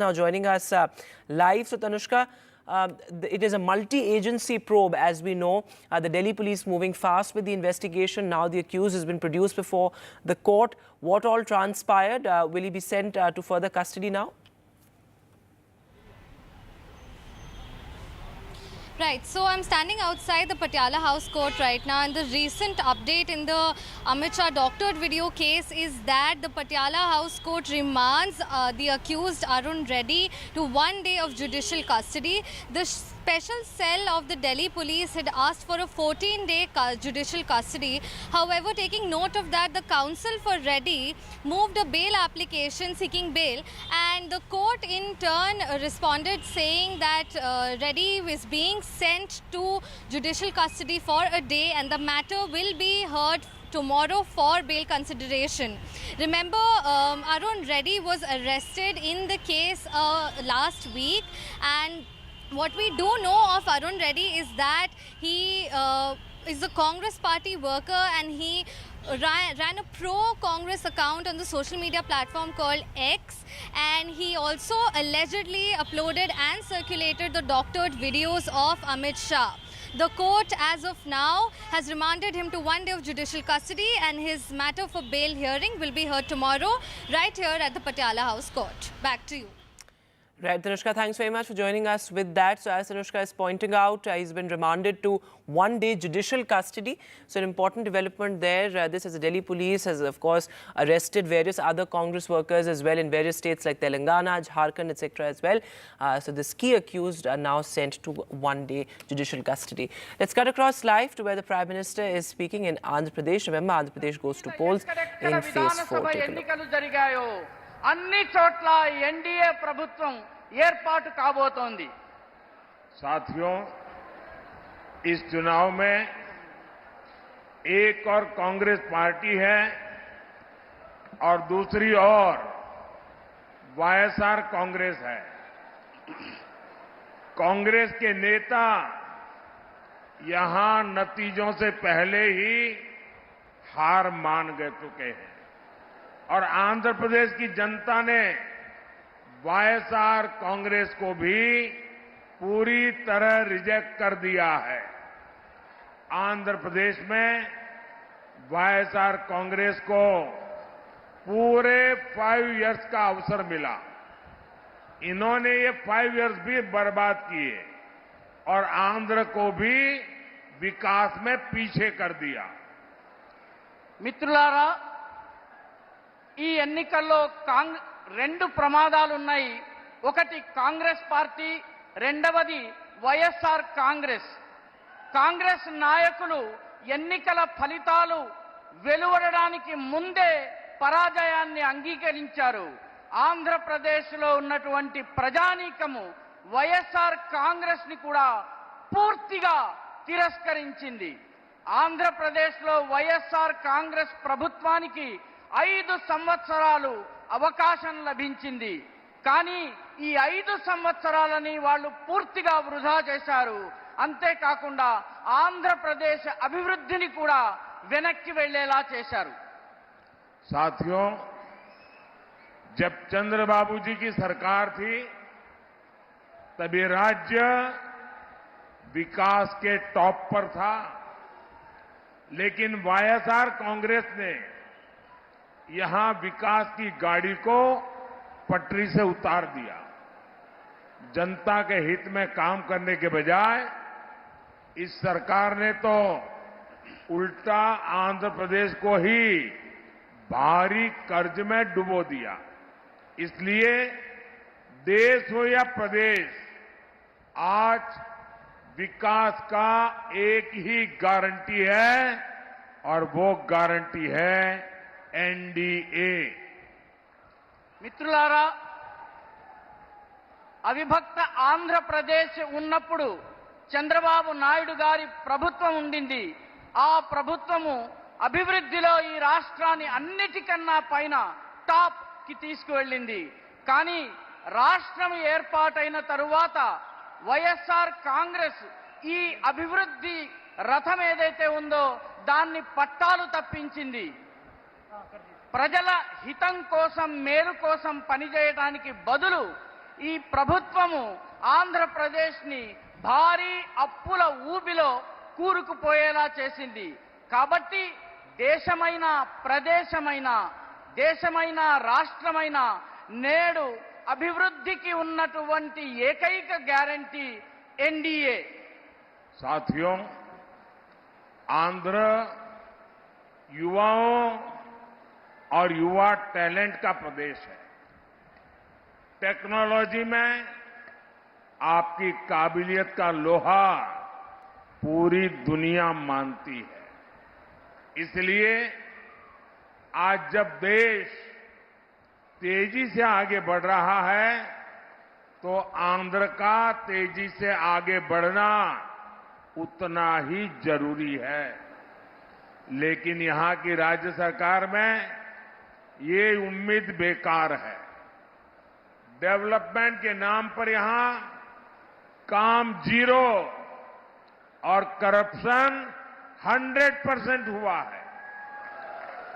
Now joining us live. So Tanushka, it is a multi-agency probe, as we know. The Delhi police moving fast with the investigation. Now the accused has been produced before the court. What all transpired? Will he be sent to further custody now? Right, so I'm standing outside the Patiala House Court right now, and the recent update in the Amit Shah doctored video case is that the Patiala House Court remands the accused Arun Reddy to 1 day of judicial custody. The special cell of the Delhi police had asked for a 14-day judicial custody. However, taking note of that, the counsel for Reddy moved a bail application seeking bail, and the court in turn responded saying that Reddy is being sent to judicial custody for a day and the matter will be heard tomorrow for bail consideration. Remember, Arun Reddy was arrested in the case last week, and what we do know of Arun Reddy is that he is a Congress party worker, and he ran a pro-Congress account on the social media platform called X, and he also allegedly uploaded and circulated the doctored videos of Amit Shah. The court, as of now, has remanded him to 1 day of judicial custody, and his matter for bail hearing will be heard tomorrow right here at the Patiala House Court. Back to you. Right, Tanushka, thanks very much for joining us with that. So as Tanushka is pointing out, he's been remanded to 1 day judicial custody. So an important development there. This is the Delhi police has, of course, arrested various other Congress workers as well in various states like Telangana, Jharkhand, etc. as well. So this key accused are now sent to 1 day judicial custody. Let's cut across live to where the Prime Minister is speaking in Andhra Pradesh. Remember, Andhra Pradesh goes to polls in phase 4. अन्नी चोट्ला NDA प्रभुत्वं ఏర్పాటు కాబోతోంది. साथियों, इस चुनाव में एक और Congress party है और दूसरी ओर वाईएसआर कांग्रेस है. कांग्रेस के नेता यहां नतीजों से पहले ही हार मान गए चुके हैं और आंध्र प्रदेश की जनता ने वाईएसआर कांग्रेस को भी पूरी तरह रिजेक्ट कर दिया है. आंध्र प्रदेश में वाईएसआर कांग्रेस को पूरे 5 इयर्स का अवसर मिला. इन्होंने ये 5 इयर्स भी बर्बाद किए और आंध्र को भी विकास में पीछे कर दिया. మిత్రులారా, ఈ ఎన్నికల్లో రెండు ప్రమాదాలున్నాయి. ఒకటి కాంగ్రెస్ పార్టీ, రెండవది వైఎస్ఆర్ కాంగ్రెస్. కాంగ్రెస్ నాయకులు ఎన్నికల ఫలితాలు వెలువడడానికి ముందే పరాజయాన్ని అంగీకరించారు. ఆంధ్రప్రదేశ్లో ఉన్నటువంటి ప్రజానీకము వైఎస్ఆర్ కాంగ్రెస్ ని కూడా పూర్తిగా తిరస్కరించింది. ఆంధ్రప్రదేశ్లో వైఎస్ఆర్ కాంగ్రెస్ ప్రభుత్వానికి 5 సంవత్సరాలు అవకాశం లభించింది. కానీ ఈ 5 సంవత్సరాలని వాళ్ళు పూర్తిగా వృధా చేశారు. అంతేకాకుండా ఆంధ్రప్రదేశ్ అభివృద్ధిని కూడా వెనక్కి వెళ్లేలా చేశారు. साथियों, जब चंद्रबाबू जी की सरकार थी तभी राज्य विकास के टॉप पर था, लेकिन वाईएसआर कांग्रेस ने यहां विकास की गाड़ी को पटरी से उतार दिया. जनता के हित में काम करने के बजाय इस सरकार ने तो उल्टा आंध्र प्रदेश को ही भारी कर्ज में डुबो दिया. इसलिए देश हो या प्रदेश, आज विकास का एक ही गारंटी है और वो गारंटी है एनडीए. మిత్రులారా, అవిభక్త ఆంధ్రప్రదేశ్ ఉన్నప్పుడు చంద్రబాబు నాయుడు గారి ప్రభుత్వం ఉండింది. ఆ ప్రభుత్వము అభివృద్ధిలో ఈ రాష్ట్రాన్ని అన్నిటికన్నా పైన టాప్ కి తీసుకువెళ్ళింది. కానీ రాష్ట్రం ఏర్పాటైన తరువాత వైఎస్ఆర్ కాంగ్రెస్ ఈ అభివృద్ధి రథం ఏదైతే ఉందో దాన్ని పట్టాలు తప్పించింది. ప్రజల హితం కోసం మేలు కోసం పనిచేయడానికి బదులు ఈ ప్రభుత్వము ఆంధ్రప్రదేశ్ని భారీ అప్పుల ఊబిలో కూరుకుపోయేలా చేసింది. కాబట్టి దేశమైన ప్రదేశమైన దేశమైన రాష్ట్రమైన నేడు అభివృద్ధికి ఉన్నటువంటి ఏకైక గ్యారంటీ एनडीए। साथियों, आंध्र युवाओं और युवा टैलेंट का प्रदेश है। टेक्नोलॉजी में आपकी काबिलियत का लोहा पूरी दुनिया मानती है। इसलिए आज जब देश तेजी से आगे बढ़ रहा है तो आंध्र का तेजी से आगे बढ़ना उतना ही जरूरी है। लेकिन यहां की राज्य सरकार में ये उम्मीद बेकार है। डेवलपमेंट के नाम पर यहां काम जीरो और करप्शन 100% हुआ है।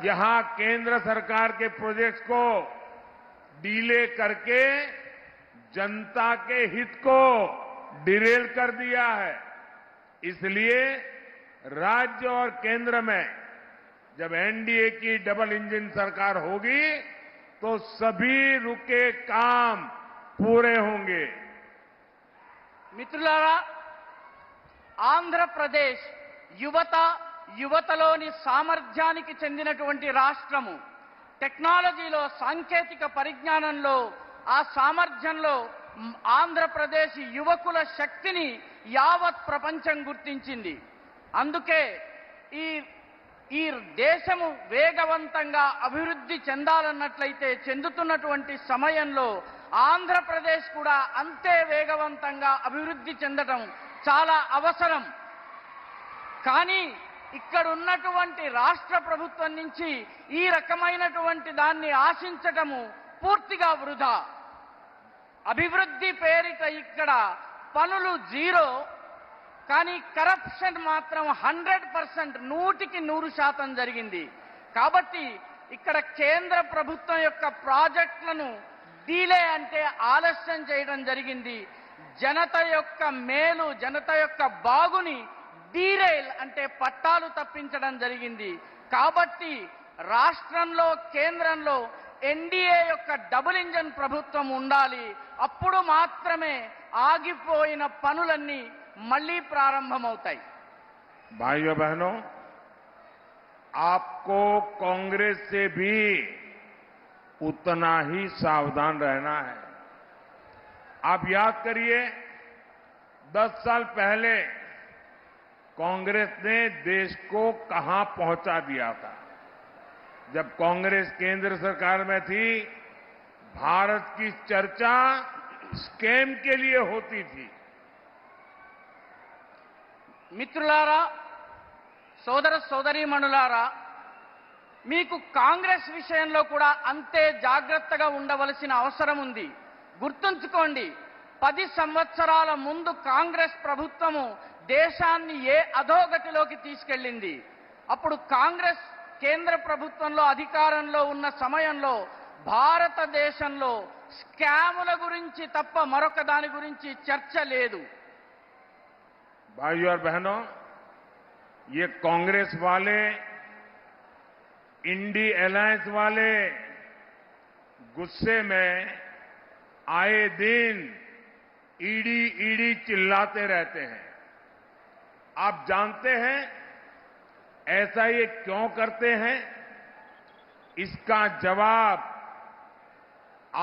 यहां केंद्र सरकार के प्रोजेक्ट्स को डीले करके जनता के हित को डिरेल कर दिया है। इसलिए राज्य और केंद्र में जब एनडीए की डबल इंजन सरकार होगी तो सभी रुके काम पूरे होंगे। మిత్రులారా, ఆంధ్రప్రదేశ్ యువతలోని సామర్థ్యానికి చెందినటువంటి రాష్ట్రము. టెక్నాలజీలో సాంకేతిక పరిజ్ఞానంలో ఆ సామర్థ్యంలో ఆంధ్రప్రదేశ్ యువకుల శక్తిని యావత్ ప్రపంచం గుర్తించింది. అందుకే ఈ దేశము వేగవంతంగా అభివృద్ధి చెందాలన్నట్లయితే చెందుతున్నటువంటి సమయంలో ఆంధ్రప్రదేశ్ కూడా అంతే వేగవంతంగా అభివృద్ధి చెందడం చాలా అవసరం. కానీ ఇక్కడ ఉన్నటువంటి రాష్ట్ర ప్రభుత్వం నుంచి ఈ రకమైనటువంటి దాన్ని ఆశించటము పూర్తిగా వృధా. అభివృద్ధి పేరిట ఇక్కడ పనులు జీరో, కానీ కరప్షన్ మాత్రం 100%, 100% జరిగింది. కాబట్టి ఇక్కడ కేంద్ర ప్రభుత్వం యొక్క ప్రాజెక్టులను డీలే అంటే ఆలస్యం చేయడం జరిగింది. జనత యొక్క మేలు, జనత యొక్క బాగుని డీరైల్ అంటే పట్టాలు తప్పించడం జరిగింది. కాబట్టి రాష్ట్రంలో కేంద్రంలో ఎన్డీఏ యొక్క డబుల్ ఇంజన్ ప్రభుత్వం ఉండాలి. అప్పుడు మాత్రమే ఆగిపోయిన పనులన్నీ మళ్ళీ ప్రారంభమవుతాయి. भाइयों बहनों, आपको कांग्रेस से भी उतना ही सावधान रहना है। आप याद करिए, 10 साल पहले कांग्रेस ने देश को कहां पहुंचा दिया था। जब कांग्रेस केंद्र सरकार में थी, भारत की चर्चा स्कैम के लिए होती थी। మిత్రులారా, సోదర సోదరీమణులారా, మీకు కాంగ్రెస్ విషయంలో కూడా అంతే జాగ్రత్తగా ఉండవలసిన అవసరం ఉంది. గుర్తుంచుకోండి, 10 సంవత్సరాల ముందు కాంగ్రెస్ ప్రభుత్వము దేశాన్ని ఏ అధోగతిలోకి తీసుకెళ్లింది. అప్పుడు కాంగ్రెస్ కేంద్ర ప్రభుత్వంలో అధికారంలో ఉన్న సమయంలో భారతదేశంలో స్కాముల గురించి తప్ప మరొక దాని గురించి చర్చ లేదు. भाइयों और बहनों, ये कांग्रेस वाले, इंडी अलायंस वाले गुस्से में आए दिन ईडी चिल्लाते रहते हैं। आप जानते हैं ऐसा ये क्यों करते हैं? इसका जवाब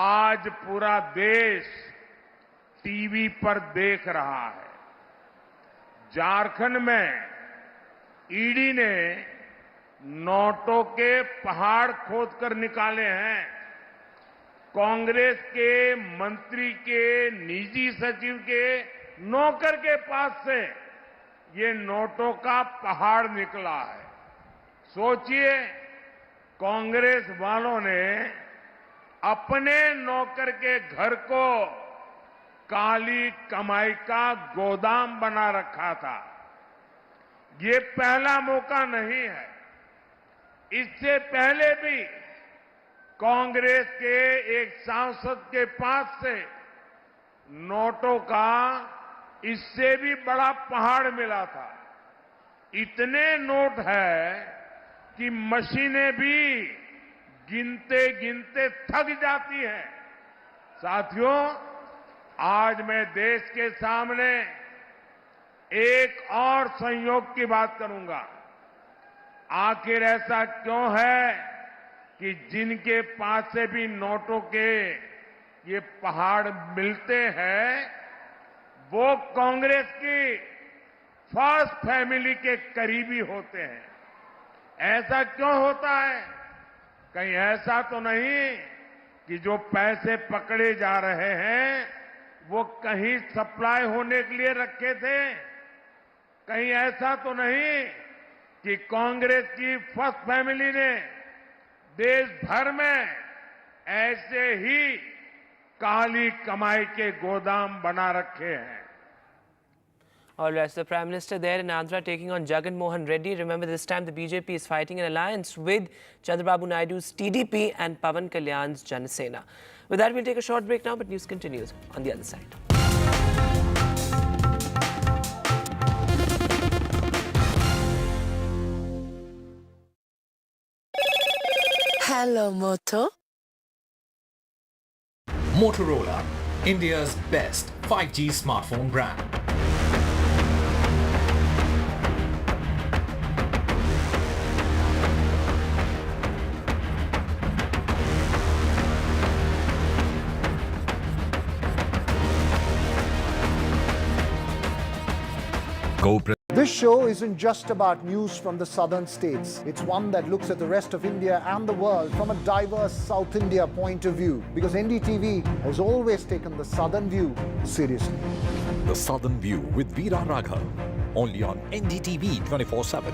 आज पूरा देश टीवी पर देख रहा है। झारखंड में ईडी ने नोटों के पहाड़ खोदकर निकाले हैं। कांग्रेस के मंत्री के निजी सचिव के नौकर के पास से ये नोटों का पहाड़ निकला है। सोचिए, कांग्रेस वालों ने अपने नौकर के घर को काली कमाई का गोदाम बना रखा था। ये पहला मौका नहीं है। इससे पहले भी कांग्रेस के एक सांसद के पास से नोटों का इससे भी बड़ा पहाड़ मिला था। इतने नोट है कि मशीनें भी गिनते गिनते थक जाती हैं। साथियों, आज मैं देश के सामने एक और संयोग की बात करूंगा। आखिर ऐसा क्यों है कि जिनके पास से भी नोटों के ये पहाड़ मिलते हैं, वो कांग्रेस की फर्स्ट फैमिली के करीबी होते हैं। ऐसा क्यों होता है? कहीं ऐसा तो नहीं कि जो पैसे पकड़े जा रहे हैं वो कहीं सप्लाई होने के लिए रखे थे? कहीं ऐसा तो नहीं कि कांग्रेस की फर्स्ट फैमिली ने देश भर में ऐसे ही काली कमाई के गोदाम बना रखे हैं? All right, so the Prime Minister there in Andhra taking on Jagan Mohan Reddy. Remember, this time the BJP is fighting an alliance with Chandrababu Naidu's TDP and Pawan Kalyan's Janasena. With that, we'll take a short break now, but news continues on the other side. Hello, Moto. Motorola, India's best 5G smartphone brand. This show isn't just about news from the southern states. It's one that looks at the rest of India and the world from a diverse South India point of view, because NDTV has always taken the southern view seriously. The Southern View with Veera Raghav, only on NDTV 24x7.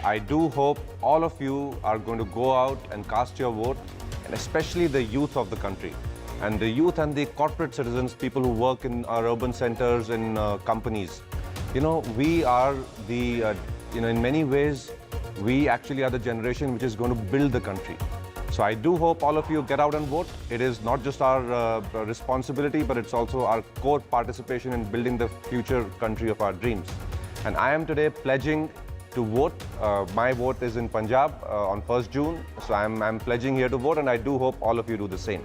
I do hope all of you are going to go out and cast your vote, and especially the youth of the country. And the youth and the corporate citizens, people who work in our urban centers and companies. You know, we are the, in many ways, we actually are the generation which is going to build the country. So I do hope all of you get out and vote. It is not just our responsibility, but it's also our core participation in building the future country of our dreams. And I am today pledging to vote. My vote is in Punjab on 1st June. So I'm pledging here to vote, and I do hope all of you do the same.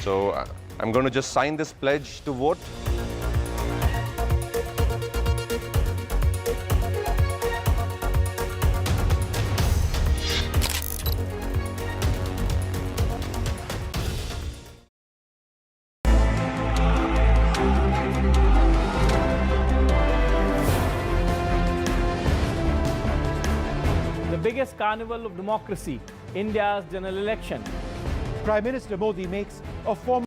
So I'm going to just sign this pledge to vote. The biggest carnival of democracy, India's general election. Prime Minister Modi makes a formal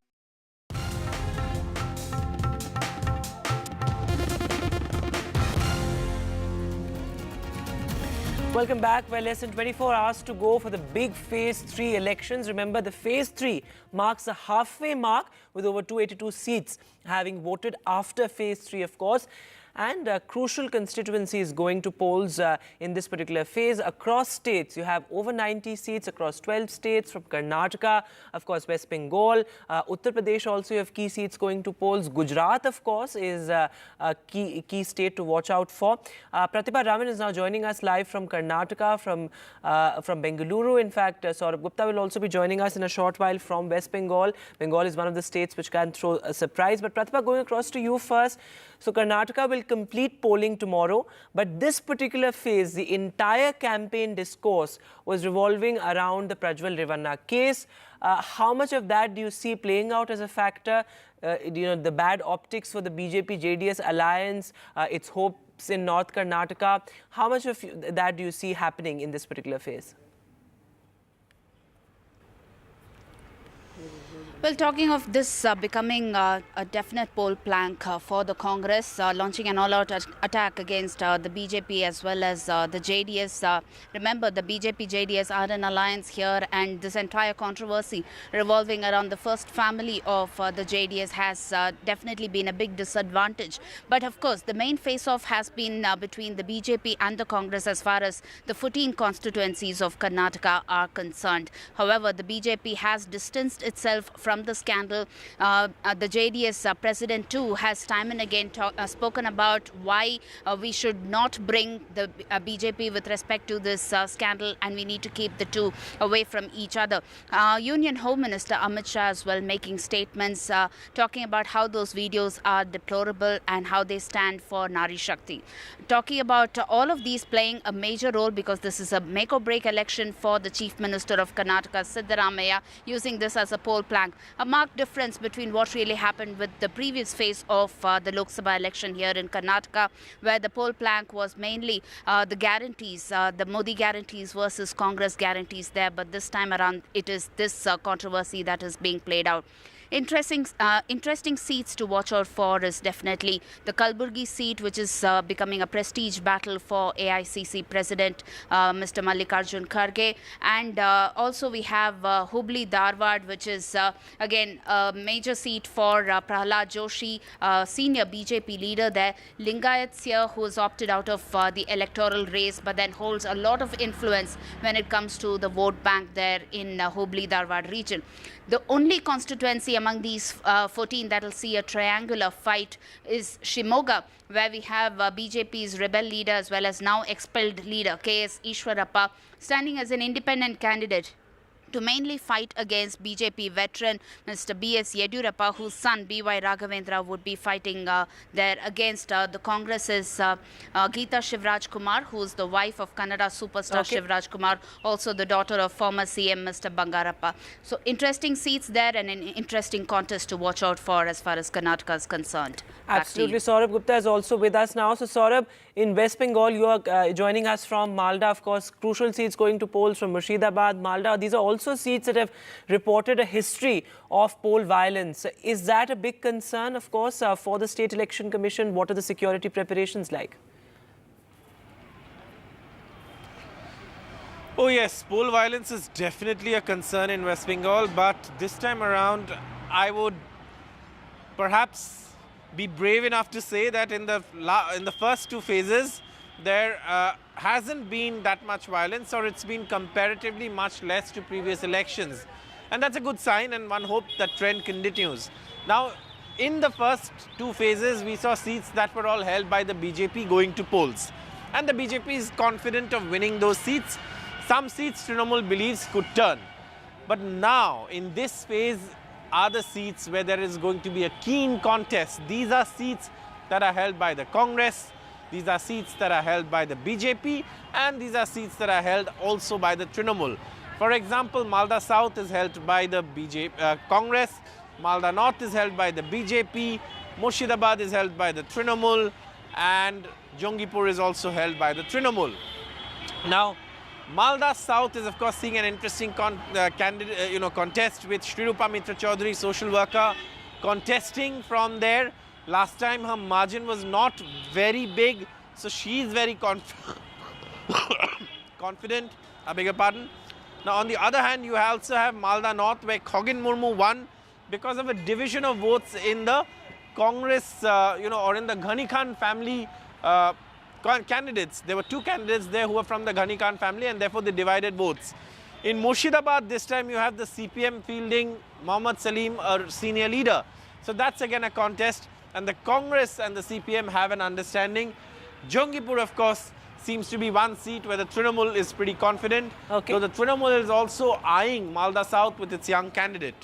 Welcome back. Well, less than 24 hours to go for the big Phase 3 elections. Remember, the Phase 3 marks the halfway mark with over 282 seats having voted after Phase 3, of course. And crucial constituencies going to polls in this particular phase. Across states, you have over 90 seats across 12 states from Karnataka, of course, West Bengal. Uttar Pradesh also, you have key seats going to polls. Gujarat, of course, is a key state to watch out for. Pratibha Raman is now joining us live from Karnataka, from Bengaluru. In fact, Saurabh Gupta will also be joining us in a short while from West Bengal. Bengal is one of the states which can throw a surprise. But Pratibha, going across to you first. So Karnataka will complete polling tomorrow, but this particular phase, the entire campaign discourse was revolving around the Prajwal Revanna case. How much of that do you see playing out as a factor? The bad optics for the BJP-JDS alliance, its hopes in North Karnataka. How much of that do you see happening in this particular phase? Well, talking of this becoming a definite poll plank for the Congress, launching an all-out attack against the BJP as well as the JDS. Remember, the BJP-JDS are in alliance here, and this entire controversy revolving around the first family of the JDS has definitely been a big disadvantage. But of course, the main face-off has been between the BJP and the Congress as far as the 14 constituencies of Karnataka are concerned. However, the BJP has distanced itself from the scandal. The JDS president too has time and again spoken about why we should not bring the BJP with respect to this scandal, and we need to keep the two away from each other. Union Home Minister Amit Shah as well making statements talking about how those videos are deplorable and how they stand for Nari Shakti. Talking about all of these playing a major role because this is a make or break election for the Chief Minister of Karnataka, Siddaramaiah, using this as a poll plank. A marked difference between what really happened with the previous phase of the Lok Sabha election here in Karnataka, where the poll plank was mainly the guarantees, the Modi guarantees versus Congress guarantees there. But this time around, it is this controversy that is being played out. Interesting seats to watch out for is definitely the Kalburgi seat, which is becoming a prestige battle for AICC President Mr. Mallikarjun Kharge. And also we have Hubli Dharwad, which is again a major seat for Prahlad Joshi, senior BJP leader there. Lingayat Seer, who has opted out of the electoral race, but then holds a lot of influence when it comes to the vote bank there in Hubli Dharwad region. The only constituency among these 14 that will see a triangular fight is Shimoga, where we have BJP's rebel leader as well as now expelled leader K.S. Ishwarappa standing as an independent candidate to mainly fight against BJP veteran Mr. B.S. Yediyurappa, whose son B.Y. Raghavendra would be fighting there against the Congress's Geeta Shivraj Kumar, who is the wife of Kannada superstar Shivraj Kumar, also the daughter of former CM Mr. Bangarappa. So interesting seats there and an interesting contest to watch out for as far as Karnataka is concerned. Absolutely. Saurabh Gupta is also with us now. So Saurabh, in West Bengal, you are joining us from Malda, of course, crucial seats going to polls from Murshidabad, Malda. These are also seats that have reported a history of poll violence. Is that a big concern, of course, for the State Election Commission? What are the security preparations like? Oh yes, poll violence is definitely a concern in West Bengal, but this time around I would perhaps be brave enough to say that in the first two phases there hasn't been that much violence, or it's been comparatively much less to previous elections. And that's a good sign, and one hopes that trend continues. Now, in the first two phases, we saw seats that were all held by the BJP going to polls. And the BJP is confident of winning those seats. Some seats Trinamool believes could turn. But now, in this phase, are the seats where there is going to be a keen contest. These are seats that are held by the Congress. These are seats that are held by the BJP, and these are seats that are held also by the Trinamool. For example, Malda South is held by the Congress, Malda North is held by the BJP, Murshidabad is held by the Trinamool, and Jongipur is also held by the Trinamool. Now, Malda South is of course seeing an interesting contest with Shrirupa Mitra Chaudhary, social worker, contesting from there. Last time her margin was not very big, so she is very confident. I beg your pardon. Now on the other hand, you also have Malda North, where Khogin Murmu won because of a division of votes in the Congress, or in the Ghani Khan family candidates. There were two candidates there who were from the Ghani Khan family, and therefore they divided votes. In Murshidabad, this time you have the CPM fielding Mohammad Salim, a senior leader. So that's again a contest, and the Congress and the CPM have an understanding. Jongipur, of course, seems to be one seat where the Trinamool is pretty confident. So the Trinamool is also eyeing Malda South with its young candidate.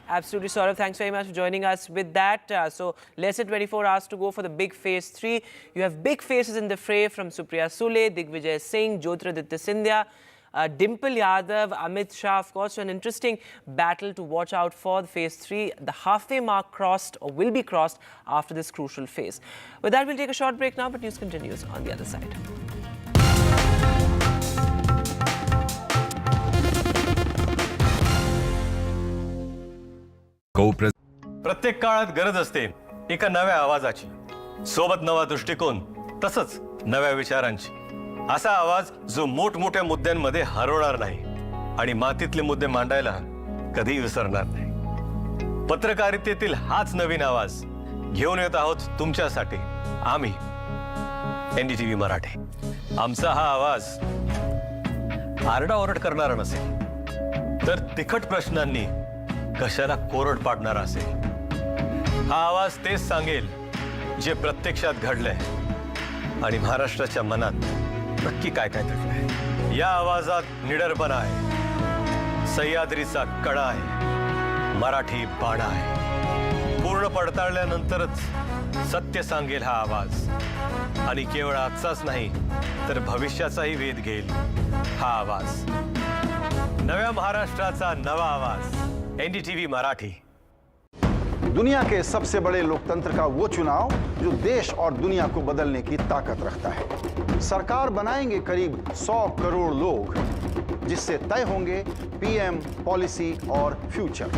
Absolutely, Saurabh. Thanks very much for joining us with that. So less than 24 hours to go for the big phase 3. You have big faces in the fray from Supriya Sule, Digvijay Singh, Jyotiraditya Scindia, Dimple Yadav, Amit Shah, of course. So an interesting battle to watch out for the phase 3. The halfway mark crossed, or will be crossed, after this crucial phase. With that, we'll take a short break now, but news continues on the other side. प्रत्येक काळात गरज असते एका नव्या आवाजाची, सोबत नवा दृष्टिकोन, तसंच नव्या विचारांची. असा आवाज जो मोठमोठ्या मुद्द्यांमध्ये हरवणार नाही आणि मातीतले मुद्दे मांडायला कधी विसरणार नाही. पत्रकारितेतील हाच नवीन आवाज घेऊन येत आहोत तुमच्यासाठी आम्ही एनडीटीव्ही मराठी. आमचा हा आवाज आरडाओरड करणारा नसेल, तर तिखट प्रश्नांनी कशाला कोरड पाडणारा असेल. हा आवाज तेच सांगेल जे प्रत्यक्षात घडलंय आणि महाराष्ट्राच्या मनात नक्की काय काय दडलंय. या आवाजात निडरपणा आहे, सह्याद्रीचा कडा आहे, मराठी बाणा आहे. पूर्ण पडताळल्यानंतरच सत्य सांगेल हा आवाज, आणि केवळ आजचाच नाही तर भविष्याचाही वेध घेईल हा आवाज. नव्या महाराष्ट्राचा नवा आवाज एनडीटीव्ही मराठी. दुनिया के सबसे बड़े लोकतंत्र का वो चुनाव जो देश और दुनिया को बदलने की ताकत रखता है. सरकार बनाएंगे करीब 100 करोड़ लोग, जिससे तय होंगे पीएम, पॉलिसी और फ्यूचर.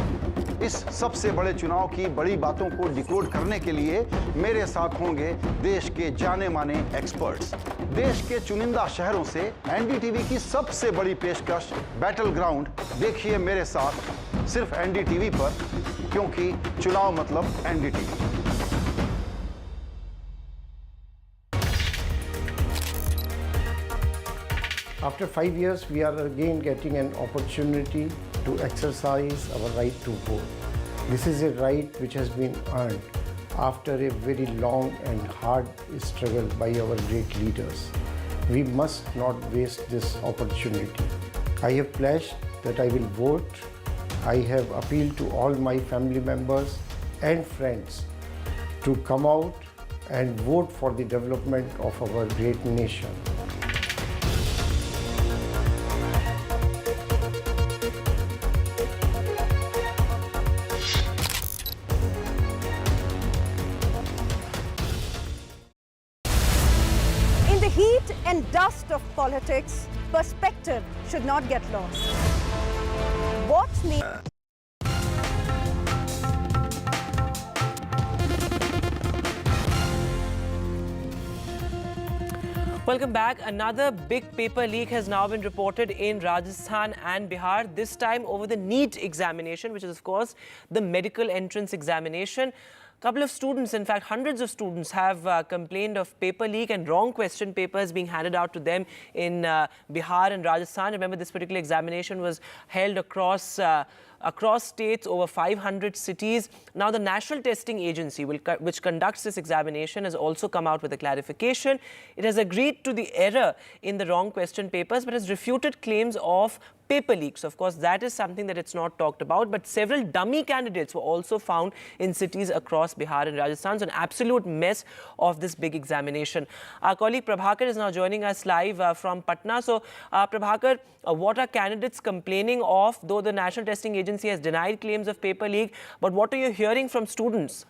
इस सबसे बड़े चुनाव की बड़ी बातों को डिकोड करने के लिए मेरे साथ होंगे देश के जाने माने एक्सपर्ट्स. देश के चुनिंदा शहरों से एनडीटीवी की सबसे बड़ी पेशकश बैटल ग्राउंड देखिए मेरे साथ सिर्फ एनडीटीवी पर, क्योंकि चुनाव मतलब NDTV. After 5 years, we are again getting an opportunity to exercise our right to vote. This is a right which has been earned after a very long and hard struggle by our great leaders. We must not waste this opportunity. I have pledged that I will vote. I have appealed to all my family members and friends to come out and vote for the development of our great nation. In the heat and dust of politics, perspective should not get lost. What needs? Welcome back. Another big paper leak has now been reported in Rajasthan and Bihar, this time over the NEET examination, which is, of course, the medical entrance examination. A couple of students, in fact, hundreds of students have complained of paper leak and wrong question papers being handed out to them in Bihar and Rajasthan. Remember, this particular examination was held across states, over 500 cities. Now, the National Testing Agency, which conducts this examination, has also come out with a clarification. It has agreed to the error in the wrong question papers, but has refuted claims of paper leaks. Of course, that is something that it's not talked about, but several dummy candidates were also found in cities across Bihar and Rajasthan. So an absolute mess of this big examination. Our colleague Prabhakar is now joining us live from Patna. So Prabhakar, what are candidates complaining of, though the National Testing Agency has denied claims of paper leak, but what are you hearing from students?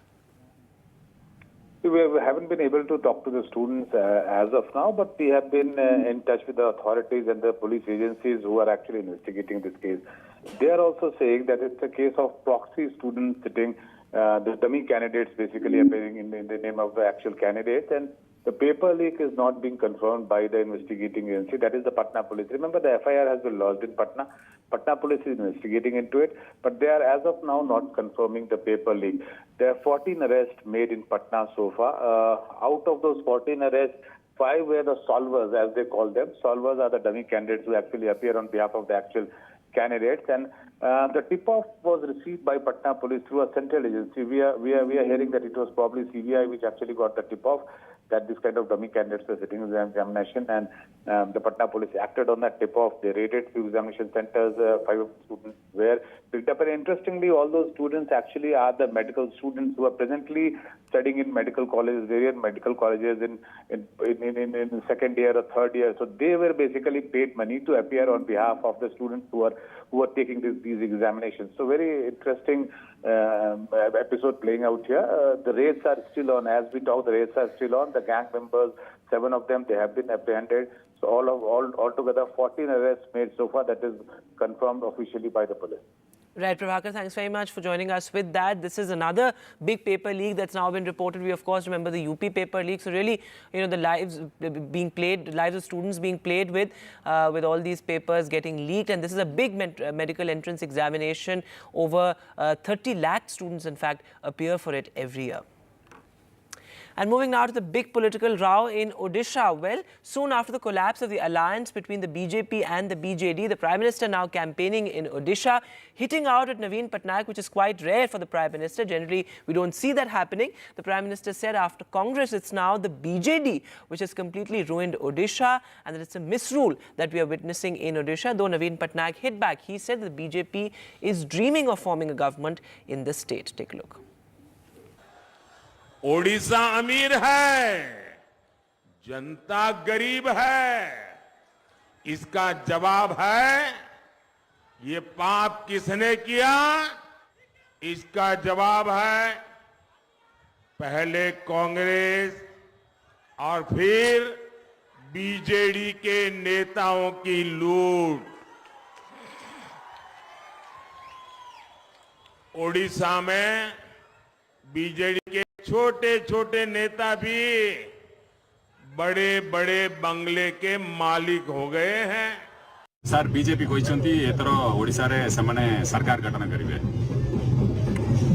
We haven't been able to talk to the students as of now, but we have been in touch with the authorities and the police agencies who are actually investigating this case. They are also saying that it's a case of proxy students sitting, the dummy candidates basically appearing in the name of the actual candidates, and the paper leak is not being confirmed by the investigating agency, that is the Patna police. Remember, the FIR has been lodged in Patna. Patna police is investigating into it, but they are as of now not confirming the paper leak. There are 14 arrests made in Patna so far. Out of those 14 arrests, 5 were the solvers, as they call them. Solvers are the dummy candidates who actually appear on behalf of the actual candidates. And the tip-off was received by Patna police through a central agency. We are hearing that it was probably CBI which actually got the tip-off that this kind of dummy candidates were sitting in the examination, and the Patna police acted on that tip-off. They raided few examination centers. 5 students were picked up, and interestingly, all those students actually are the medical students who are presently studying in medical colleges, various medical colleges in second year or third year. So they were basically paid money to appear on behalf of the students who are taking these examinations. So very interesting episode playing out here. The raids are still on. As we talk, the raids are still on. The gang members, 7 of them, they have been apprehended. So altogether 14 arrests made so far. That is confirmed officially by the police. Right, Prabhakar, thanks very much for joining us with that. This is another big paper leak that's now been reported. We, of course, remember the UP paper leak. So really, you know, the lives being played, the lives of students being played with all these papers getting leaked. And this is a big medical entrance examination. Over 30 lakh students, in fact, appear for it every year. And moving now to the big political row in Odisha. Well, soon after the collapse of the alliance between the BJP and the BJD, the Prime Minister now campaigning in Odisha, hitting out at Naveen Patnaik, which is quite rare for the Prime Minister. Generally, we don't see that happening. The Prime Minister said after Congress, it's now the BJD which has completely ruined Odisha, and that it's a misrule that we are witnessing in Odisha. Though Naveen Patnaik hit back, he said that the BJP is dreaming of forming a government in the state. Take a look. Odisha अमीर है, जनता गरीब है, इसका जवाब है ये पाप किसने किया? इसका जवाब है पहले कांग्रेस और फिर बीजेडी के नेताओं की लूट। ओडिशा में बीजेडी के छोटे-छोटे नेता भी बड़े-बड़े बंगले के मालिक हो गए हैं। सर बीजेपी कहते एथर ओडिशा रे समाने सरकार गठन करिवे।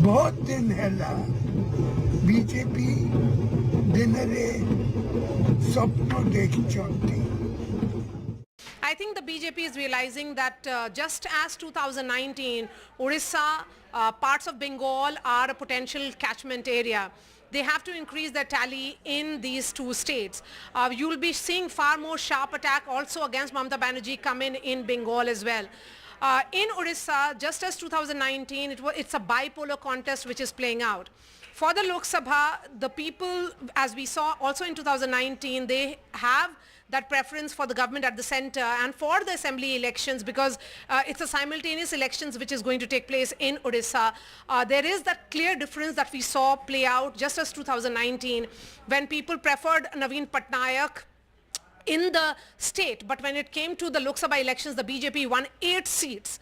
बहुत दिन हैला बीजेपी दिन रे स्वप्न देखी चलती। I think the BJP is realizing that just as 2019, Odisha, parts of Bengal are a potential catchment area. They have to increase their tally in these two states. You will be seeing far more sharp attack also against Mamata Banerjee come in Bengal as well. In Odisha, just as 2019, it's a bipolar contest which is playing out. For the Lok Sabha, the people, as we saw also in 2019, they have that preference for the government at the center and for the assembly elections, because it's a simultaneous elections which is going to take place in Odisha. There is that clear difference that we saw play out just as 2019 when people preferred Naveen Patnaik in the state, but when it came to the Lok Sabha elections, the BJP won 8 seats,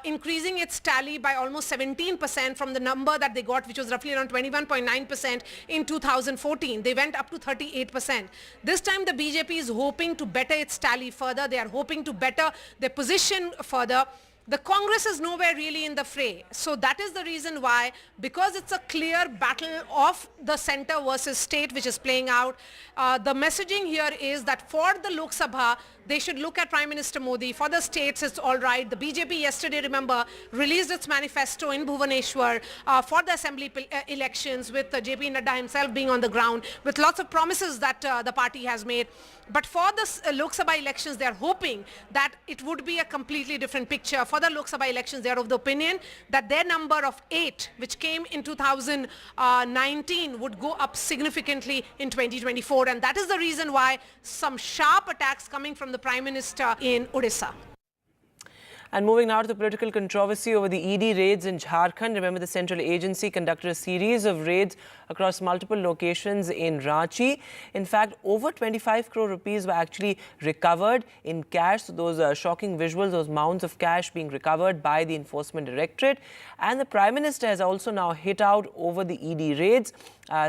increasing its tally by almost 17% from the number that they got, which was roughly around 21.9% in 2014. They went up to 38%. This time the BJP is hoping to better its tally further. They are hoping to better their position further. The Congress is nowhere really in the fray. So that is the reason why, because it's a clear battle of the center versus state which is playing out, the messaging here is that for the Lok Sabha, they should look at Prime Minister Modi. For the states, it's all right. The BJP yesterday, remember, released its manifesto in Bhubaneswar for the assembly elections with JP Nadda himself being on the ground with lots of promises that the party has made. But for the Lok Sabha elections, they are hoping that it would be a completely different picture. For the Lok Sabha elections, they are of the opinion that their number of 8, which came in 2019, would go up significantly in 2024. And that is the reason why some sharp attacks coming from the Prime Minister in Odisha. And moving now to the political controversy over the ED raids in Jharkhand. Remember, the central agency conducted a series of raids across multiple locations in Ranchi. In fact, over 25 crore rupees were actually recovered in cash. So those shocking visuals, those mounds of cash being recovered by the Enforcement Directorate. And the Prime Minister has also now hit out over the ED raids,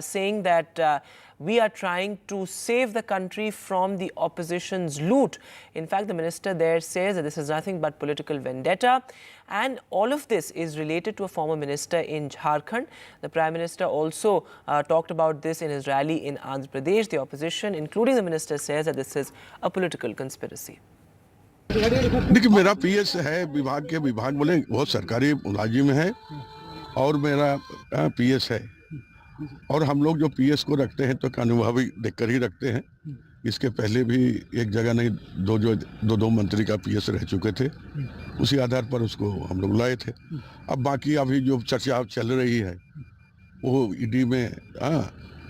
saying that we are trying to save the country from the opposition's loot. In fact, the minister there says that this is nothing but political vendetta. And all of this is related to a former minister in Jharkhand. The Prime Minister also talked about this in his rally in Andhra Pradesh. The opposition, including the minister, says that this is a political conspiracy. देखिए, मेरा PS है विभाग के विभाग बोले बहुत सरकारी मुलाजिम है और मेरा पीएस है और हम लोग जो पीएस को रखते हैं तो अनुभवी देखकर ही रखते हैं। इसके पहले भी एक जगह नहीं दो मंत्री का पीएस रह चुके थे, उसी आधार पर उसको हम लोग लाए थे। अब बाकी अभी जो चर्चा चल रही है वो ईडी में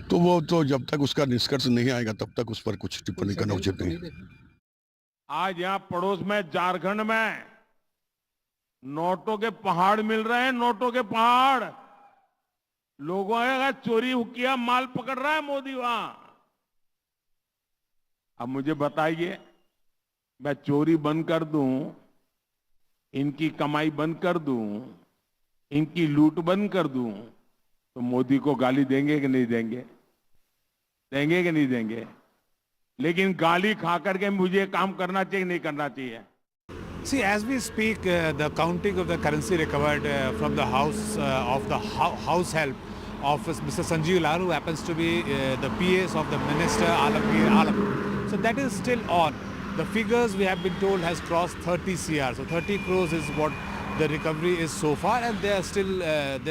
तो वो तो जब तक उसका निष्कर्ष नहीं आएगा तब तक उस पर कुछ टिप्पणी करना उचित नहीं। आज यहाँ पड़ोस में झारखंड में नोटों के पहाड़ मिल रहे हैं, नोटों के पहाड़। लोगों का चोरी किया माल पकड़ रहा है मोदी वहां। अब मुझे बताइए, मैं चोरी बंद कर दूं, इनकी कमाई बंद कर दूं, इनकी लूट बंद कर दूं तो मोदी को गाली देंगे कि नहीं देंगे? देंगे कि नहीं देंगे? लेकिन गाली खा करके मुझे काम करना चाहिए नहीं करना चाहिए? See, as we speak, the counting of the currency recovered from the house of the house help of Mr. Sanjeev Lal, who happens to be the PS of the Minister Alam. So that is still on. The figures we have been told has crossed 30 CR. So 30 crores is what the recovery is so far, and they are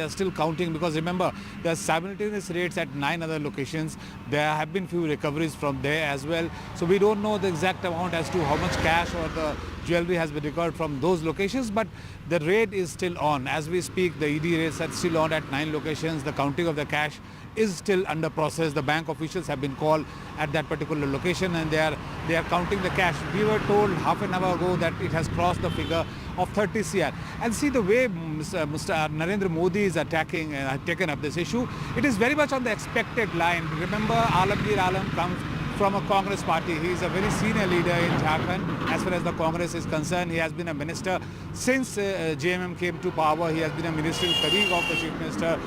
still counting, because remember there are simultaneous raids at 9 other locations. There have been few recoveries from there as well. So we don't know the exact amount as to how much cash or the jewelry has been recovered from those locations, but the raid is still on. As we speak, the ED raids are still on at 9 locations. The counting of the cash is still under process. The bank officials have been called at that particular location, and they are counting the cash. We were told half an hour ago that it has crossed the figure of 30 CR. And see the way Mr. Narendra Modi is attacking and taken up this issue, it is very much on the expected line. Remember, Alamgir Alam comes from a Congress party. He is a very senior leader in Jharkhand as far as the Congress is concerned. He has been a minister since JMM came to power. He has been a ministerial colleague of the Chief Minister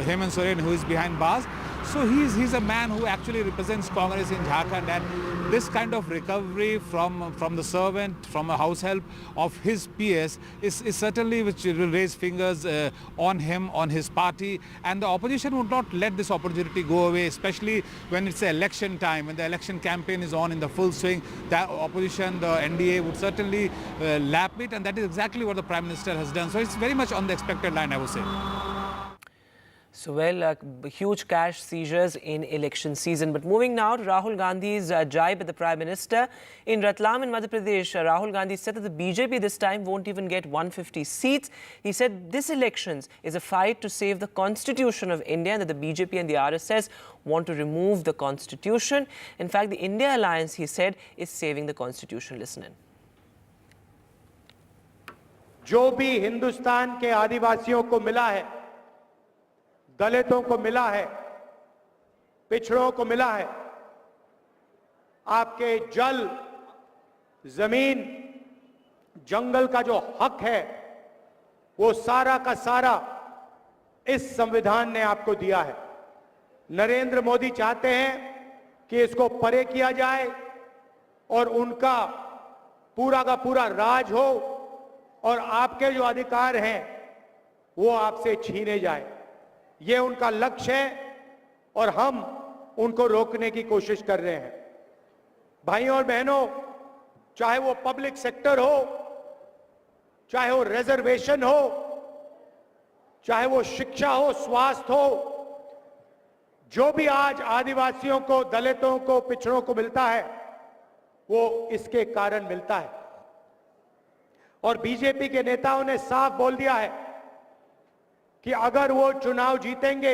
Hemant Soren, who is behind bars. So he's a man who actually represents Congress in Jharkhand, and this kind of recovery from the servant, from a house help of his PS is certainly which will raise fingers on him, on his party, and the opposition would not let this opportunity go away, especially when it's election time, when the election campaign is on in the full swing. The opposition, the NDA would certainly lap it, and that is exactly what the Prime Minister has done. So it's very much on the expected line, I would say. So, well, huge cash seizures in election season. But moving now to Rahul Gandhi's jibe at the Prime Minister. In Ratlam in Madhya Pradesh, Rahul Gandhi said that the BJP this time won't even get 150 seats. He said this elections is a fight to save the Constitution of India, and that the BJP and the RSS want to remove the Constitution. In fact, the India Alliance, he said, is saving the Constitution. Listen in. जो भी हिंदुस्तान के आदिवासियों को मिला है, दलितों को मिला है, पिछड़ों को मिला है, आपके जल, जमीन, जंगल का जो हक है, वो सारा का सारा इस संविधान ने आपको दिया है। नरेंद्र मोदी चाहते हैं कि इसको परे किया जाए और उनका पूरा का पूरा राज हो और आपके जो अधिकार हैं वो आपसे छीने जाए। ये उनका लक्ष्य है और हम उनको रोकने की कोशिश कर रहे हैं। भाइयों और बहनों, चाहे वो पब्लिक सेक्टर हो, चाहे वो रिजर्वेशन हो, चाहे वो शिक्षा हो, स्वास्थ्य हो, जो भी आज आदिवासियों को, दलितों को, पिछड़ों को मिलता है, वो इसके कारण मिलता है। और बीजेपी के नेताओं ने साफ बोल दिया है कि अगर वो चुनाव जीतेंगे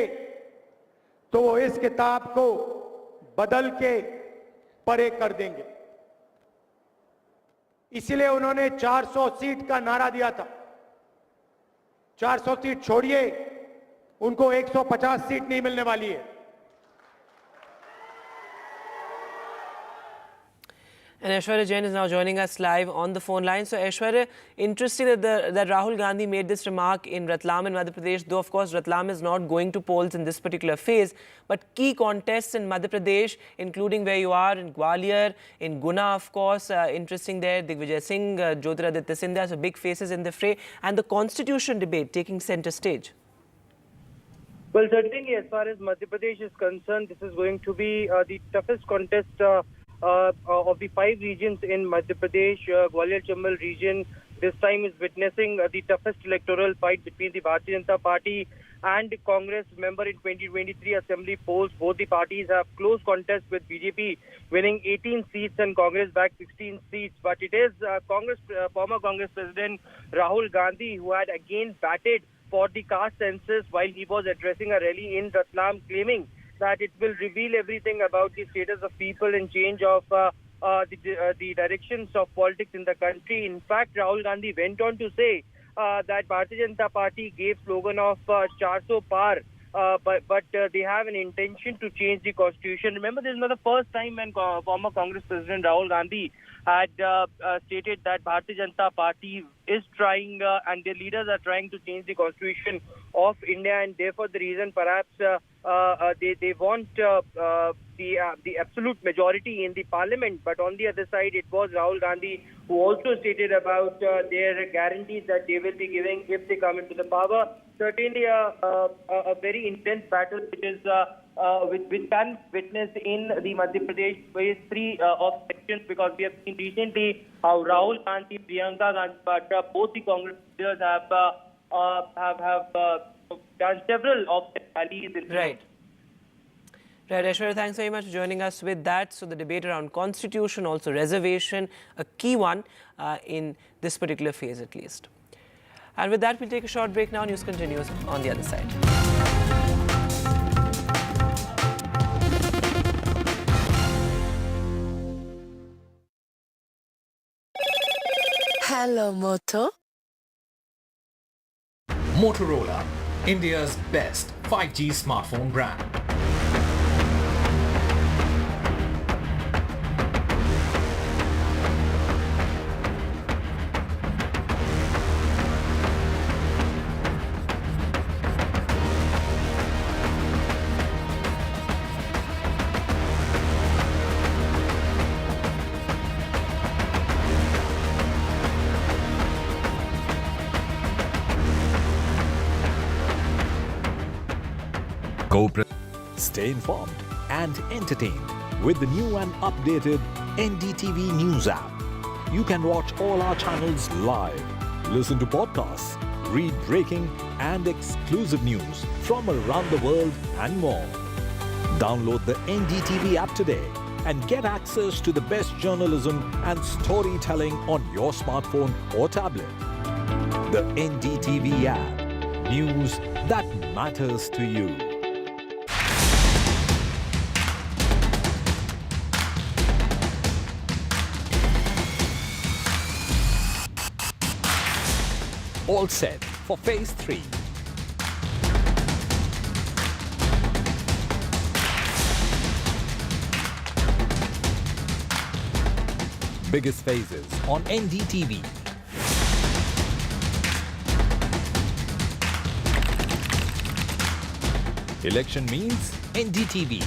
तो वो इस किताब को बदल के परे कर देंगे। इसलिए उन्होंने 400 सीट का नारा दिया था। 400 सीट छोड़िए, उनको 150 सीट नहीं मिलने वाली है। And Aishwarya Jain is now joining us live on the phone line. So Aishwarya, interesting that Rahul Gandhi made this remark in Ratlam in Madhya Pradesh, though of course Ratlam is not going to polls in this particular phase. But key contests in Madhya Pradesh, including where you are in Gwalior, in Guna of course, interesting there, Digvijay Singh, Jyotiraditya Scindia, so big faces in the fray, and the constitution debate taking centre stage. Well, certainly as far as Madhya Pradesh is concerned, this is going to be the toughest contest of the 5 regions in Madhya Pradesh. Gwalior Chambal region this time is witnessing the toughest electoral fight between the Bharatiya Janata Party and Congress. Remember, in 2023 assembly polls, both the parties have close contest, with BJP winning 18 seats and Congress back 16 seats. But it is former Congress President Rahul Gandhi who had again batted for the caste census while he was addressing a rally in Ratlam, claiming that it will reveal everything about the status of people and change of the directions of politics in the country. In fact, Rahul Gandhi went on to say that Bharatiya Janata Party gave slogan of 400 par but they have an intention to change the constitution. Remember, this is not the first time when former Congress President Rahul Gandhi had stated that Bharatiya Janata Party is trying and their leaders are trying to change the constitution of India, and therefore the reason perhaps they want the absolute majority in the parliament. But on the other side, it was Rahul Gandhi who also stated about their guarantees that they will be giving if they come into the power. Certainly a very intense battle which is which can witness in the Madhya Pradesh phase 3 of elections, because we have seen recently how Rahul Gandhi, Priyanka Gandhi, but both the Congress leaders have done several of their rallies. Right. Right, Aishwarya, thanks very much for joining us with that. So the debate around constitution, also reservation, a key one in this particular phase at least. And with that, we'll take a short break now. News continues on the other side. Hello, Moto. Motorola, India's best 5G smartphone brand. Stay informed and entertained with the new and updated NDTV News app. You can watch all our channels live, listen to podcasts, read breaking and exclusive news from around the world and more. Download the NDTV app today and get access to the best journalism and storytelling on your smartphone or tablet. The NDTV app. News that matters to you. All set for phase 3. Biggest phases on NDTV. Election means NDTV.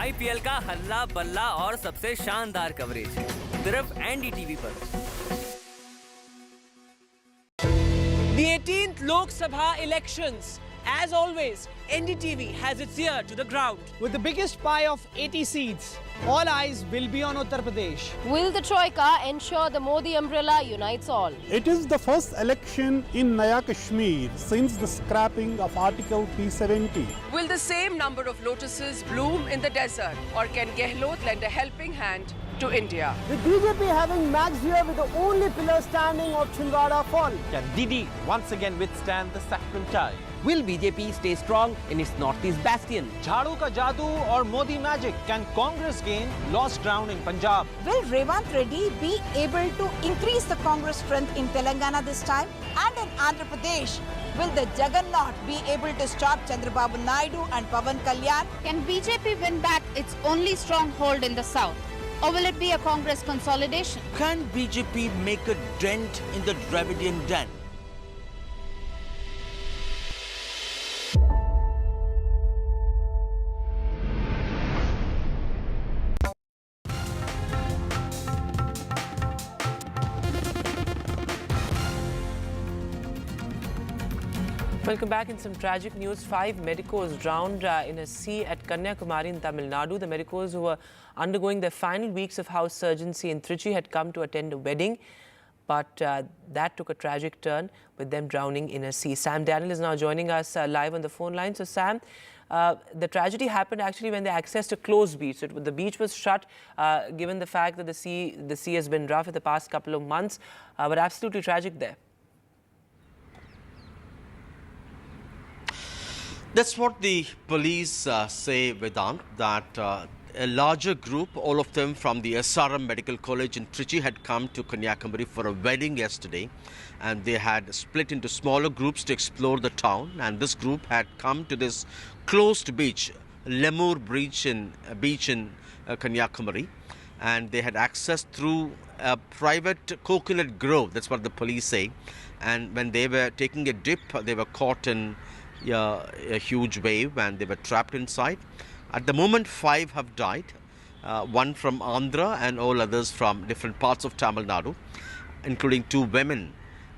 IPL का हल्ला बल्ला और सबसे शानदार coverage सिर्फ NDTV पर। The 18th Lok Sabha elections. As always, NDTV has its ear to the ground. With the biggest pie of 80 seats, all eyes will be on Uttar Pradesh. Will the Troika ensure the Modi umbrella unites all? It is the first election in Naya Kashmir since the scrapping of Article 370. Will the same number of lotuses bloom in the desert, or can Gehlot lend a helping hand to India? With BJP having Max here with the only pillar standing of Chhindwara fall. Can Didi once again withstand the saffron tide? Will BJP stay strong in its northeast bastion? Jhadu ka jadoo or Modi magic? Can Congress gain lost ground in Punjab? Will Revanth Reddy be able to increase the Congress strength in Telangana this time? And in Andhra Pradesh, will the Juggernaut be able to stop Chandrababu Naidu and Pawan Kalyan? Can BJP win back its only stronghold in the south? Or will it be a Congress consolidation? Can BJP make a dent in the Dravidian den? Welcome back. In some tragic news, 5 medicos drowned in a sea at Kanyakumari in Tamil Nadu. The medicos who were undergoing their final weeks of house surgency in Trichy had come to attend a wedding, but that took a tragic turn with them drowning in a sea. Sam Daniel is now joining us live on the phone line. So Sam, the tragedy happened actually when they accessed a closed beach. So the beach was shut, given the fact that the sea has been rough for the past couple of months, but absolutely tragic there. That's what the police say, Vedant, that a larger group, all of them from the SRM Medical College in Trichy, had come to Kanyakumari for a wedding yesterday, and they had split into smaller groups to explore the town, and this group had come to this closed beach, Lemur beach in Kanyakumari, and they had access through a private coconut grove. That's what the police say. And when they were taking a dip, they were caught in a huge wave and they were trapped inside. At the moment, 5 have died, one from Andhra and all others from different parts of Tamil Nadu, including 2 women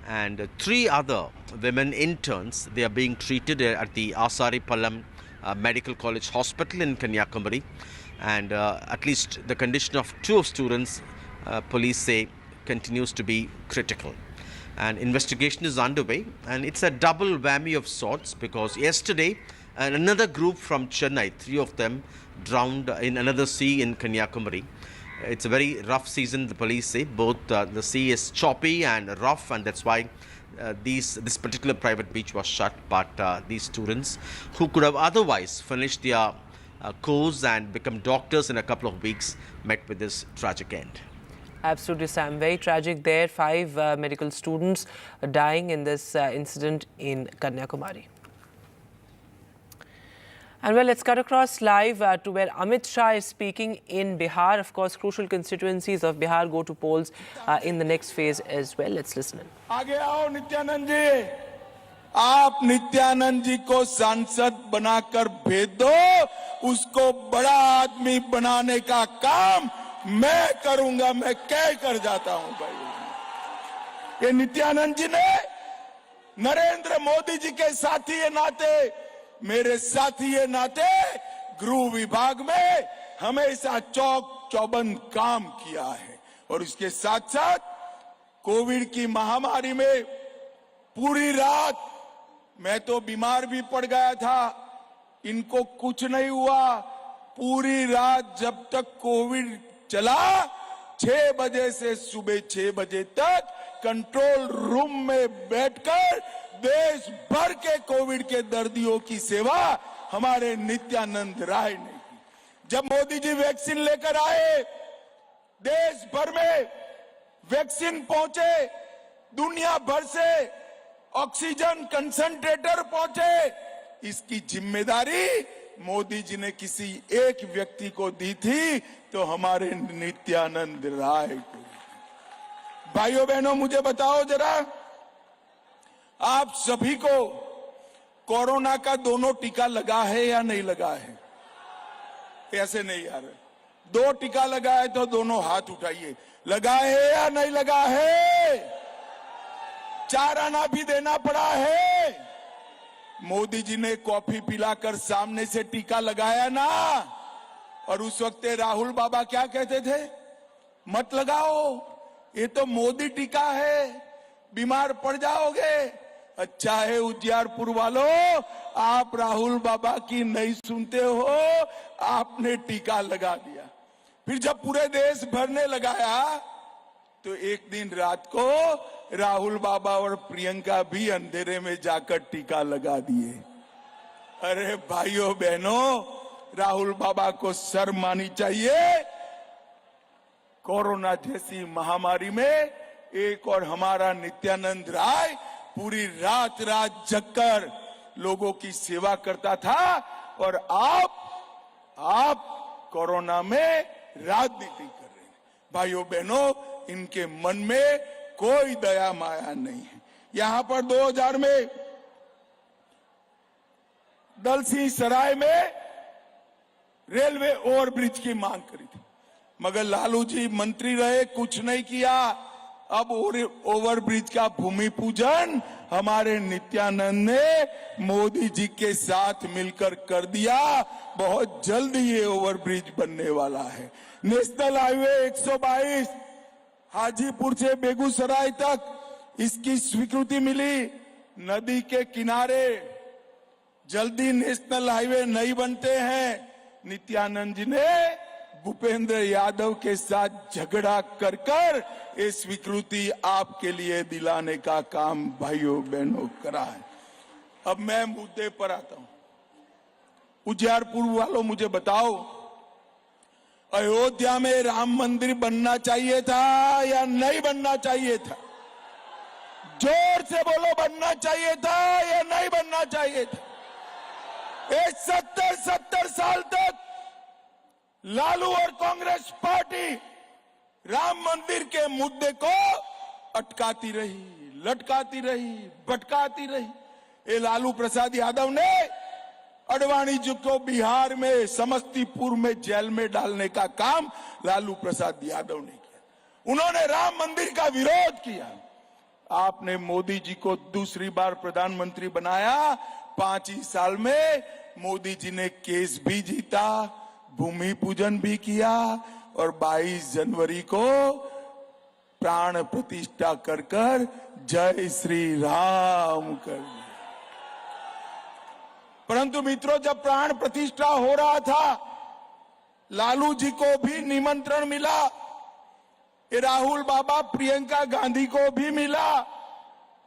and 3 other women interns. They are being treated at the Asari Pallam Medical College Hospital in Kanyakumari, and at least the condition of 2 students, police say, continues to be critical. And investigation is underway, and it's a double whammy of sorts, because yesterday another group from Chennai, 3 of them, drowned in another sea in Kanyakumari. It's a very rough season, the police say. Both the sea is choppy and rough, and that's why this particular private beach was shut. But these students, who could have otherwise finished their course and become doctors in a couple of weeks, met with this tragic end. Absolutely, Sam. Very tragic there. 5 medical students dying in this incident in Kanyakumari. And well, let's cut across live to where Amit Shah is speaking in Bihar. Of course, crucial constituencies of Bihar go to polls in the next phase as well. Let's listen in. आगे आओ नित्यानंद जी, आप नित्यानंद जी को सांसद बनाकर भेज दो, उसको बड़ा आदमी बनाने का काम मैं करूंगा, मैं क्या कर जाता हूं भाई। ये नित्यानंद जी ने नरेंद्र मोदी जी के साथी के नाते, मेरे साथी के नाते गृह विभाग में हमेशा चौक चौबंद काम किया है, और इसके साथ साथ कोविड की महामारी में पूरी रात, मैं तो बीमार भी पड़ गया था, इनको कुछ नहीं हुआ, पूरी रात जब तक कोविड चला, 6 बजे से सुबह 6 बजे तक कंट्रोल रूम में बैठकर देश भर के कोविड के दर्दियों की सेवा हमारे नित्यानंद राय ने की। जब मोदी जी वैक्सीन लेकर आए, देश भर में वैक्सीन पहुंचे, दुनिया भर से ऑक्सीजन कंसंट्रेटर पहुंचे, इसकी जिम्मेदारी मोदी जी ने किसी एक व्यक्ति को दी थी, तो हमारे नित्यानंद राय को। भाइयों बहनों, मुझे बताओ जरा, आप सभी को कोरोना का दोनों टीका लगा है या नहीं लगा है? ऐसे नहीं यार, 2 टीका लगा है तो दोनों हाथ उठाइए, लगा है या नहीं लगा है? 4 आना भी देना पड़ा है। मोदी जी ने कॉफी पिलाकर सामने से टीका लगाया ना, और उस वक्त राहुल बाबा क्या कहते थे? मत लगाओ, ये तो मोदी टीका है, बीमार पड़ जाओगे। अच्छा है उजियारपुर वालों, आप राहुल बाबा की नहीं सुनते हो, आपने टीका लगा दिया। फिर जब पूरे देश भर ने लगाया, तो एक दिन रात को राहुल बाबा और प्रियंका भी अंधेरे में जाकर टीका लगा दिए। अरे भाइयों बहनों, राहुल बाबा को शर्म आनी चाहिए। कोरोना जैसी महामारी में एक और हमारा नित्यानंद राय पूरी रात जगकर लोगों की सेवा करता था, और आप कोरोना में राजनीति कर रहे हैं। भाइयों बहनों, इनके मन में कोई दया माया नहीं है। यहां पर 2000 में दलसिंह सराय में रेलवे ओवरब्रिज की मांग करी थी, मगर लालू जी मंत्री रहे, कुछ नहीं किया। अब ओवरब्रिज का भूमि पूजन हमारे नित्यानंद ने मोदी जी के साथ मिलकर कर दिया। बहुत जल्द ये ओवरब्रिज बनने वाला है। नेशनल हाईवे 122 हाजीपुर से बेगूसराय तक इसकी स्वीकृति मिली। नदी के किनारे जल्दी नेशनल हाईवे नहीं बनते हैं। नित्यानंद जी ने भूपेंद्र यादव के साथ झगड़ा कर ये स्वीकृति आपके लिए दिलाने का काम भाइयों बहनों करा है। अब मैं मुद्दे पर आता हूं। उजियारपुर वालों मुझे बताओ, अयोध्या में राम मंदिर बनना चाहिए था या नहीं बनना चाहिए था? जोर से बोलो, बनना चाहिए था या नहीं बनना चाहिए था? ये 70 साल तक लालू और कांग्रेस पार्टी राम मंदिर के मुद्दे को अटकाती रही, लटकाती रही, भटकाती रही। ये लालू प्रसाद यादव ने अडवाणी जी को बिहार में समस्तीपुर में जेल में डालने का काम लालू प्रसाद यादव ने किया। उन्होंने राम मंदिर का विरोध किया। आपने मोदी जी को दूसरी बार प्रधानमंत्री बनाया। 5 ही साल में मोदी जी ने केस भी जीता, भूमि पूजन भी किया और 22 जनवरी को प्राण प्रतिष्ठा कर जय श्री राम कर दिया। परंतु मित्रों, जब प्राण प्रतिष्ठा हो रहा था, लालू जी को भी निमंत्रण मिला, ये राहुल बाबा प्रियंका गांधी को भी मिला,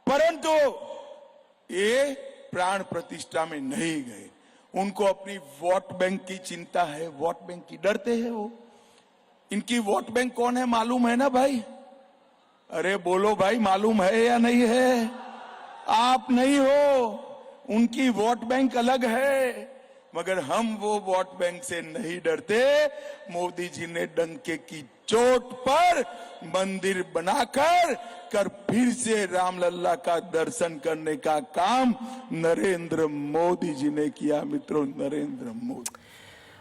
परंतु ये प्राण प्रतिष्ठा में नहीं गए। उनको अपनी वोट बैंक की चिंता है, वोट बैंक की, डरते हैं वो। इनकी वोट बैंक कौन है मालूम है ना भाई? अरे बोलो भाई, मालूम है या नहीं है? आप नहीं हो, उनकी वोट बैंक अलग है। मगर हम वो वोट बैंक से नहीं डरते। मोदी जी ने डंके की चोट पर मंदिर बनाकर फिर से रामलल्ला का दर्शन करने का काम नरेंद्र मोदी जी ने किया। मित्रों, Narendra Modi.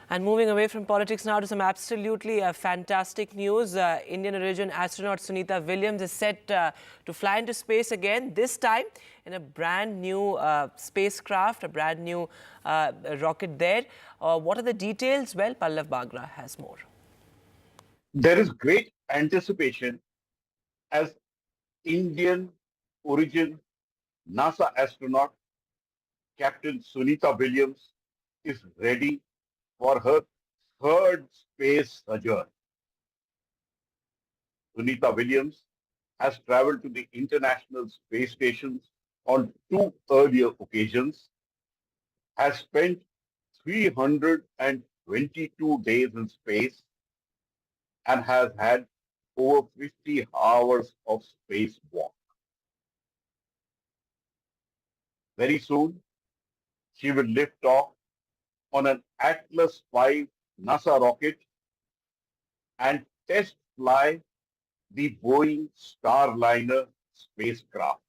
And moving away from politics now to some absolutely fantastic news. Indian origin astronaut Sunita Williams is set to fly into space again, this time in a brand new spacecraft, a brand new rocket there. What are the details? Well, Pallav Bagra has more. There is great anticipation as Indian origin NASA astronaut Captain Sunita Williams is ready for her third space sojourn. Sunita Williams has traveled to the International Space Stations on 2 earlier occasions, has spent 322 days in space, and has had over 50 hours of spacewalk. Very soon, she will lift off on an Atlas V NASA rocket and test fly the Boeing Starliner spacecraft.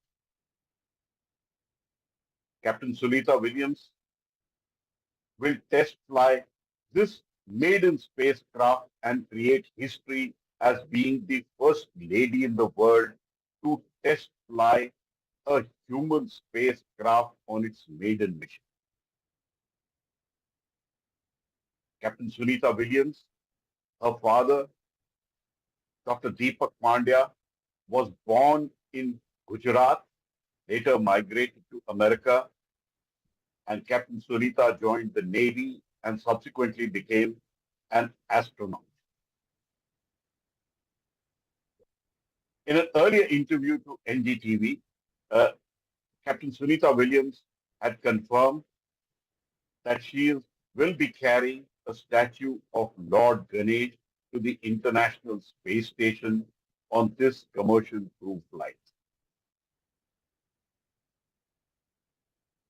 Captain Sunita Williams will test fly this maiden spacecraft and create history as being the first lady in the world to test fly a human spacecraft on its maiden mission. Captain Sunita Williams, her father, Dr. Deepak Pandya, was born in Gujarat, later migrated to America, and Captain Sunita joined the Navy and subsequently became an astronaut. In an earlier interview to NDTV, Captain Sunita Williams had confirmed that she will be carrying a statue of Lord Ganesh to the International Space Station on this commercial crew flight.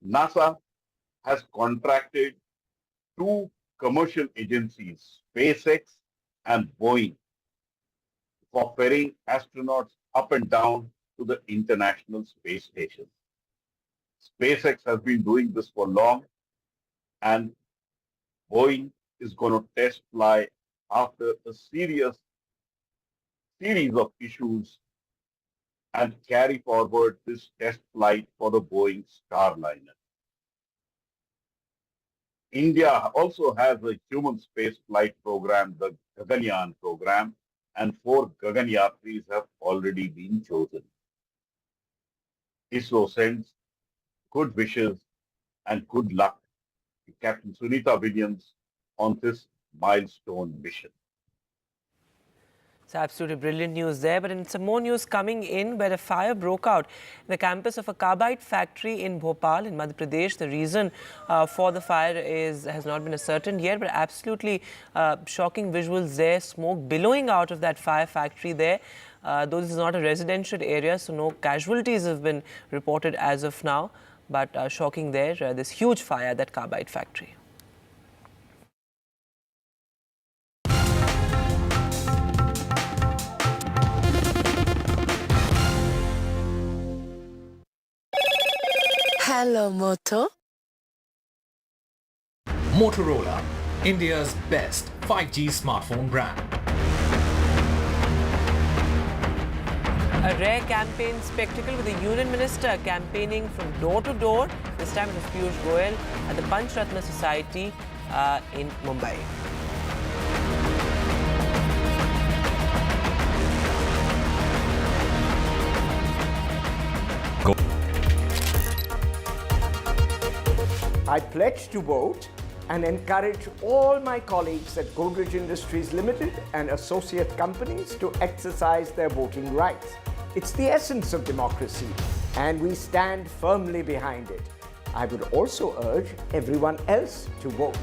NASA has contracted 2 commercial agencies, SpaceX and Boeing, for ferrying astronauts up and down to the International Space Station. SpaceX has been doing this for long, and Boeing is going to test fly after a series of issues and carry forward this test flight for the Boeing Starliner. India also has a human space flight program, the Gaganyaan program, and 4 Gaganyatris have already been chosen. ISRO sends good wishes and good luck to Captain Sunita Williams on this milestone mission. It's absolutely brilliant news there, but some more news coming in where a fire broke out in the campus of a carbide factory in Bhopal in Madhya Pradesh. The reason for the fire has not been ascertained yet, but absolutely shocking visuals there, smoke billowing out of that fire factory there. Though this is not a residential area, so no casualties have been reported as of now, but shocking there, this huge fire at that carbide factory. Hello, Moto. Motorola, India's best 5G smartphone brand. A rare campaign spectacle with the Union Minister campaigning from door to door. This time it was Piyush Goyal at the Panch Ratna Society in Mumbai. I pledge to vote and encourage all my colleagues at Godrej Industries Limited and associate companies to exercise their voting rights. It's the essence of democracy, and we stand firmly behind it. I would also urge everyone else to vote.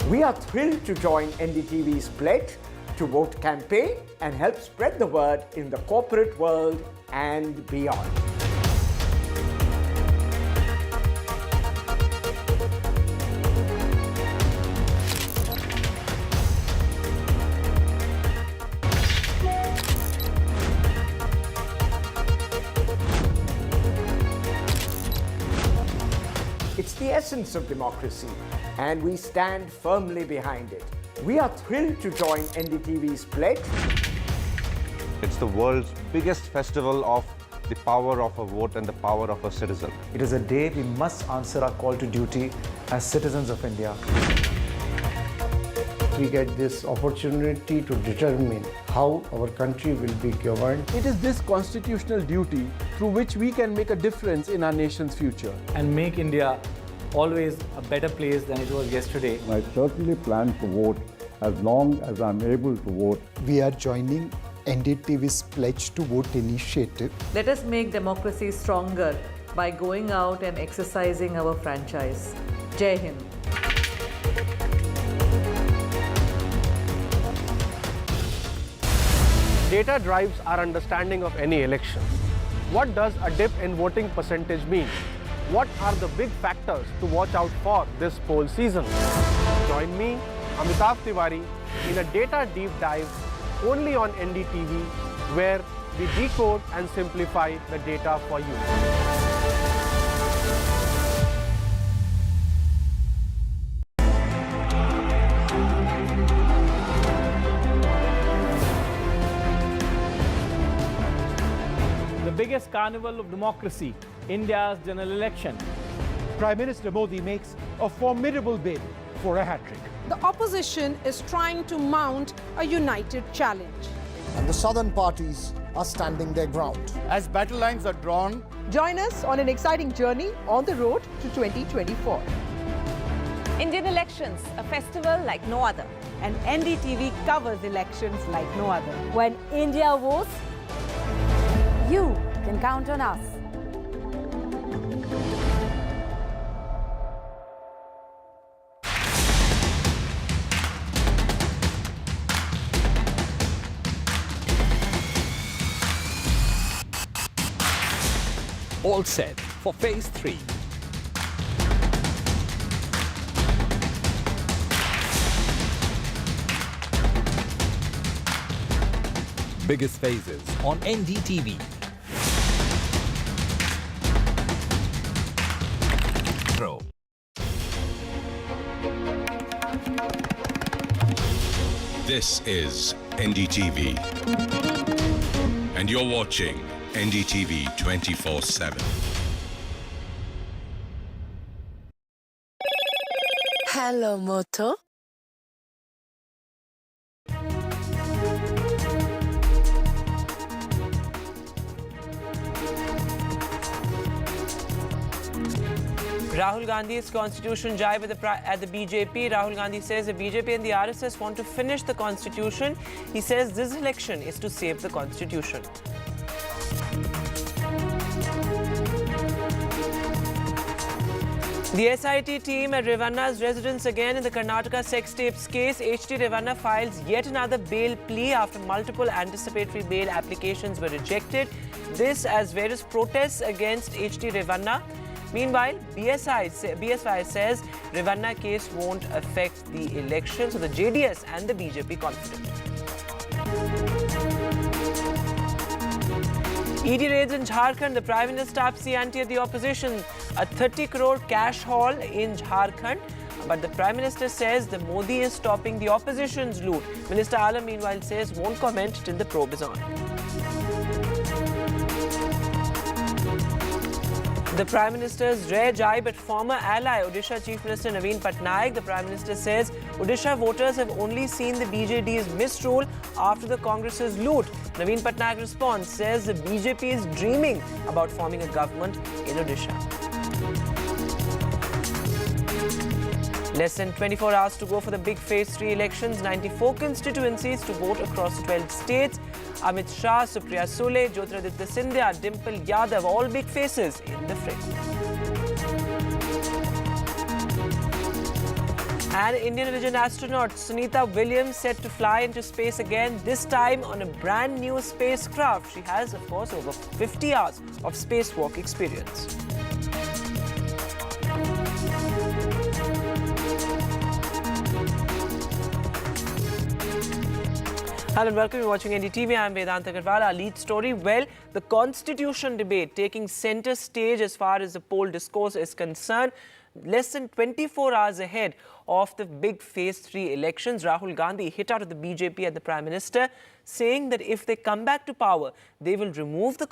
We are thrilled to join NDTV's pledge to vote campaign and help spread the word in the corporate world and beyond. It's the essence of democracy, and we stand firmly behind it. We are thrilled to join NDTV's pledge. It's the world's biggest festival of the power of a vote and the power of a citizen. It is a day we must answer our call to duty as citizens of India. We get this opportunity to determine how our country will be governed. It is this constitutional duty through which we can make a difference in our nation's future And make India always a better place than it was yesterday. I certainly plan to vote as long as I'm able to vote. We are joining NDTV's Pledge to Vote initiative. Let us make democracy stronger by going out and exercising our franchise. Jai Hind. Data drives our understanding of any election. What does a dip in voting percentage mean? What are the big factors to watch out for this poll season? Join me, Amitav Tiwari, in a data deep dive only on NDTV, where we decode and simplify the data for you. The biggest carnival of democracy, India's general election. Prime Minister Modi makes a formidable bid for a hat-trick. The opposition is trying to mount a united challenge. And the southern parties are standing their ground. As battle lines are drawn, Join us on an exciting journey on the road to 2024. Indian elections, a festival like no other. And NDTV covers elections like no other. When India votes, you can count on us. All set for phase 3. Biggest phases on NDTV. Pro. This is NDTV, and you're watching NDTV 24x7. Hello, Moto. Rahul Gandhi's constitution jibe at the BJP. Rahul Gandhi says the BJP and the RSS want to finish the constitution. He says this election is to save the constitution. The SIT team at Revanna's residence again in the Karnataka sex tapes case. HT Revanna files yet another bail plea after multiple anticipatory bail applications were rejected. This as various protests against HT Revanna. Meanwhile, BSY says Revanna case won't affect the election. So the JDS and the BJP confident. ED raids in Jharkhand. The Prime Minister ups the ante at the opposition. A 30 crore cash haul in Jharkhand. But the Prime Minister says the Modi is stopping the opposition's loot. Minister Alam meanwhile says won't comment till the probe is on. The Prime Minister's rare jibe at former ally Odisha Chief Minister Naveen Patnaik. The Prime Minister says Odisha voters have only seen the BJD's misrule after the Congress's loot. Naveen Patnaik responds, says the BJP is dreaming about forming a government in Odisha. Less than 24 hours to go for the big Phase 3 elections. 94 constituencies to vote across 12 states. Amit Shah, Supriya Sule, Jyotiraditya Scindia, Dimple Yadav, all big faces in the fray. And Indian origin astronaut Sunita Williams set to fly into space again, this time on a brand new spacecraft. She has, of course, over 50 hours of spacewalk experience. Hello and welcome. You're watching NDTV. I'm Vedanta Agarwal. Our lead story, well, the constitution debate taking centre stage as far as the poll discourse is concerned. Less than 24 hours ahead of the big Phase 3 elections, Rahul Gandhi hit out at the BJP and the Prime Minister, saying that if they come back to power, they will remove the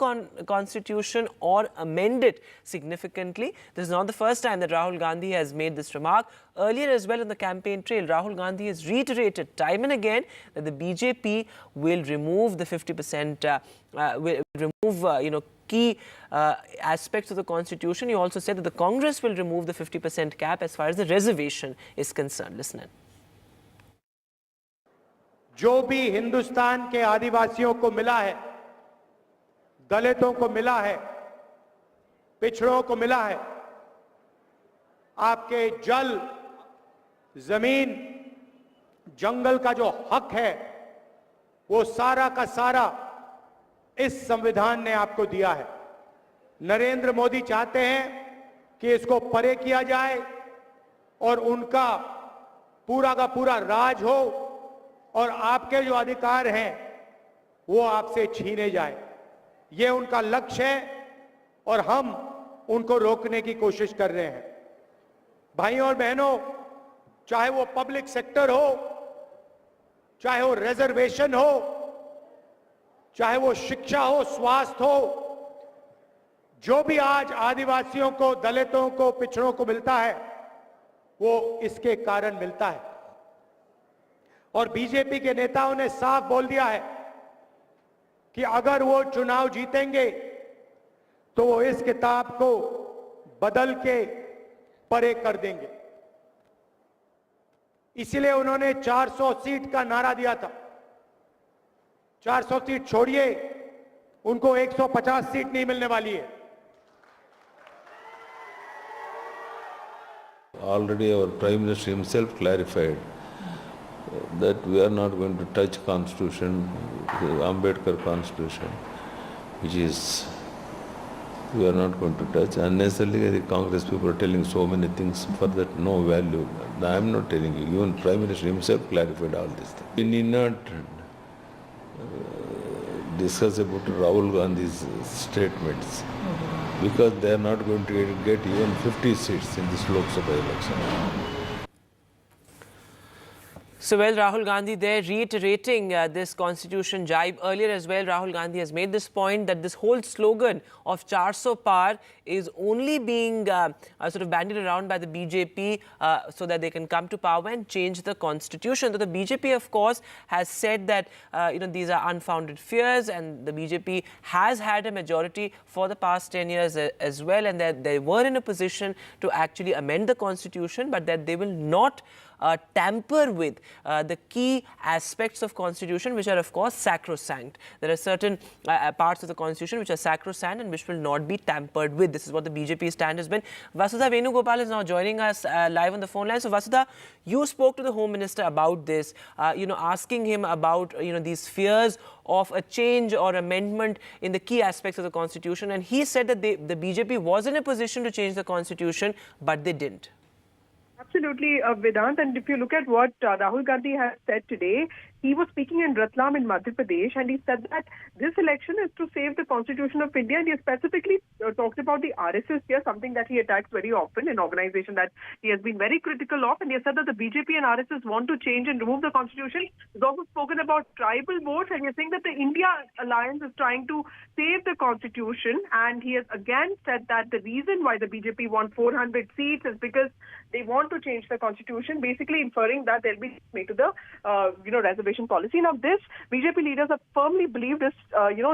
constitution or amend it significantly. This is not the first time that Rahul Gandhi has made this remark. Earlier as well in the campaign trail, Rahul Gandhi has reiterated time and again that the BJP will remove the 50%, will remove, key aspects of the constitution. He also said that the Congress will remove the 50% cap as far as the reservation is concerned. Listen in. जो भी हिंदुस्तान के आदिवासियों को मिला है, दलितों को मिला है, पिछड़ों को मिला है, आपके जल, जमीन, जंगल का जो हक है, वो सारा का सारा इस संविधान ने आपको दिया है। नरेंद्र मोदी चाहते हैं कि इसको परे किया जाए और उनका पूरा का पूरा राज हो और आपके जो अधिकार हैं वो आपसे छीने जाए। ये उनका लक्ष्य है और हम उनको रोकने की कोशिश कर रहे हैं। भाइयों और बहनों, चाहे वो पब्लिक सेक्टर हो, चाहे वो रिजर्वेशन हो, चाहे वो शिक्षा हो, स्वास्थ्य हो, जो भी आज आदिवासियों को, दलितों को, पिछड़ों को मिलता है, वो इसके कारण मिलता है। और बीजेपी के नेताओं ने साफ बोल दिया है कि अगर वो चुनाव जीतेंगे तो वो इस किताब को बदल के परे कर देंगे। इसलिए उन्होंने 400 सीट का नारा दिया था। 400 सीट छोड़िए, उनको 150 सीट नहीं मिलने वाली है। Already our Prime Minister himself clarified that we are not going to touch Constitution, the Ambedkar Constitution, which is we are not going to touch. Unnecessarily, the Congress people are telling so many things for that no value. I am not telling you. Even Prime Minister himself clarified all these things. We need not discuss about Rahul Gandhi's statements because they are not going to get even 50 seats in this Lok Sabha election. So, well, Rahul Gandhi there reiterating this constitution jibe. Earlier as well, Rahul Gandhi has made this point that this whole slogan of 400 par is only being sort of bandied around by the BJP so that they can come to power and change the constitution. So the BJP, of course, has said that these are unfounded fears, and the BJP has had a majority for the past 10 years as well, and that they were in a position to actually amend the constitution, but that they will not tamper with the key aspects of constitution, which are of course sacrosanct. There are certain parts of the constitution which are sacrosanct and which will not be tampered with. This is what the BJP stand has been. Vasudha Venugopal is now joining us live on the phone line. So Vasudha, you spoke to the Home Minister about this, asking him about these fears of a change or amendment in the key aspects of the constitution, and he said that the BJP was in a position to change the constitution, but they didn't. Absolutely, Vedant. And if you look at what Rahul Gandhi has said today, he was speaking in Ratlam in Madhya Pradesh, and he said that this election is to save the Constitution of India, and he specifically talked about the RSS here, something that he attacks very often, an organization that he has been very critical of, and he said that the BJP and RSS want to change and remove the Constitution. He's also spoken about tribal votes, and he's saying that the India Alliance is trying to save the Constitution, and he has again said that the reason why the BJP want 400 seats is because they want to change the Constitution, basically inferring that they'll be made to the reservation policy. Now, this BJP leaders have firmly believed is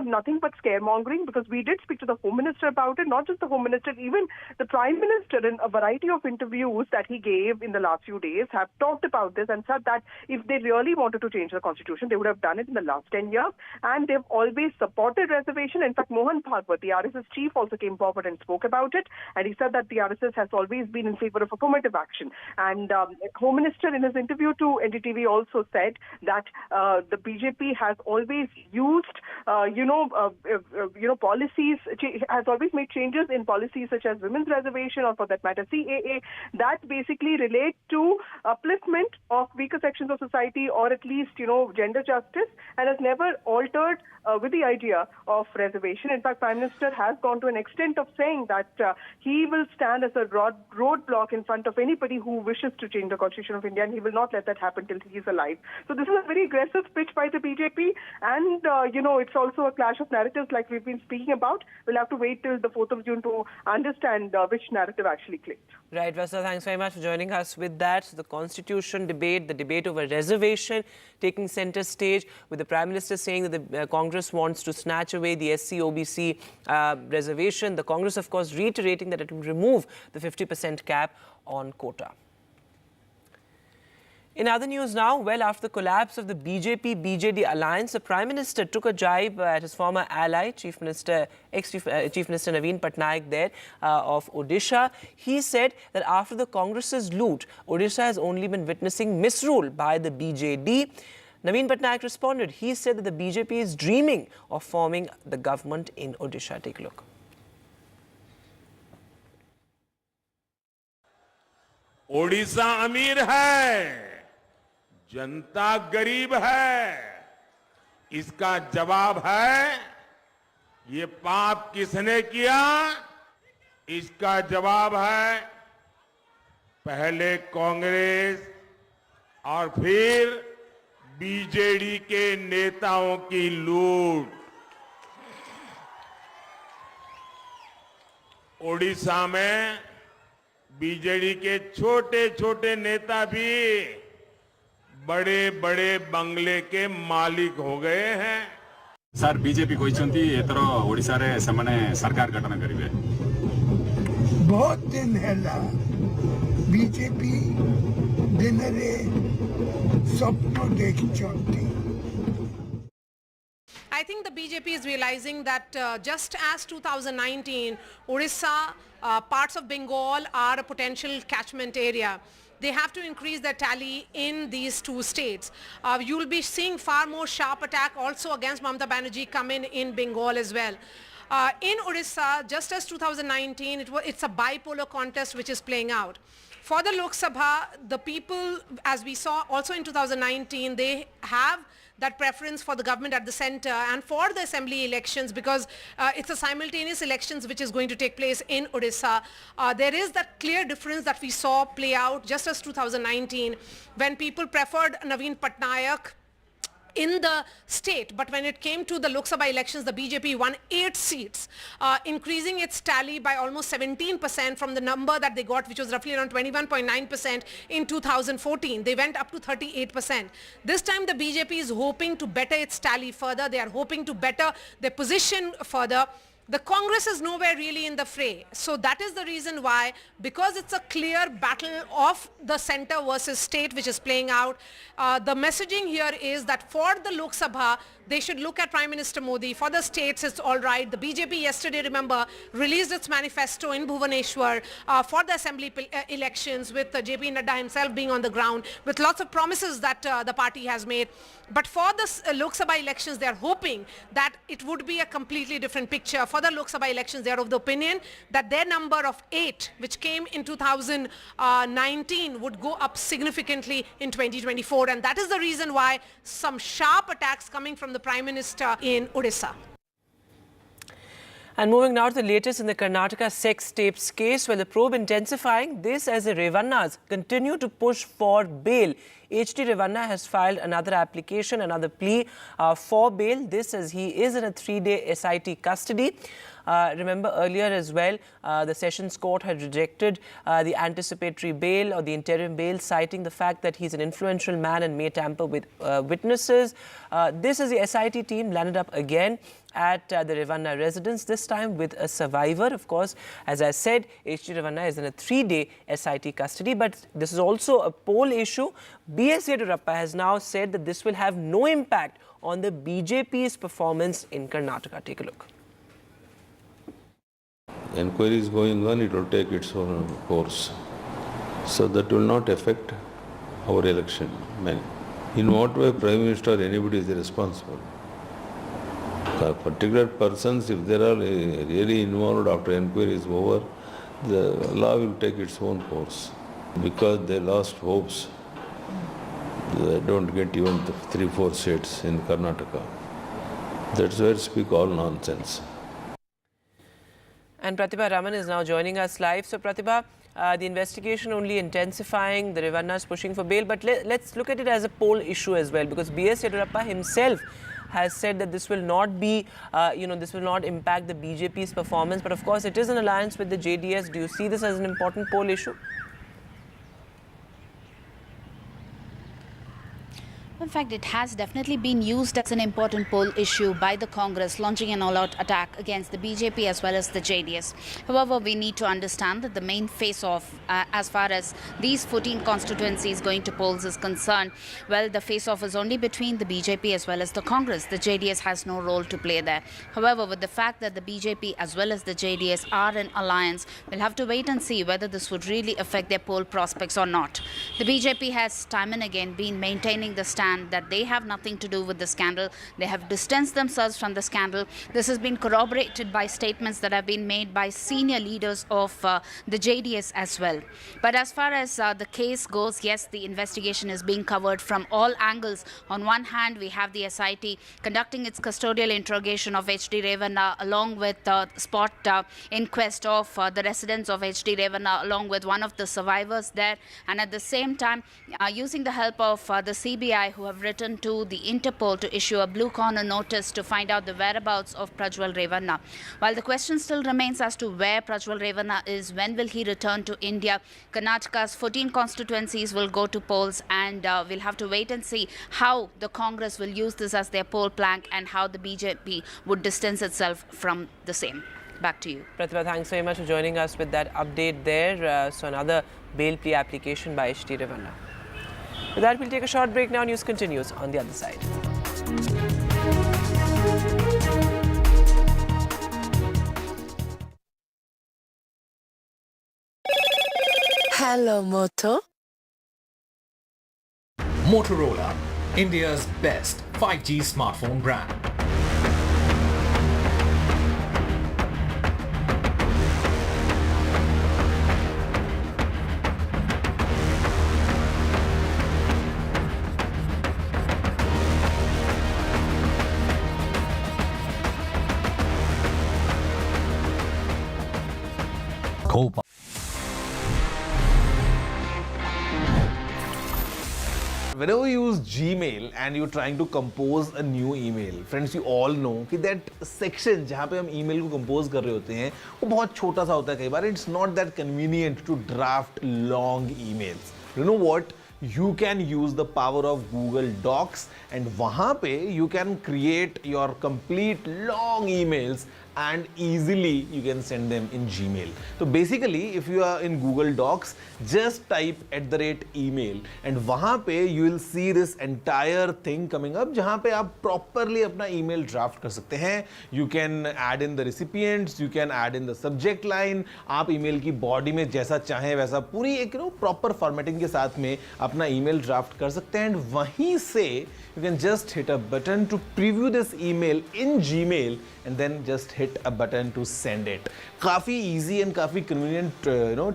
nothing but scaremongering, because we did speak to the Home Minister about it. Not just the Home Minister, even the Prime Minister, in a variety of interviews that he gave in the last few days, have talked about this and said that if they really wanted to change the Constitution, they would have done it in the last 10 years, and they've always supported reservation. In fact, Mohan Bhagwat, the RSS chief, also came forward and spoke about it, and he said that the RSS has always been in favor of affirmative action. And Home Minister, in his interview to NDTV, also said that the BJP has always used, policies, has always made changes in policies such as women's reservation, or for that matter, CAA, that basically relate to upliftment of weaker sections of society, or at least, gender justice, and has never altered with the idea of reservation. In fact, Prime Minister has gone to an extent of saying that he will stand as a roadblock in front of anybody who wishes to change the Constitution of India, and he will not let that happen till he is alive. So this is a very aggressive pitch by the BJP, and it's also a clash of narratives like we've been speaking about. We'll have to wait till the 4th of June to understand which narrative actually clicked. Right, Vasudha, thanks very much for joining us with that. So the Constitution debate, the debate over reservation taking centre stage, with the Prime Minister saying that the Congress wants to snatch away the SC-OBC reservation. The Congress, of course, reiterating that it will remove the 50% cap on quota. In other news now, well, after the collapse of the BJP-BJD alliance, the Prime Minister took a jibe at his former ally, ex-Chief Minister Naveen Patnaik there of Odisha. He said that after the Congress's loot, Odisha has only been witnessing misrule by the BJD. Naveen Patnaik responded. He said that the BJP is dreaming of forming the government in Odisha. Take a look. Odisha अमीर है, जनता गरीब है। इसका जवाब है, ये पाप किसने किया? इसका जवाब है, पहले कांग्रेस और फिर बीजेडी के नेताओं की लूट। ओडिशा में बीजेडी के छोटे-छोटे नेता भी बड़े-बड़े बंगले के मालिक हो गए हैं। सर बीजेपी कहते एथर ओडिशा रे सेमाने सरकार गठन करिवे। बहुत दिन हैला बीजेपी दिन रे स्वप्न देखिछंती। I think the BJP is realizing that just as 2019, Odisha, parts of Bengal are a potential catchment area. They have to increase their tally in these two states. You will be seeing far more sharp attack also against Mamata Banerjee come in Bengal as well. In Odisha, just as 2019, it's a bipolar contest which is playing out. For the Lok Sabha, the people, as we saw also in 2019, they have that preference for the government at the center and for the assembly elections, because it's a simultaneous elections which is going to take place in Odisha. There is that clear difference that we saw play out just as 2019 when people preferred Naveen Patnaik in the state, but when it came to the Lok Sabha elections, the BJP won 8 seats, increasing its tally by almost 17% from the number that they got, which was roughly around 21.9% in 2014. They went up to 38%. This time the BJP is hoping to better its tally further. They are hoping to better their position further. The Congress is nowhere really in the fray. So that is the reason why, because it's a clear battle of the center versus state which is playing out, the messaging here is that for the Lok Sabha, they should look at Prime Minister Modi. For the states, it's all right. The BJP yesterday, remember, released its manifesto in Bhubaneswar for the assembly elections, with JP Nadda himself being on the ground, with lots of promises that the party has made. But for the Lok Sabha elections, they are hoping that it would be a completely different picture. For the Lok Sabha elections, they are of the opinion that their number of 8, which came in 2019, would go up significantly in 2024. And that is the reason why some sharp attacks coming from the Prime Minister in Odisha. And moving now to the latest in the Karnataka sex tapes case, where the probe intensifying this as the Revannas continue to push for bail. HD Revanna has filed another application, another plea for bail. This as he is in a 3-day SIT custody. Remember earlier as well, the Sessions Court had rejected the anticipatory bail or the interim bail, citing the fact that he's an influential man and may tamper with witnesses. This is the SIT team landed up again at the Revanna residence, this time with a survivor. Of course, as I said, HD Revanna is in a 3-day SIT custody, but this is also a poll issue. B.S. Yedurappa has now said that this will have no impact on the BJP's performance in Karnataka. Take a look. Inquiry is going on, it will take its own course. So that will not affect our election. In what way Prime Minister or anybody is responsible? Particular persons, if they are really involved after inquiry is over, the law will take its own course. Because they lost hopes, they don't get even 3-4 seats in Karnataka. That's where speak all nonsense. And Pratibha Raman is now joining us live. So Pratibha, the investigation only intensifying, the Revannas pushing for bail, but let's look at it as a poll issue as well, because B.S. Yedurappa himself has said that this will not be, this will not impact the BJP's performance. But of course, it is an alliance with the JDS. Do you see this as an important poll issue? In fact, it has definitely been used as an important poll issue by the Congress, launching an all-out attack against the BJP as well as the JDS. However, we need to understand that the main face-off, as far as these 14 constituencies going to polls is concerned, well, the face-off is only between the BJP as well as the Congress. The JDS has no role to play there. However, with the fact that the BJP as well as the JDS are in alliance, we'll have to wait and see whether this would really affect their poll prospects or not. The BJP has time and again been maintaining the stand that they have nothing to do with the scandal. They have distanced themselves from the scandal. This has been corroborated by statements that have been made by senior leaders of the JDS as well. But as far as the case goes, yes, the investigation is being covered from all angles. On one hand, we have the SIT conducting its custodial interrogation of HD Revanna, along with spot inquest of the residents of HD Revanna, along with one of the survivors there, and at the same time using the help of the CBI, who have written to the Interpol to issue a blue corner notice to find out the whereabouts of Prajwal Revanna. While the question still remains as to where Prajwal Revanna is, when will he return to India, Karnataka's 14 constituencies will go to polls, and we'll have to wait and see how the Congress will use this as their poll plank and how the BJP would distance itself from the same. Back to you. Pratibha, thanks very much for joining us with that update there. So another bail plea application by HD Revanna. With that, we'll take a short break now. News continues on the other side. Hello, Moto. Motorola, India's best 5G smartphone brand. Gmail and you're trying to compose a new email, friends, you all know कि that section जहाँ पे हम email को compose कर रहे होते हैं वो बहुत छोटा सा होता है कई बार. It's not that convenient to draft long emails. You know what? You can use the power of Google Docs and वहाँ पे you can create your complete long emails and easily you can send them in Gmail. So basically, if you are in Google Docs, just type @email and वहाँ पे you will see this entire thing coming up जहाँ पे आप properly अपना email draft कर सकते हैं. You can add in the recipients, you can add in the subject line. आप email की body में जैसा चाहें वैसा पूरी एक proper formatting के साथ में अपना email draft कर सकते हैं. And वहीं से you can just hit a button to preview this email in Gmail and then just hit a button to send it. काफी easy and काफी convenient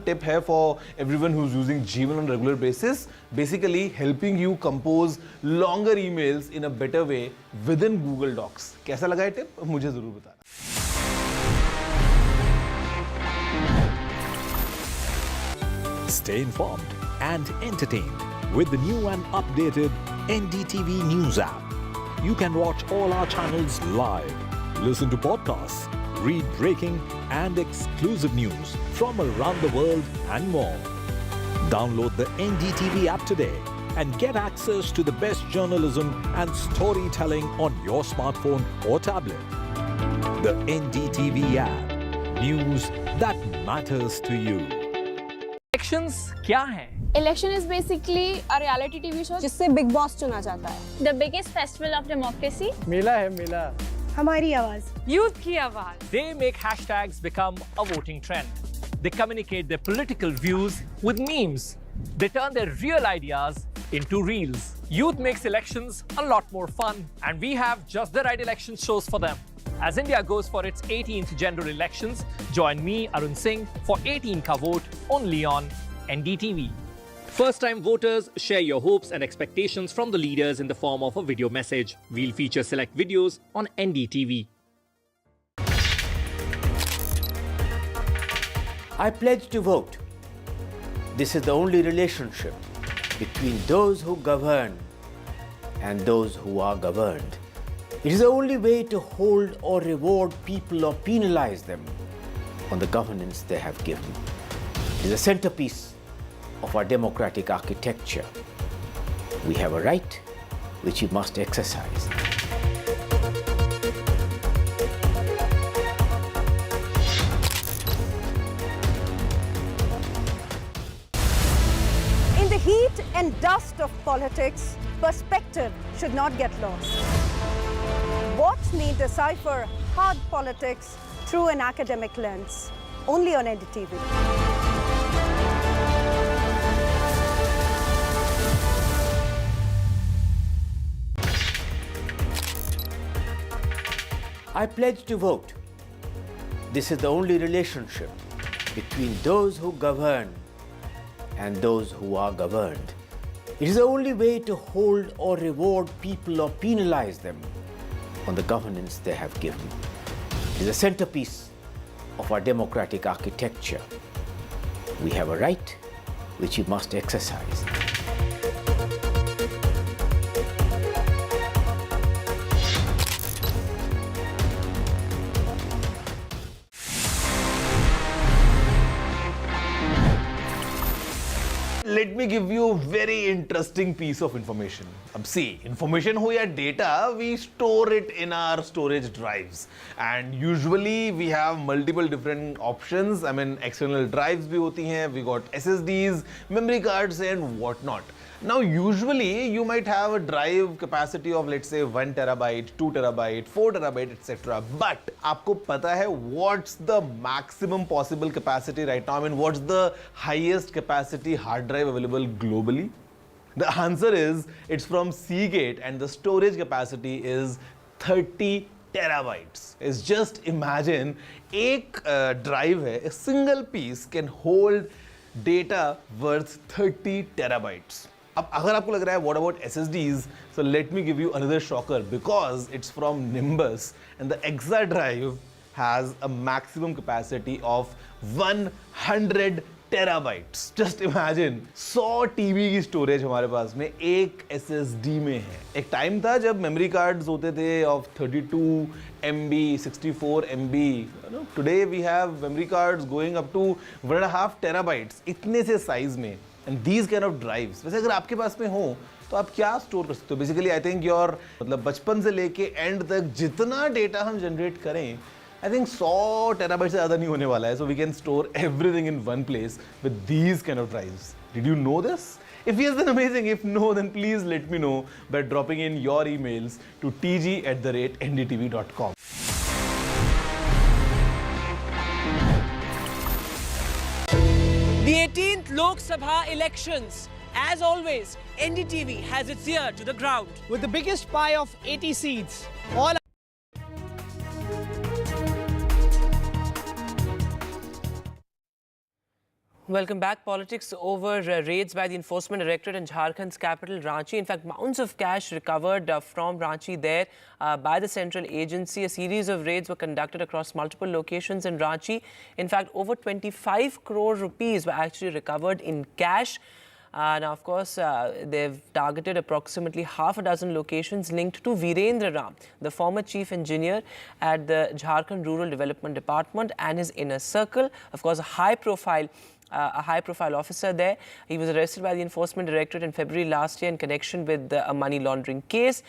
tip है for everyone who's using Gmail on a regular basis. Basically helping you compose longer emails in a better way within Google Docs. कैसा लगा ये tip? मुझे जरूर बताना. Stay informed and entertained with the new and updated NDTV News app. You can watch all our channels live, listen to podcasts, read breaking and exclusive news from around the world and more. Download the NDTV app today and get access to the best journalism and storytelling on your smartphone or tablet. The NDTV app. News that matters to you. Elections क्या हैं? Election is basically a reality TV show जिससे big boss चुना जाता है. The biggest festival of democracy. मेला है मेला. हमारी आवाज. Youth की आवाज. They make hashtags become a voting trend. They communicate their political views with memes. They turn their real ideas into reels. Youth makes elections a lot more fun, and we have just the right election shows for them. As India goes for its 18th general elections, join me, Arun Singh, for 18 Ka Vote only on NDTV. First-time voters, share your hopes and expectations from the leaders in the form of a video message. We'll feature select videos on NDTV. I pledge to vote. This is the only relationship between those who govern and those who are governed. It is the only way to hold or reward people or penalize them on the governance they have given. It is a centerpiece of our democratic architecture. We have a right which we must exercise. In the heat and dust of politics, perspective should not get lost. Watch me decipher hard politics through an academic lens, only on NDTV. I pledge to vote. This is the only relationship between those who govern and those who are governed. It is the only way to hold or reward people or penalize them on the governance they have given. It is a centerpiece of our democratic architecture. We have a right which we must exercise. Let me give you a very interesting piece of information. Ab see, information ho ya data, we store it in our storage drives. And usually we have multiple different options. I mean, external drives bhi hoti hain, we got SSDs, memory cards and whatnot. Now, usually you might have a drive capacity of, let's say, 1 terabyte, 2 terabyte, 4 terabyte, etc. But आपको पता है what's the maximum possible capacity right now? I mean, what's the highest capacity hard drive available globally? The answer is it's from Seagate, and the storage capacity is 30 terabytes. It's just imagine एक drive है, a single piece can hold data worth 30 terabytes. अब अगर आपको लग रहा है what about SSDs, so let me give you another shocker because it's from Nimbus and the exa drive has a maximum capacity of 100 terabytes. Just imagine 100 TB की storage हमारे पास में एक SSD में है. एक टाइम था जब मेमोरी कार्ड्स होते थे of 32 MB, 64 MB. Today we have memory cards going up to 1.5 terabytes, इतने से साइज में. And these kind of drives वैसे अगर आपके पास में हो तो आप क्या स्टोर कर सकते हो? बेसिकली आई थिंक योर मतलब बचपन से लेके एंड तक जितना डेटा हम जनरेट करें, I think 100 terabytes से ज़्यादा नहीं होने वाला है. So we can store everything in one place with these kind of drives. Did you know this? If yes, then amazing. If no, then please let me know by dropping in your emails to tg@ndtv.com. The 18th Lok Sabha elections. As always, NDTV has its ear to the ground. With the biggest pie of 80 seats, all Welcome back. Politics over raids by the Enforcement Directorate in Jharkhand's capital, Ranchi. In fact, mounds of cash recovered from Ranchi there by the central agency. A series of raids were conducted across multiple locations in Ranchi. In fact, over 25 crore rupees were actually recovered in cash. Now, of course, they've targeted approximately half a dozen locations linked to Virendra Ram, the former chief engineer at the Jharkhand Rural Development Department, and his inner circle. Of course, a high-profile officer there. He was arrested by the Enforcement Directorate in February last year in connection with a money laundering case.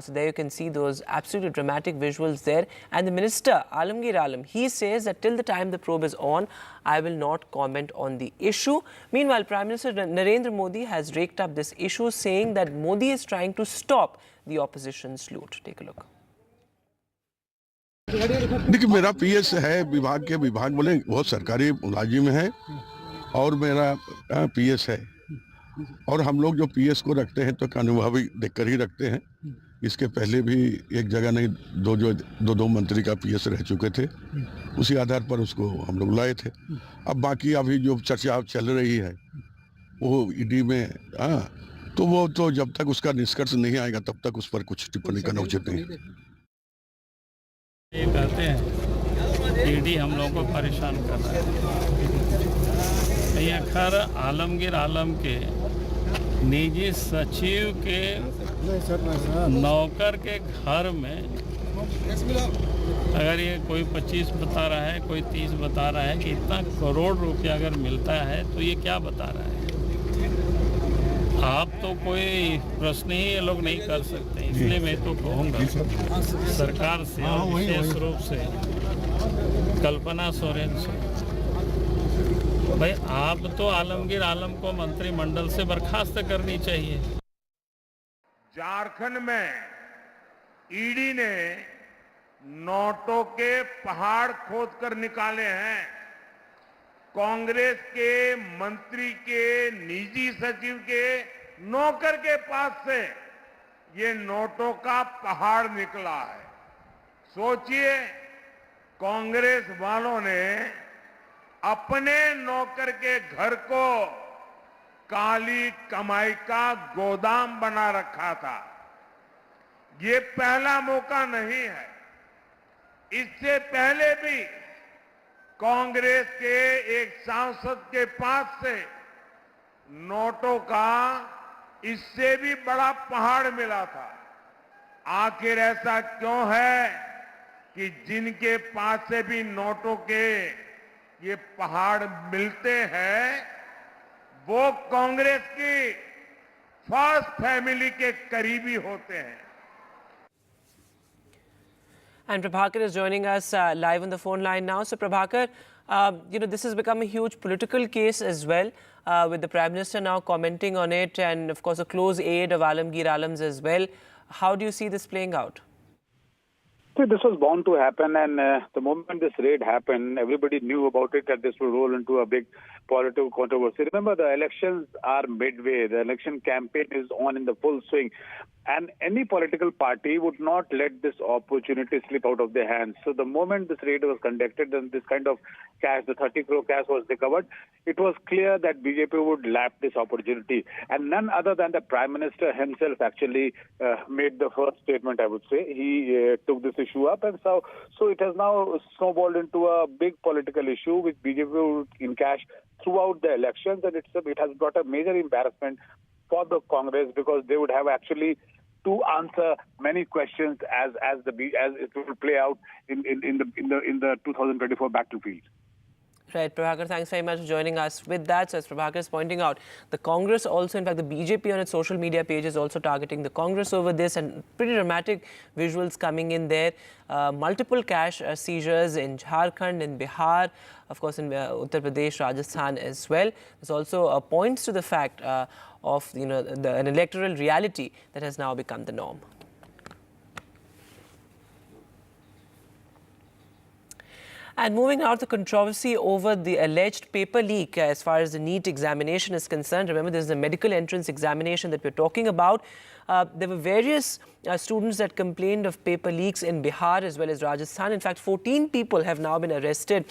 So there you can see those absolutely dramatic visuals there. And the Minister, Alamgir Alam, he says that till the time the probe is on, I will not comment on the issue. Meanwhile, Prime Minister Narendra Modi has raked up this issue, saying that Modi is trying to stop the opposition's loot. Take a look. देखिए, मेरा PS है विभाग के, विभाग बोले बहुत सरकारी मुलाजिम है और मेरा PS है, और हम लोग जो PS को रखते हैं तो अनुभवी देखकर ही रखते हैं. इसके पहले भी एक जगह नहीं दो मंत्री का PS रह चुके थे. उसी आधार पर उसको हम लोग लाए थे. अब बाकी अभी जो चर्चा चल रही है वो ED में, तो वो तो जब तक उसका निष्कर्ष नहीं आएगा तब तक उस पर कुछ टिप्पणी करना उचित नहीं. ये कहते हैं ED हम लोगों को परेशान कर रहा है. ये खैर आलमगीर आलम के निजी सचिव के नौकर के घर में अगर ये कोई 25 बता रहा है, कोई 30 बता रहा है कि इतना करोड़ रुपया अगर मिलता है तो ये क्या बता रहा है? आप तो कोई प्रश्न ही ये लोग नहीं कर सकते. इसलिए मैं तो कहूँगा सरकार से और विशेष रूप से कल्पना सोरेन से, भाई आप तो आलमगीर आलम को मंत्रिमंडल से बर्खास्त करनी चाहिए. झारखंड में ED ने नोटों के पहाड़ खोदकर निकाले हैं. कांग्रेस के मंत्री के निजी सचिव के नौकर के पास से ये नोटों का पहाड़ निकला है. सोचिए, कांग्रेस वालों ने अपने नौकर के घर को काली कमाई का गोदाम बना रखा था. ये पहला मौका नहीं है. इससे पहले भी कांग्रेस के एक सांसद के पास से नोटों का इससे भी बड़ा पहाड़ मिला था. आखिर ऐसा क्यों है कि जिनके पास से भी नोटों के ये पहाड़ मिलते हैं वो कांग्रेस की फर्स्ट फैमिली के करीबी होते हैं. And Prabhakar is joining us live on the phone line now. So Prabhakar, this has become a huge political case as well, with the Prime Minister now commenting on it, and of course a close aide of Alamgir Alam's as well. How do you see this playing out? So this was bound to happen, and the moment this raid happened, everybody knew about it, that this will roll into a big political controversy. Remember, the elections are midway. The election campaign is on in the full swing. And any political party would not let this opportunity slip out of their hands. So the moment this raid was conducted and this kind of cash, the 30 crore cash was recovered, it was clear that BJP would lap this opportunity. And none other than the Prime Minister himself actually made the first statement, I would say. He took this issue up, and so it has now snowballed into a big political issue with BJP in cash throughout the elections, and it has brought a major embarrassment for the Congress, because they would have actually to answer many questions as it will play out in the 2024 battlefield. Right, Prabhakar, thanks very much for joining us with that. So as Prabhakar is pointing out, the Congress also, in fact, the BJP on its social media page is also targeting the Congress over this, and pretty dramatic visuals coming in there. Multiple cash seizures in Jharkhand, in Bihar, of course in Uttar Pradesh, Rajasthan as well. This also points to the fact of an electoral reality that has now become the norm. And moving out, the controversy over the alleged paper leak as far as the NEET examination is concerned. Remember, this is a medical entrance examination that we're talking about. There were various students that complained of paper leaks in Bihar as well as Rajasthan. In fact, 14 people have now been arrested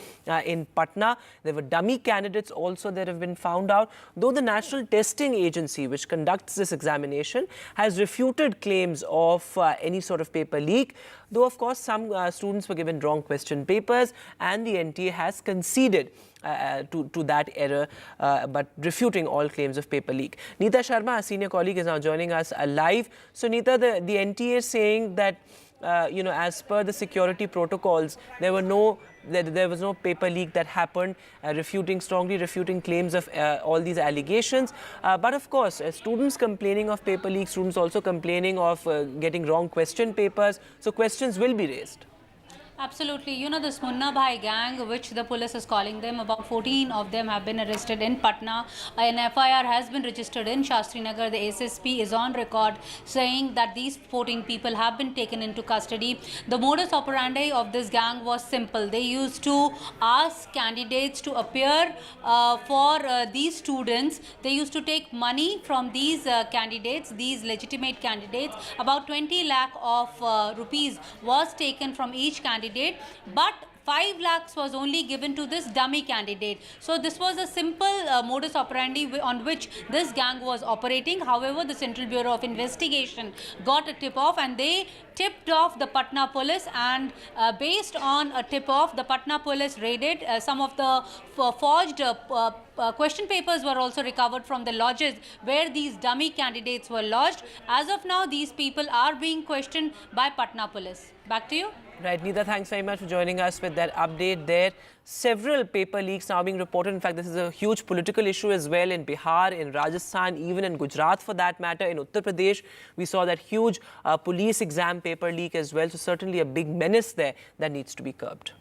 in Patna. There were dummy candidates also that have been found out. Though the National Testing Agency, which conducts this examination, has refuted claims of any sort of paper leak. Though, of course, some students were given wrong question papers, and the NTA has conceded to that error, but refuting all claims of paper leak. Neeta Sharma, a senior colleague, is now joining us live. So, Neeta, the NTA is saying that, as per the security protocols, there was no paper leak that happened, strongly refuting claims of all these allegations. But of course, students complaining of paper leaks, students also complaining of getting wrong question papers. So questions will be raised. Absolutely. You know, this Munna Bhai gang, which the police is calling them, about 14 of them have been arrested in Patna. An FIR has been registered in Shastrinagar. The SSP is on record saying that these 14 people have been taken into custody. The modus operandi of this gang was simple. They used to ask candidates to appear for these students. They used to take money from these candidates, these legitimate candidates. About 20 lakh of rupees was taken from each candidate, but 5 lakhs was only given to this dummy candidate. So this was a simple modus operandi on which this gang was operating. However, the Central Bureau of Investigation got a tip-off, and they tipped off the Patna police, and based on a tip-off, the Patna police raided. Some of the forged question papers were also recovered from the lodges where these dummy candidates were lodged. As of now, these people are being questioned by Patna police. Back to you. Right, Neeta, thanks very much for joining us with that update there. Several paper leaks now being reported. In fact, this is a huge political issue as well in Bihar, in Rajasthan, even in Gujarat for that matter. In Uttar Pradesh, we saw that huge police exam paper leak as well. So certainly a big menace there that needs to be curbed.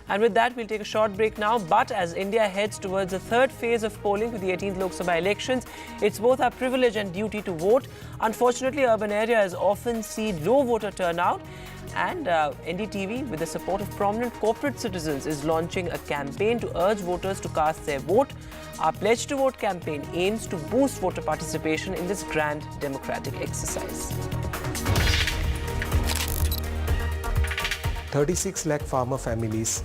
And with that, we'll take a short break now. But as India heads towards the third phase of polling for the 18th Lok Sabha elections, it's both our privilege and duty to vote. Unfortunately, urban areas often see low voter turnout. And NDTV, with the support of prominent corporate citizens, is launching a campaign to urge voters to cast their vote. Our Pledge to Vote campaign aims to boost voter participation in this grand democratic exercise. 36 lakh farmer families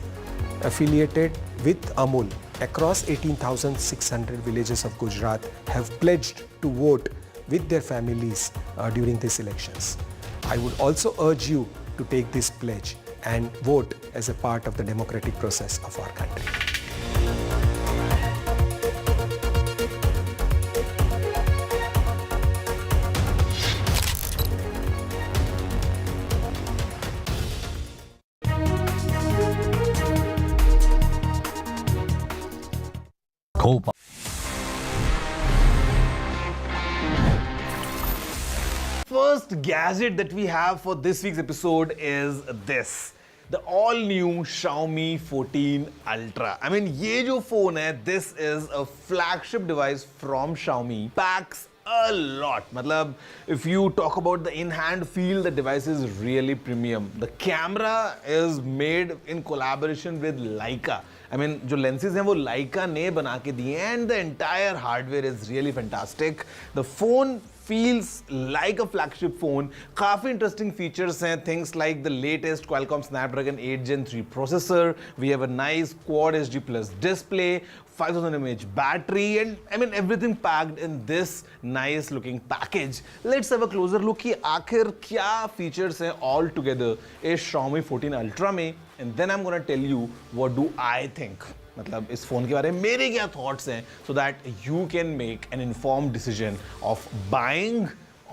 affiliated with Amul across 18,600 villages of Gujarat have pledged to vote with their families during these elections. I would also urge you to take this pledge and vote as a part of the democratic process of our country. First gadget that we have for this week's episode is this. The all-new Xiaomi 14 Ultra. I mean, ये जो phone है, this is a flagship device from Xiaomi. Packs a lot. मतलब, if you talk about the in-hand feel, the device is really premium. The camera is made in collaboration with Leica. I mean, जो lenses हैं वो Leica ने बना के दिए, and the entire hardware is really fantastic. The phone feels like a flagship phone. काफी interesting features हैं, things like the latest Qualcomm Snapdragon 8 Gen 3 processor. We have a nice Quad HD Plus display, 5000 mAh battery, and I mean everything packed in this nice looking package. Let's have a closer look कि आखिर क्या features हैं all together इस Xiaomi 14 Ultra में, and then I'm gonna tell you what do I think. मतलब इस phone के बारे में मेरे क्या थॉट्स हैं, so that you can make an informed decision of buying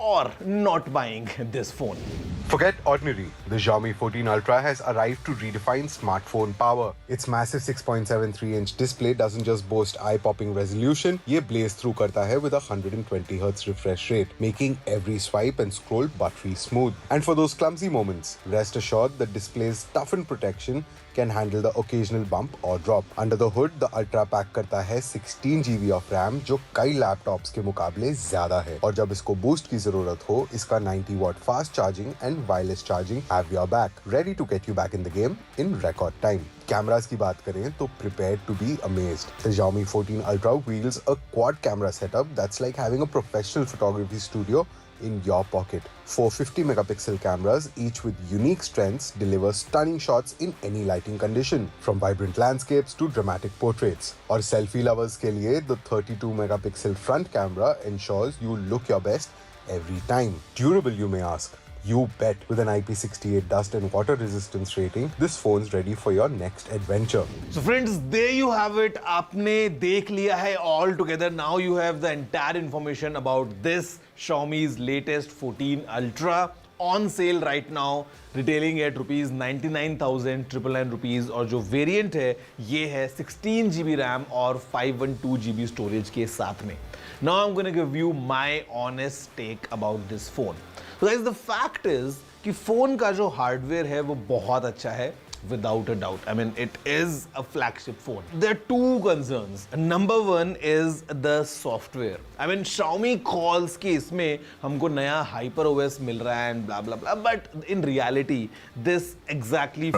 or not buying this phone. Forget ordinary. The Xiaomi 14 Ultra has arrived to redefine smartphone power. Its massive 6.73-inch display doesn't just boast eye-popping resolution, ये blaze through करता है with a 120 Hz refresh rate, making every swipe and scroll buttery smooth. And for those clumsy moments, rest assured the display's toughened protection can handle the occasional bump or drop. Under the hood, the Ultra pack करता है 16 GB of RAM, जो कई laptops के मुकाबले ज़्यादा है. और जब इसको बूस्ट की ज़रूरत हो, इसका 90 watt fast charging and wireless charging have your back, ready to get you back in the game in record time. Cameras की बात करें तो prepared to be amazed. The Xiaomi 14 Ultra wields a quad camera setup that's like having a professional photography studio in your pocket. 450 megapixel cameras, each with unique strengths, deliver stunning shots in any lighting condition, from vibrant landscapes to dramatic portraits. और selfie lovers के लिए, the 32 megapixel front camera ensures you look your best every time. Durable, you may ask. You bet. With an IP68 dust and water resistance rating, this phone's ready for your next adventure. So friends, there you have it. आपने देख लिया है all together. Now you have the entire information about this Xiaomi's latest 14 Ultra on sale right now, retailing at rupees 99,999 rupees. और जो variant है, ये है 16 GB RAM और 512 GB storage के साथ में. Now I'm going to give you my honest take about this phone. So guys, the fact is कि phone का जो hardware है वो बहुत अच्छा है, without a doubt. I mean, it is a flagship phone. There are two concerns. Number one is the software. I mean, Xiaomi calls कि इसमें हमको नया HyperOS मिल रहा है and blah blah blah. But in reality, this exactly.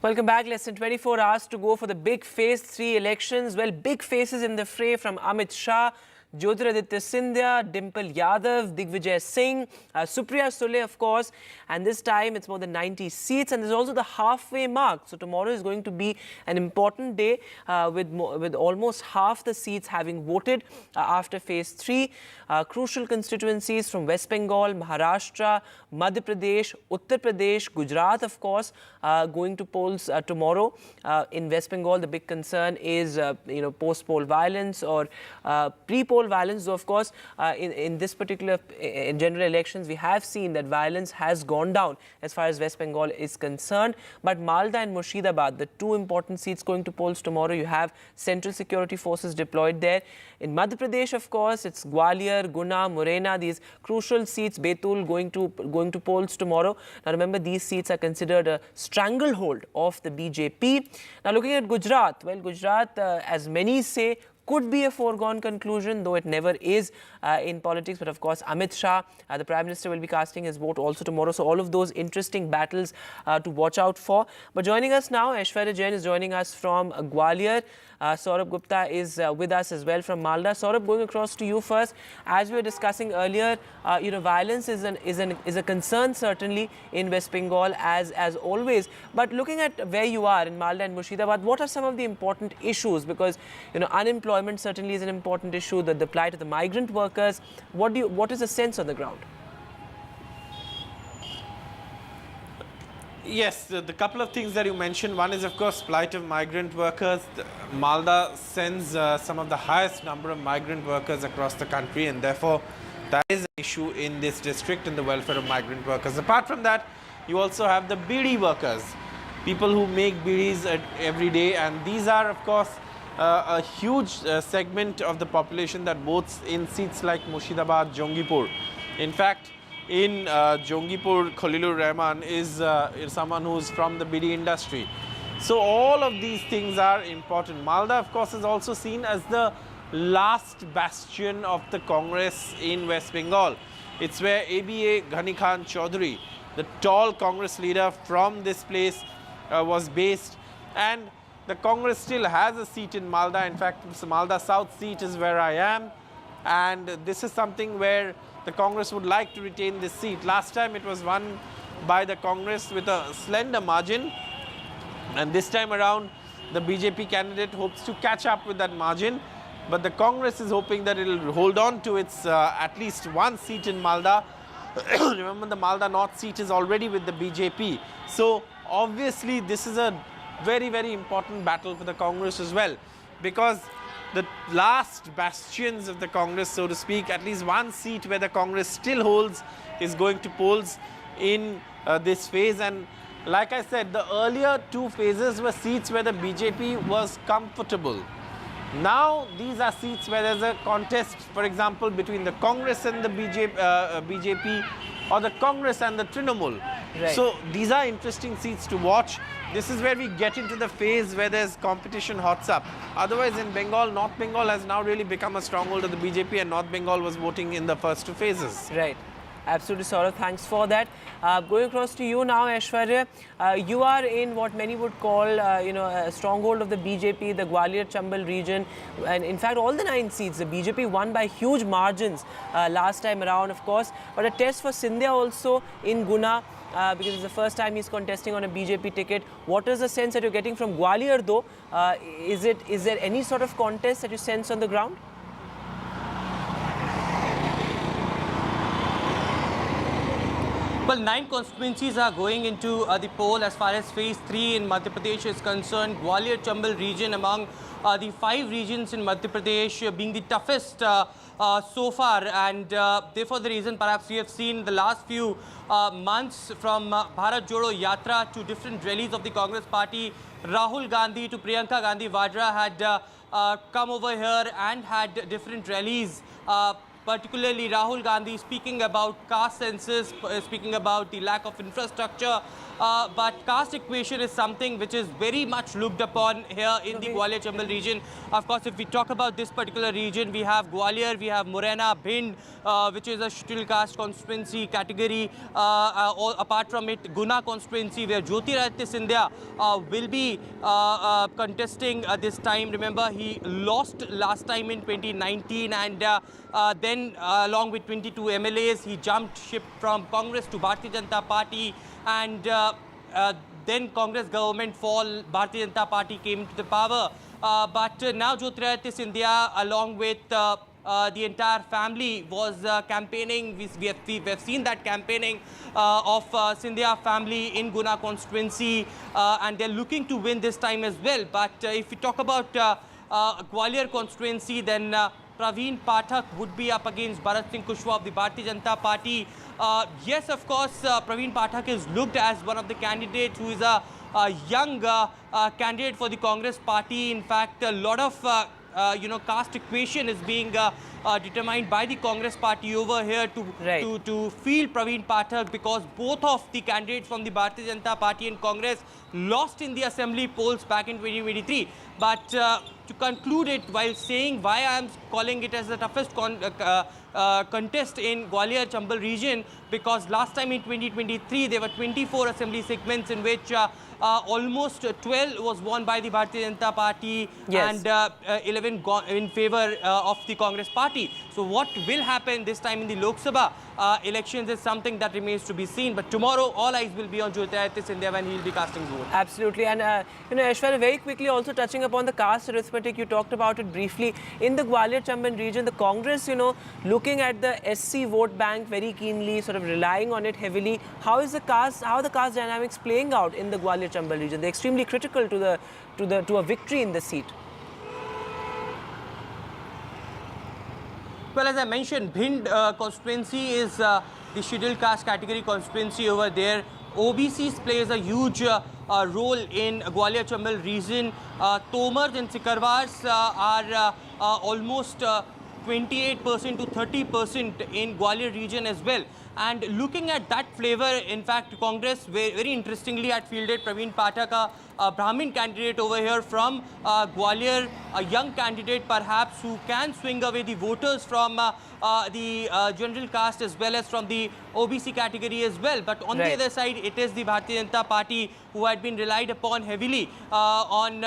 Welcome back. Less than 24 hours to go for the big phase 3 elections. Well, big faces in the fray from Amit Shah, Jyotiraditya Scindia, Dimple Yadav, Digvijay Singh, Supriya Sule, of course. And this time it's more than 90 seats. And there's also the halfway mark. So tomorrow is going to be an important day with almost half the seats having voted after phase 3. Crucial constituencies from West Bengal, Maharashtra, Madhya Pradesh, Uttar Pradesh, Gujarat, of course, going to polls tomorrow. In West Bengal, the big concern is, post-poll violence or pre-poll violence. So, of course, in this particular general elections, we have seen that violence has gone down as far as West Bengal is concerned. But Malda and Murshidabad, the two important seats going to polls tomorrow, you have central security forces deployed there. In Madhya Pradesh, of course, it's Gwalior, Guna, Morena, these crucial seats, Betul going to polls tomorrow. Now remember, these seats are considered a stranglehold of the BJP. Now looking at Gujarat, well, Gujarat, as many say, could be a foregone conclusion, though it never is in politics. But of course, Amit Shah, the Prime Minister, will be casting his vote also tomorrow. So all of those interesting battles to watch out for. But joining us now, Aishwarya Jain is joining us from Gwalior. Saurabh Gupta is with us as well from Malda. Saurabh, going across to you first. As we were discussing earlier, violence is a concern certainly in West Bengal as always. But looking at where you are in Malda and Murshidabad, what are some of the important issues? Because unemployment certainly is an important issue. The plight of the migrant workers. What is the sense on the ground? Yes, the couple of things that you mentioned. One is, of course, plight of migrant workers. Malda sends some of the highest number of migrant workers across the country, and therefore that is an issue in this district and the welfare of migrant workers. Apart from that, you also have the bidi workers, people who make bidis every day, and these are, of course, a huge segment of the population that votes in seats like Murshidabad, Jongipur. In fact, in Jongipur, Khalilur Rahman is someone who's from the bidi industry. So all of these things are important. Malda, of course, is also seen as the last bastion of the Congress in West Bengal. It's where ABA Ghani Khan Chaudhary, the tall Congress leader from this place, was based. And the Congress still has a seat in Malda. In fact, Malda South seat is where I am. And this is something where the Congress would like to retain this seat. Last time it was won by the Congress with a slender margin. And this time around, the BJP candidate hopes to catch up with that margin. But the Congress is hoping that it will hold on to its at least one seat in Malda. Remember, the Malda North seat is already with the BJP. So obviously, this is a very, very important battle for the Congress as well. Because the last bastions of the Congress, so to speak, at least one seat where the Congress still holds is going to polls in this phase. And like I said, the earlier two phases were seats where the BJP was comfortable. Now these are seats where there's a contest, for example, between the Congress and the BJP or the Congress and the Trinamool. Right. So these are interesting seats to watch. This is where we get into the phase where there's competition hots up. Otherwise in Bengal, North Bengal has now really become a stronghold of the BJP, and North Bengal was voting in the first two phases. Right. Absolutely, Saurav. Thanks for that. Going across to you now, Aishwarya. You are in what many would call, a stronghold of the BJP, the Gwalior-Chambal region. And in fact, all the 9 seats, the BJP won by huge margins last time around, of course. But a test for Scindia also in Guna, because it's the first time he's contesting on a BJP ticket. What is the sense that you're getting from Gwalior, though? Is there any sort of contest that you sense on the ground? Well, 9 constituencies are going into the poll as far as phase 3 in Madhya Pradesh is concerned. Gwalior-Chambal region among the 5 regions in Madhya Pradesh being the toughest so far, and therefore the reason perhaps we have seen the last few months from Bharat Jodo Yatra to different rallies of the Congress party. Rahul Gandhi to Priyanka Gandhi Vadra had come over here and had different rallies. Particularly Rahul Gandhi speaking about caste census, speaking about the lack of infrastructure. But caste equation is something which is very much looked upon here in the Gwalior-Chambal region. Of course, if we talk about this particular region, we have Gwalior, we have Morena, Bhind, which is a scheduled caste constituency category. Apart from it, Guna constituency, where Jyotiraditya Scindia will be contesting this time. Remember, he lost last time in 2019, and then along with 22 MLAs, he jumped ship from Congress to Bharatiya Janata Party, and then Congress government fall, Bharatiya Janata Party came to the power. But now Jyotiraditya Scindia, along with the entire family, was campaigning. We have seen that campaigning of Scindia family in Guna constituency, and they're looking to win this time as well. But if we talk about Gwalior constituency, then Praveen Pathak would be up against Bharat Singh Kushwaha of the Bharatiya Janata Party. Yes, of course, Praveen Pathak is looked as one of the candidates who is a young candidate for the Congress party. In fact, a lot of caste equation is being determined by the Congress party over here to field Praveen Pathak, because both of the candidates from the Bharatiya Janata Party and Congress lost in the assembly polls back in 2023. But to conclude it, while saying why I am calling it as the toughest contest in Gwalior-Chambal region, because last time in 2023 there were 24 assembly segments in which almost 12 was won by the Bharatiya Janata Party, and 11 in favor of the Congress party. So what will happen this time in the Lok Sabha elections is something that remains to be seen. But tomorrow all eyes will be on Jyotiraditya Scindia when he will be casting vote. Absolutely. And Aishwarya, very quickly also touching upon the caste arithmetic, you talked about it briefly. In the Gwalior-Chambal region, the Congress, looking at the SC vote bank very keenly, sort of relying on it heavily. How are the caste dynamics playing out in the Gwalior-Chambal region? They're extremely critical to a victory in the seat. Well, as I mentioned, Bhind constituency is the scheduled caste category constituency over there. OBCs plays a huge role in Gwalior-Chambal region. Tomars and Sikarwars are almost 28% to 30% in Gwalior region as well. And looking at that flavor, in fact, Congress very interestingly had fielded Praveen Pathak, a Brahmin candidate over here from Gwalior, a young candidate perhaps who can swing away the voters from the general caste as well as from the OBC category as well. But on the other side, it is the Bharatiya Janata Party who had been relied upon heavily on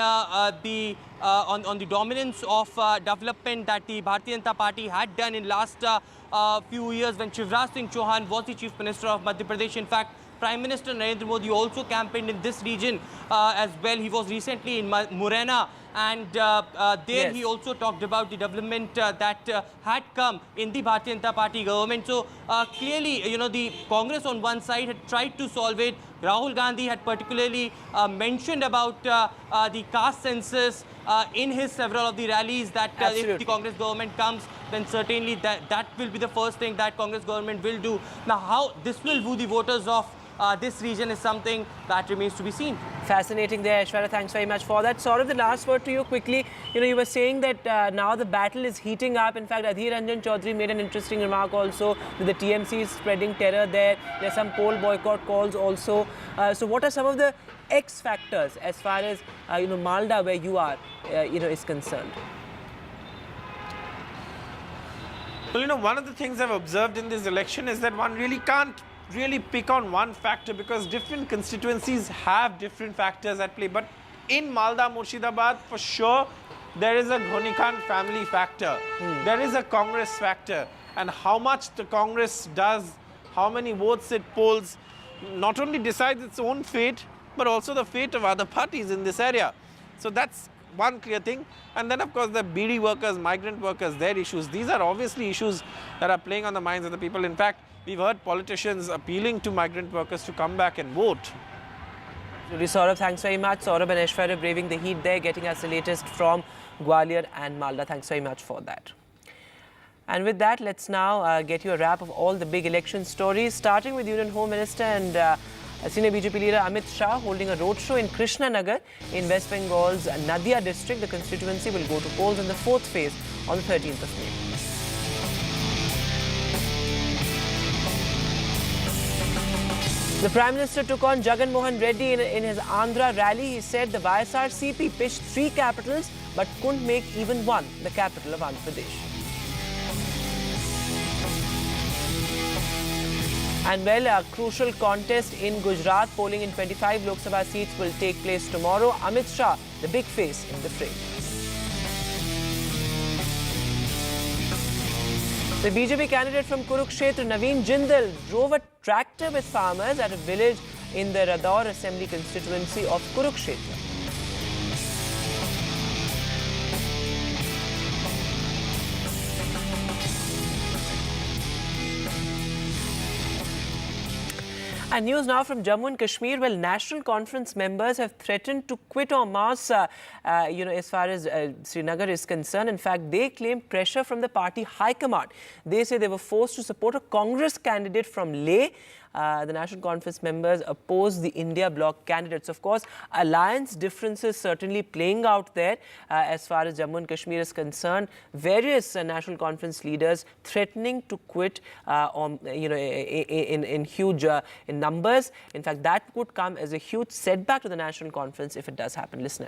the dominance of development that the Bharatiya Janata Party had done in last few years when Shivraj Singh Chauhan was the Chief Minister of Madhya Pradesh. In fact, Prime Minister Narendra Modi also campaigned in this region as well. He was recently in Morena, and there he also talked about the development that had come in the Bharatiya Janata Party government. So clearly, you know, the Congress on one side had tried to solve it. Rahul Gandhi had particularly mentioned about the caste census in his several of the rallies, that if the Congress government comes, then certainly that will be the first thing that Congress government will do. Now, how this will woo the voters of this region is something that remains to be seen. Fascinating there, Aishwarya. Thanks very much for that. Saurabh, the last word to you quickly. You know, you were saying that now the battle is heating up. In fact, Adhir Ranjan Chaudhary made an interesting remark also that the TMC is spreading terror there. There are some poll boycott calls also. So what are some of the X factors as far as, you know, Malda, where you are, you know, is concerned? Well, you know, one of the things I've observed in this election is that one really can't pick on one factor, because different constituencies have different factors at play. But in Malda, Murshidabad, for sure, there is a Ghani Khan family factor. There is a Congress factor. And how much the Congress does, how many votes it polls, not only decides its own fate, but also the fate of other parties in this area. So that's one clear thing. And then, of course, the BD workers, migrant workers, their issues. These are obviously issues that are playing on the minds of the people. In fact, we've heard politicians appealing to migrant workers to come back and vote. Saurabh, thanks very much. Saurabh and Aishwarya braving the heat there, getting us the latest from Gwalior and Malda. Thanks very much for that. And with that, let's now get you a wrap of all the big election stories, starting with Union Home Minister and Senior BJP leader Amit Shah holding a roadshow in Krishnanagar in West Bengal's Nadia district. The constituency will go to polls in the fourth phase on the 13th of May. The Prime Minister took on Jagan Mohan Reddy in his Andhra rally. He said the YSRCP pitched 3 capitals but couldn't make even one, the capital of Andhra Pradesh. And well, a crucial contest in Gujarat, polling in 25 Lok Sabha seats will take place tomorrow. Amit Shah, the big face in the fray. The BJP candidate from Kurukshetra, Naveen Jindal, drove a tractor with farmers at a village in the Radaur Assembly constituency of Kurukshetra. And news now from Jammu and Kashmir. Well, National Conference members have threatened to quit en masse, as far as Srinagar is concerned. In fact, they claim pressure from the party high command. They say they were forced to support a Congress candidate from Leh. The National Conference members oppose the India bloc candidates. Of course, alliance differences certainly playing out there as far as Jammu and Kashmir is concerned. Various National Conference leaders threatening to quit in huge in numbers. In fact, that could come as a huge setback to the National Conference if it does happen. Listen.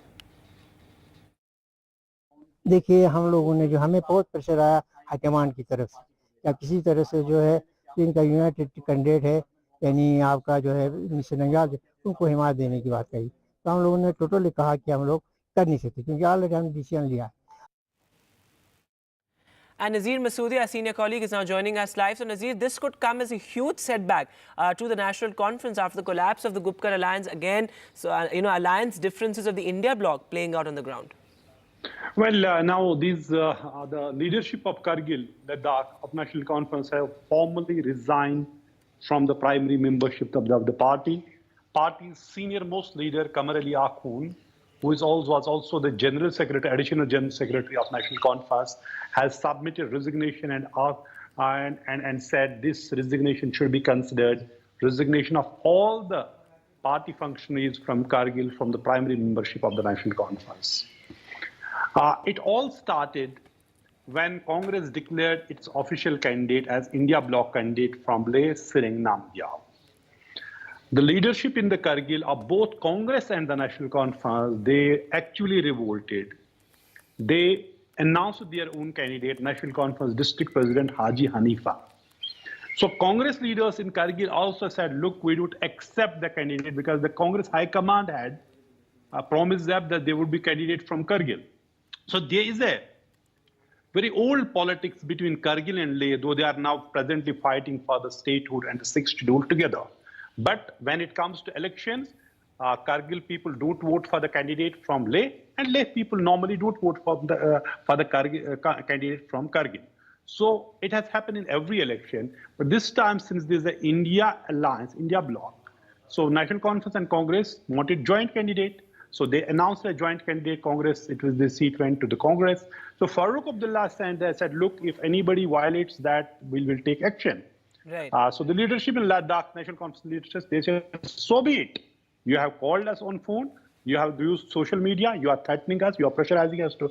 देखिए, हम लोगों ने जो हमें बहुत pressure आया high command की तरफ से, या किसी तरह से जो है इनका यूनाइटेड कैंडिडेट है, यानी आपका जो है मिस्टर नंगाल, उनको हिमायत देने की बात कही, तो हम लोगों ने टोटली कहा कि हम लोग कर नहीं सकते, क्योंकि ऑलरेडी हमने डिसीजन लिया है. And Nazir Masoodi, our senior colleague, is now joining us live. So, Nazir, this could come as a huge setback to the National Conference after the collapse of the Gupkar alliance again. So, alliance differences of the India bloc playing out on the ground. Well, now these the leadership of Kargil, Ladakh, of National Conference have formally resigned from the primary membership of the party. Party's senior most leader, Qamar Ali Akhund, who was also the General Secretary, Additional General Secretary of National Conference, has submitted resignation and said this resignation should be considered resignation of all the party functionaries from Kargil from the primary membership of the National Conference. It all started when Congress declared its official candidate as India Bloc candidate from Leh Sireng Namgyal. The leadership in the Kargil of both Congress and the National Conference, they actually revolted. They announced their own candidate, National Conference District President Haji Hanifa. So Congress leaders in Kargil also said, look, we don't accept the candidate because the Congress High Command had promised them that they would be candidate from Kargil. So there is a very old politics between Kargil and Leh, though they are now presently fighting for the statehood and the sixth schedule together. But when it comes to elections, Kargil people don't vote for the candidate from Leh, and Leh people normally don't vote for the candidate from Kargil. So it has happened in every election, but this time, since there's an India alliance, India bloc, so National Conference and Congress wanted joint candidate. So they announced a joint candidate. Congress, it was the seat went to the Congress. So Farooq Abdullah said, look, if anybody violates that, we will take action. Right. So the leadership in Ladakh, National Conference leadership, they said, so be it. You have called us on phone. You have used social media. You are threatening us. You are pressurizing us to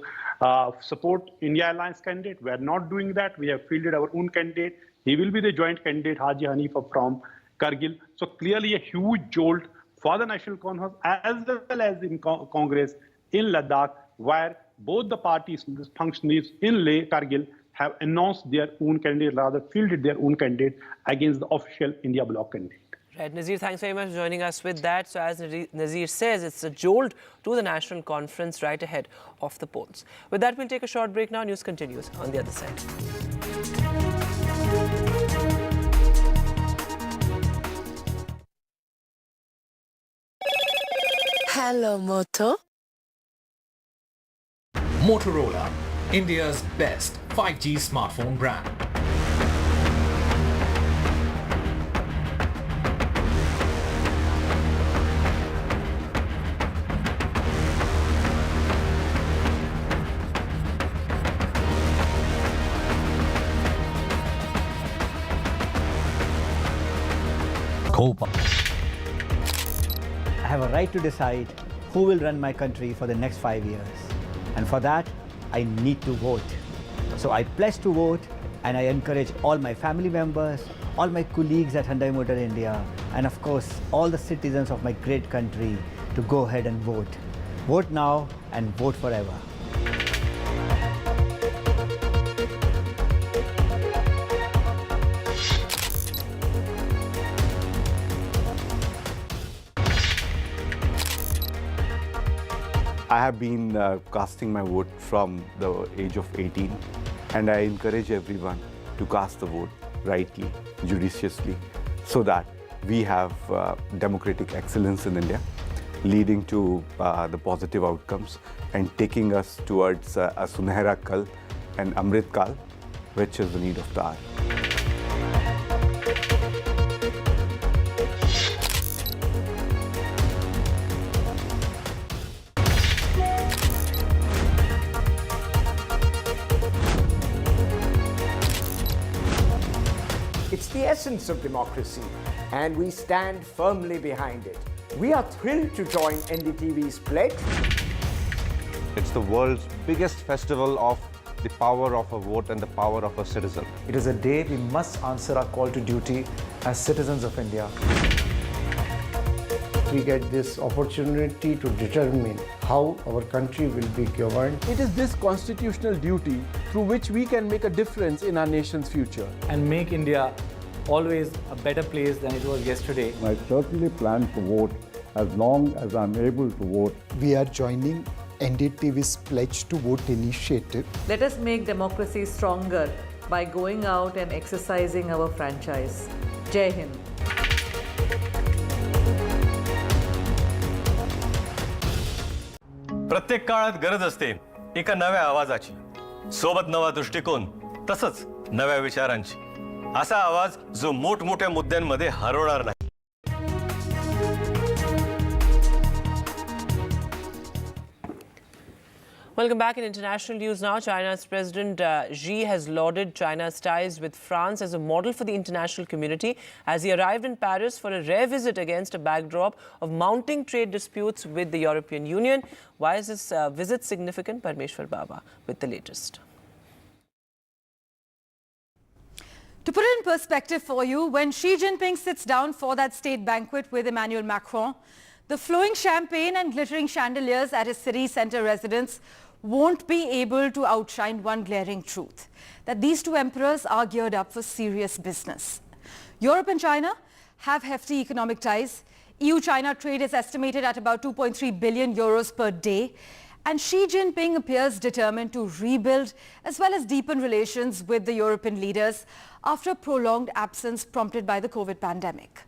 support India Alliance candidate. We are not doing that. We have fielded our own candidate. He will be the joint candidate, Haji Hanifa from Kargil. So clearly a huge jolt for the National Conference as well as in Congress in Ladakh, where both the parties, the functionaries in Leh, Kargil, have announced their own candidate, rather fielded their own candidate against the official India Bloc candidate. Right, Nazir, thanks very much for joining us with that. So as Nazir says, it's a jolt to the National Conference right ahead of the polls. With that, we'll take a short break now. News continues on the other side. Hello, Moto. Motorola, India's best 5G smartphone brand. I have a right to decide who will run my country for the next 5 years. And for that, I need to vote. So I pledge to vote, and I encourage all my family members, all my colleagues at Hyundai Motor India, and of course, all the citizens of my great country to go ahead and vote. Vote now and vote forever. I have been casting my vote from the age of 18, and I encourage everyone to cast the vote rightly, judiciously, so that we have democratic excellence in India, leading to the positive outcomes and taking us towards a Sunehra Kal and Amrit Kal, which is the need of the hour. It's the essence of democracy, and we stand firmly behind it. We are thrilled to join NDTV's pledge. It's the world's biggest festival of the power of a vote and the power of a citizen. It is a day we must answer our call to duty as citizens of India. We get this opportunity to determine how our country will be governed. It is this constitutional duty through which we can make a difference in our nation's future. And make India always a better place than it was yesterday. I certainly plan to vote as long as I'm able to vote. We are joining NDTV's Pledge to Vote initiative. Let us make democracy stronger by going out and exercising our franchise. Jai Hind. प्रत्येक काळात गरज असते एका नव्या आवाजाची, सोबत नवा दृष्टिकोन, तसंच नव्या विचारांची. असा आवाज जो मोठमोठ्या मुद्द्यांमध्ये हरवणार नाही. Welcome back. In international news now, China's President Xi has lauded China's ties with France as a model for the international community as he arrived in Paris for a rare visit against a backdrop of mounting trade disputes with the European Union. Why is this visit significant? Parmeshwar Baba with the latest. To put it in perspective for you, when Xi Jinping sits down for that state banquet with Emmanuel Macron, the flowing champagne and glittering chandeliers at his city centre residence won't be able to outshine one glaring truth, that these two emperors are geared up for serious business. Europe and China have hefty economic ties. EU-China trade is estimated at about 2.3 billion euros per day. And Xi Jinping appears determined to rebuild as well as deepen relations with the European leaders after a prolonged absence prompted by the COVID pandemic.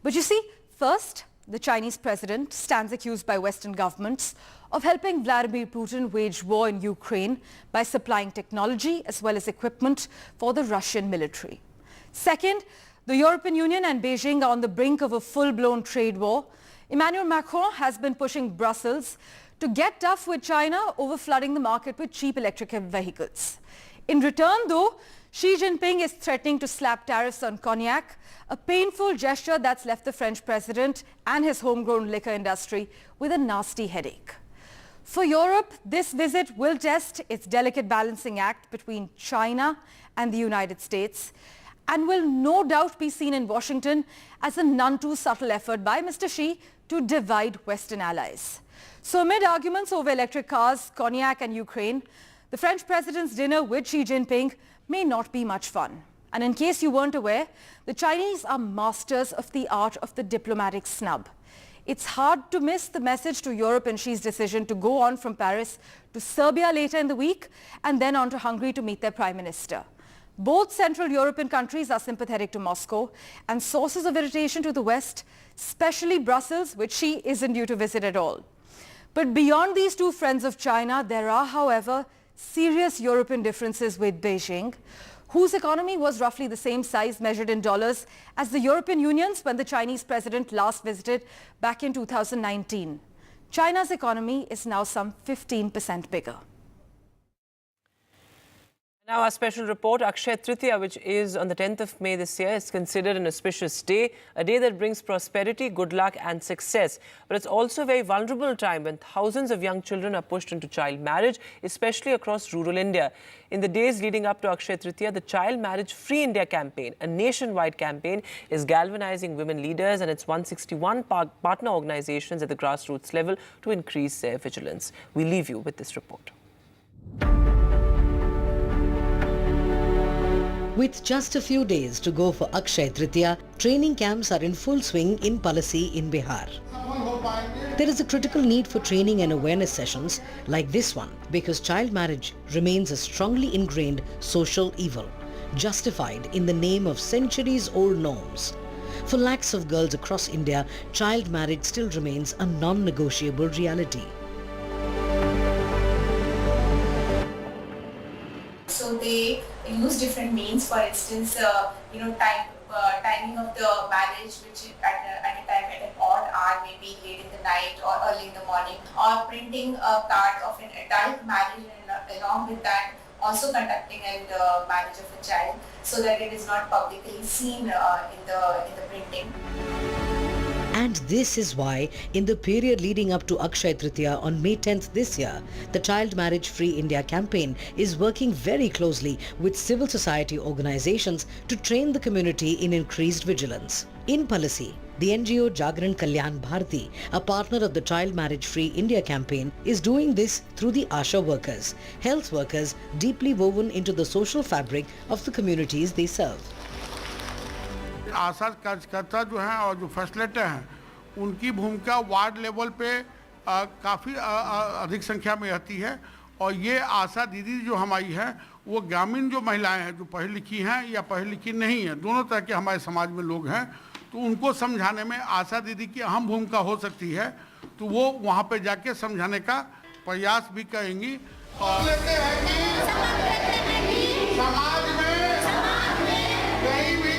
But you see, first, the Chinese president stands accused by Western governments of helping Vladimir Putin wage war in Ukraine by supplying technology as well as equipment for the Russian military. Second, the European Union and Beijing are on the brink of a full-blown trade war. Emmanuel Macron has been pushing Brussels to get tough with China over flooding the market with cheap electric vehicles. In return, though, Xi Jinping is threatening to slap tariffs on cognac, a painful gesture that's left the French president and his homegrown liquor industry with a nasty headache. For Europe, this visit will test its delicate balancing act between China and the United States and will no doubt be seen in Washington as a none too subtle effort by Mr. Xi to divide Western allies. So amid arguments over electric cars, cognac and Ukraine, the French president's dinner with Xi Jinping may not be much fun. And in case you weren't aware, the Chinese are masters of the art of the diplomatic snub. It's hard to miss the message to Europe and Xi's decision to go on from Paris to Serbia later in the week and then on to Hungary to meet their prime minister. Both Central European countries are sympathetic to Moscow and sources of irritation to the West, especially Brussels, which Xi isn't due to visit at all. But beyond these two friends of China, there are, however, serious European differences with Beijing, whose economy was roughly the same size measured in dollars as the European Union's when the Chinese president last visited back in 2019. China's economy is now some 15% bigger. Now our special report, Akshay Tritiya, which is on the 10th of May this year, is considered an auspicious day, a day that brings prosperity, good luck and success. But it's also a very vulnerable time when thousands of young children are pushed into child marriage, especially across rural India. In the days leading up to Akshay Tritiya, the Child Marriage Free India campaign, a nationwide campaign, is galvanizing women leaders and its 161 partner organizations at the grassroots level to increase their vigilance. We leave you with this report. With just a few days to go for Akshay Tritiya, training camps are in full swing in Palasi in Bihar. There is a critical need for training and awareness sessions like this one because child marriage remains a strongly ingrained social evil, justified in the name of centuries-old norms. For lakhs of girls across India, child marriage still remains a non-negotiable reality. So they use different means, for instance, timing of the marriage, which at a time at an odd hour, maybe late in the night or early in the morning, or printing a card of an adult marriage and along with that also conducting the marriage of a child so that it is not publicly seen in the printing. And this is why, in the period leading up to Akshay Tritiya on May 10th this year, the Child Marriage Free India campaign is working very closely with civil society organizations to train the community in increased vigilance. In Palasi, the NGO Jagran Kalyan Bharati, a partner of the Child Marriage Free India campaign, is doing this through the ASHA workers, health workers deeply woven into the social fabric of the communities they serve. आशा कार्यकर्ता जो हैं और जो facilitator हैं उनकी भूमिका ward level पे काफ़ी अधिक संख्या में रहती है और ये आशा दीदी जो हमारी हैं वो ग्रामीण जो महिलाएं हैं जो पढ़ी लिखी हैं या पढ़ी लिखी नहीं हैं, दोनों तरह के हमारे समाज में लोग हैं, तो उनको समझाने में आशा दीदी की अहम भूमिका हो सकती है, तो वो वहाँ पे जाके समझाने का प्रयास भी करेंगी। और समाज में कहीं भी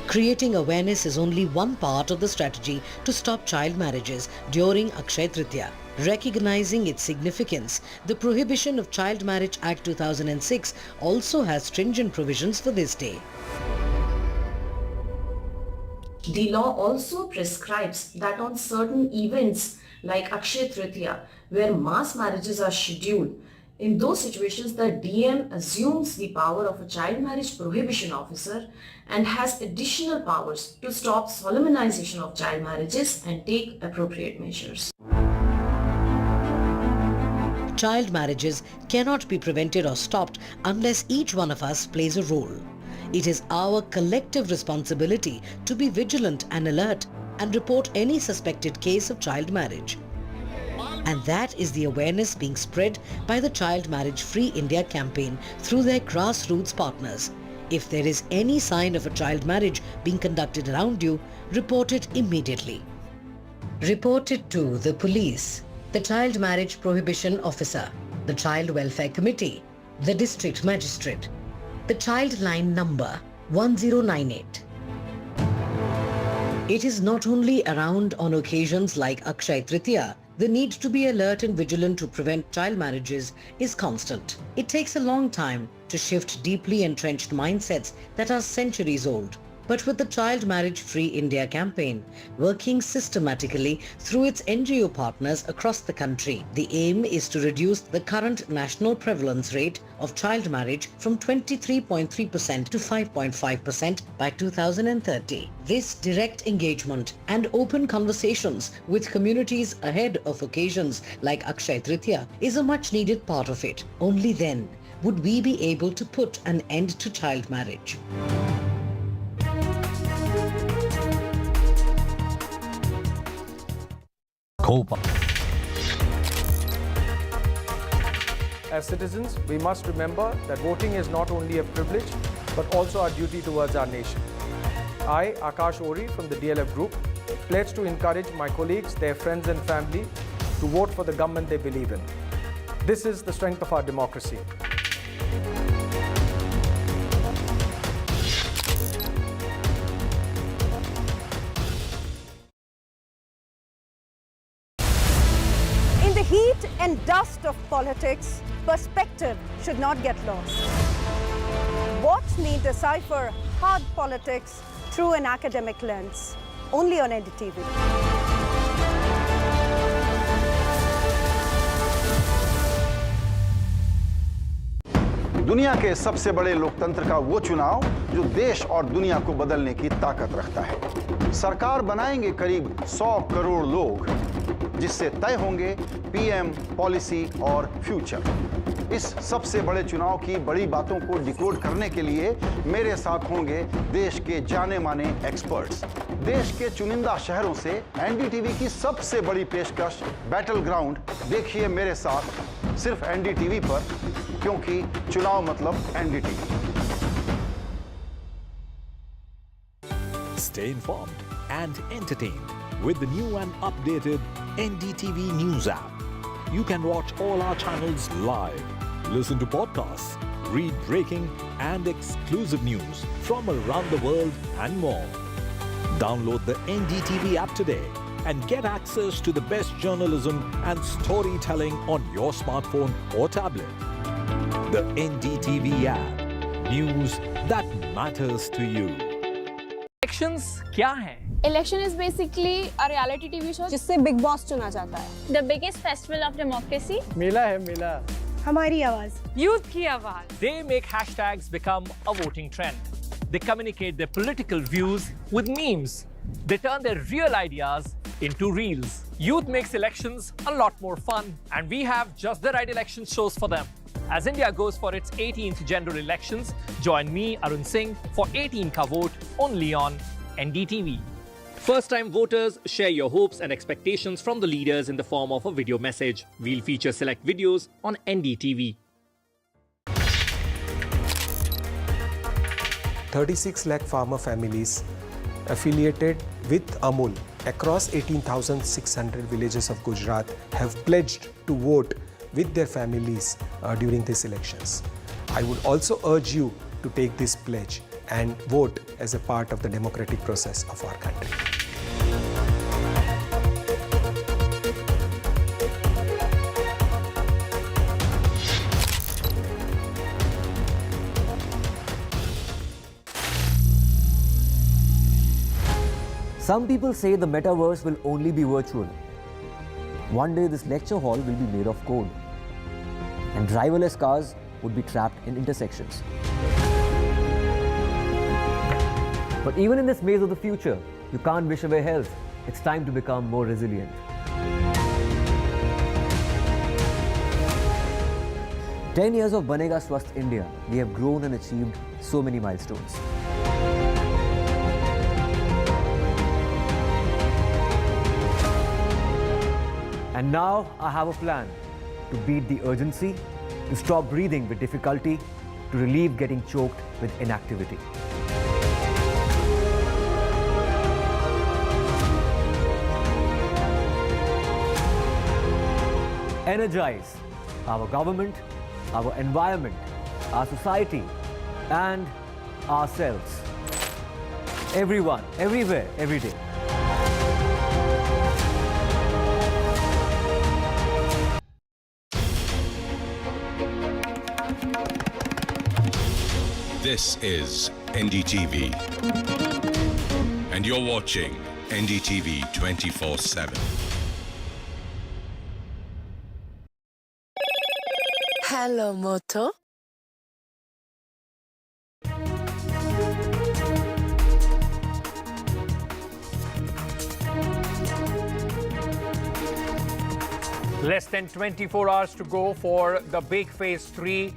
Creating awareness is only one part of the strategy to stop child marriages during Akshay Tritiya. Recognizing its significance, the Prohibition of Child Marriage Act 2006 also has stringent provisions for this day. The law also prescribes that on certain events like Akshay Tritiya, where mass marriages are scheduled, In those situations, the DM assumes the power of a child marriage prohibition officer and has additional powers to stop solemnization of child marriages and take appropriate measures. Child marriages cannot be prevented or stopped unless each one of us plays a role. It is our collective responsibility to be vigilant and alert and report any suspected case of child marriage. And that is the awareness being spread by the Child Marriage Free India campaign through their grassroots partners. If there is any sign of a child marriage being conducted around you, report it immediately. Report it to the police, the Child Marriage Prohibition Officer, the Child Welfare Committee, the District Magistrate, the Child Line number 1098. It is not only around on occasions like Akshaya Tritiya. The need to be alert and vigilant to prevent child marriages is constant. It takes a long time to shift deeply entrenched mindsets that are centuries old. But with the Child Marriage Free India campaign working systematically through its NGO partners across the country, the aim is to reduce the current national prevalence rate of child marriage from 23.3% to 5.5% by 2030. This direct engagement and open conversations with communities ahead of occasions like Akshaya Tritiya is a much needed part of it. Only then would we be able to put an end to child marriage. As citizens, we must remember that voting is not only a privilege, but also our duty towards our nation. I, Akash Ori from the DLF Group, pledge to encourage my colleagues, their friends and family to vote for the government they believe in. This is the strength of our democracy. In the heat and dust of politics, perspective should not get lost. Watch me decipher hard politics through an academic lens, only on NDTV. दुनिया के सबसे बड़े लोकतंत्र का वो चुनाव जो देश और दुनिया को बदलने की ताकत रखता है। सरकार बनाएंगे करीब 100 करोड़ लोग, जिससे तय होंगे पीएम, पॉलिसी और फ्यूचर। इस सबसे बड़े चुनाव की बड़ी बातों को डिकोड करने के लिए मेरे साथ होंगे देश के जाने माने एक्सपर्ट्स। देश के चुनिंदा शहरों से एनडीटीवी की सबसे बड़ी पेशकश बैटल ग्राउंड देखिए मेरे साथ सिर्फ एनडीटीवी पर, क्योंकि चुनाव मतलब NDTV. Stay informed and entertained with the new and updated NDTV News app. You can watch all our channels live, listen to podcasts, read breaking and exclusive news from around the world and more. Download the NDTV app today and get access to the best journalism and storytelling on your smartphone or tablet. The NDTV app. News that matters to you. Elections क्या हैं? Election is basically a reality TV show जिससे big boss चुना जाता है। The biggest festival of democracy. मेला है मेला। हमारी आवाज। Youth की आवाज। They make hashtags become a voting trend. They communicate their political views with memes. They turn their real ideas into reels. Youth makes elections a lot more fun, and we have just the right election shows for them. As India goes for its 18th general elections, join me, Arun Singh, for 18 Ka Vote only on NDTV. First-time voters, share your hopes and expectations from the leaders in the form of a video message. We'll feature select videos on NDTV. 36 lakh farmer families affiliated with Amul across 18,600 villages of Gujarat have pledged to vote with their families during these elections. I would also urge you to take this pledge and vote as a part of the democratic process of our country. Some people say the metaverse will only be virtual. One day this lecture hall will be made of code. and driverless cars would be trapped in intersections. But even in this maze of the future, you can't wish away health. It's time to become more resilient. 10 years of Banega Swasth India, we have grown and achieved so many milestones. And now I have a plan to beat the urgency, to stop breathing with difficulty, to relieve getting choked with inactivity. Energize our government, our environment, our society, and ourselves. Everyone, everywhere, every day. This is NDTV, and you're watching NDTV 24x7. Hello, Moto. Less than 24 hours to go for the big phase 3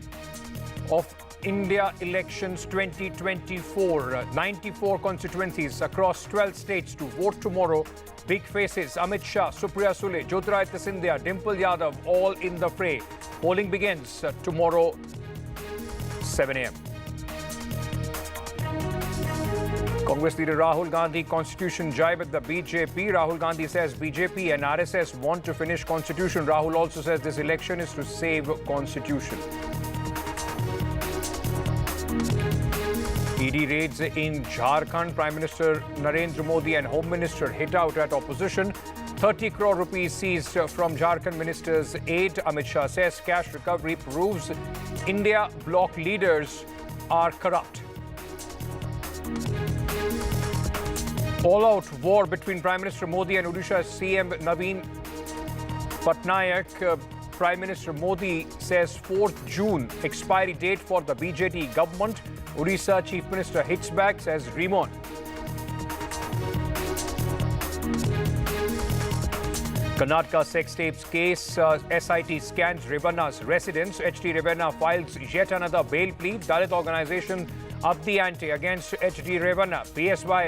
of India elections 2024. 94 constituencies across 12 states to vote tomorrow. Big faces: Amit Shah, Supriya Sule, Jyotiraditya Scindia, Dimple Yadav, all in the fray. Polling begins tomorrow, 7 a.m. Congress leader Rahul Gandhi constitution jibe at the BJP. Rahul Gandhi says BJP and RSS want to finish constitution. Rahul also says this election is to save constitution. ED raids in Jharkhand. Prime Minister Narendra Modi and Home Minister hit out at opposition. 30 crore rupees seized from Jharkhand minister's aid. Amit Shah says cash recovery proves India bloc leaders are corrupt. All-out war between Prime Minister Modi and Odisha CM Naveen Patnaik. Prime Minister Modi says 4th June expiry date for the BJP government. Odisha Chief Minister hits back, says Remon. Karnataka sex tapes case, SIT scans Revanna's residence. HT Revanna files yet another bail plea. Dalit organization up the ante against HT Revanna. PSY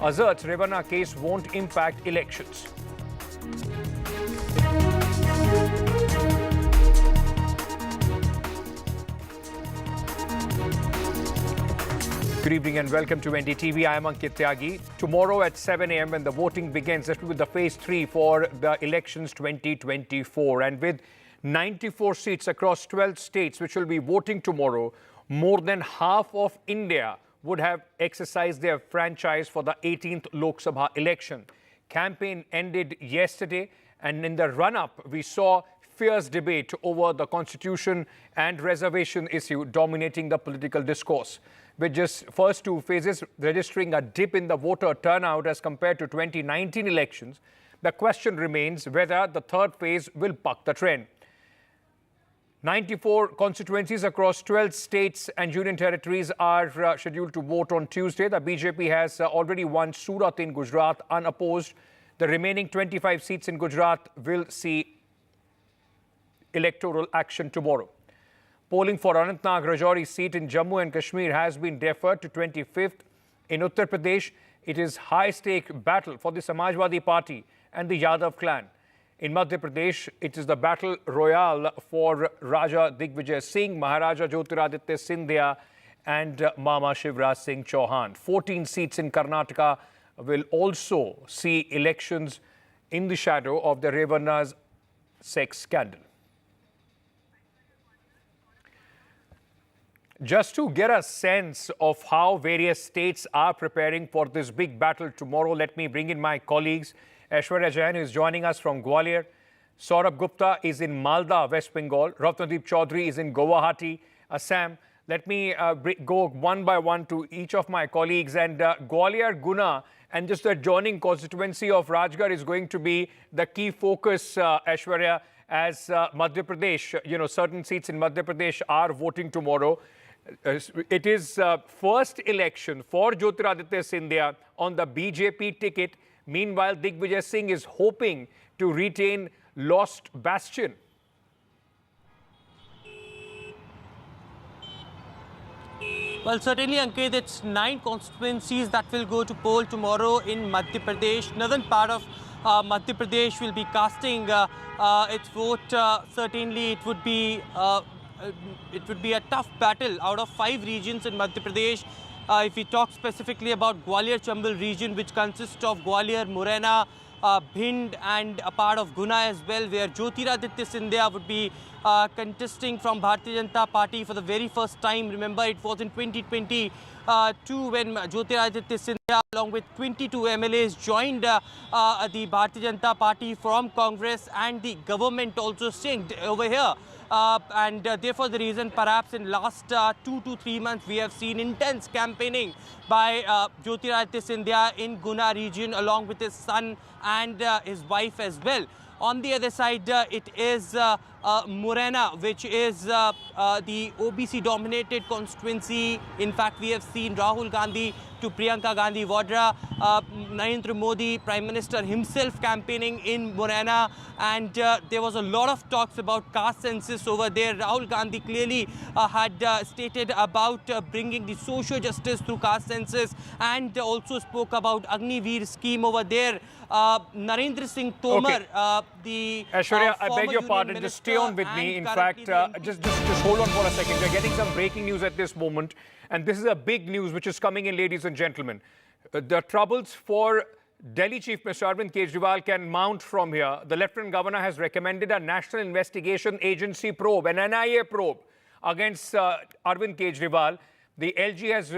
asserts Revanna case won't impact elections. Good evening and welcome to NDTV. I am Ankit Tyagi. Tomorrow at 7 a.m. when the voting begins, that will be the phase 3 for the elections 2024. And with 94 seats across 12 states which will be voting tomorrow, more than half of India would have exercised their franchise for the 18th Lok Sabha election. Campaign ended yesterday, and in the run-up, we saw fierce debate over the constitution and reservation issue dominating the political discourse. With just first two phases registering a dip in the voter turnout as compared to 2019 elections, the question remains whether the third phase will buck the trend. 94 constituencies across 12 states and union territories are scheduled to vote on Tuesday. The BJP has already won Surat in Gujarat unopposed. The remaining 25 seats in Gujarat will see electoral action tomorrow. Polling for Anantnag Rajouri seat in Jammu and Kashmir has been deferred to 25th. In Uttar Pradesh, it is high-stake battle for the Samajwadi Party and the Yadav clan. In Madhya Pradesh, it is the battle royale for Raja Digvijay Singh, Maharaja Jyotiraditya Scindia and Mama Shivraj Singh Chauhan. 14 seats in Karnataka will also see elections in the shadow of the Revanna's sex scandal. Just to get a sense of how various states are preparing for this big battle tomorrow, let me bring in my colleagues. Aishwarya Jain is joining us from Gwalior. Saurabh Gupta is in Malda, West Bengal. Ratnadeep Chaudhary is in Guwahati, Assam. Let me go one by one to each of my colleagues. And Gwalior, Guna, and just the adjoining constituency of Rajgarh is going to be the key focus, Aishwarya. as Madhya Pradesh, certain seats in Madhya Pradesh are voting tomorrow. It is first election for Jyotiraditya Scindia on the BJP ticket. Meanwhile, Digvijay Singh is hoping to retain lost bastion. Well, certainly, Ankit, it's 9 constituencies that will go to poll tomorrow in Madhya Pradesh. Northern part of Madhya Pradesh will be casting its vote. Certainly, it would be a tough battle out of 5 regions in Madhya Pradesh. If we talk specifically about Gwalior-Chambal region, which consists of Gwalior, Morena, Bhind and a part of Guna as well, where Jyotiraditya Scindia would be contesting from Bharatiya Janata Party for the very first time. Remember, it was in 2022 when Jyotiraditya Scindia along with 22 MLAs joined the Bharatiya Janata Party from Congress, and the government also synced over here. Therefore, the reason perhaps in last 2 to 3 months we have seen intense campaigning by Jyotiraditya Scindia in Guna region along with his son and his wife as well. On the other side, it is Morena, which is the OBC-dominated constituency. In fact, we have seen Rahul Gandhi to Priyanka Gandhi Vadra, Narendra Modi, Prime Minister himself campaigning in Morena, and there was a lot of talks about caste census over there. Rahul Gandhi clearly had stated about bringing the social justice through caste census, and also spoke about Agniveer scheme over there. Narendra Singh Tomar, the Aishwarya, I beg your Union pardon, just stay on with me. In fact, just hold on for a second. We're getting some breaking news at this moment, and this is a big news which is coming in, ladies and gentlemen. The troubles for Delhi Chief Minister Arvind Kejriwal can mount from here. The Lieutenant Governor has recommended a National Investigation Agency probe, an NIA probe, against Arvind Kejriwal. The LG has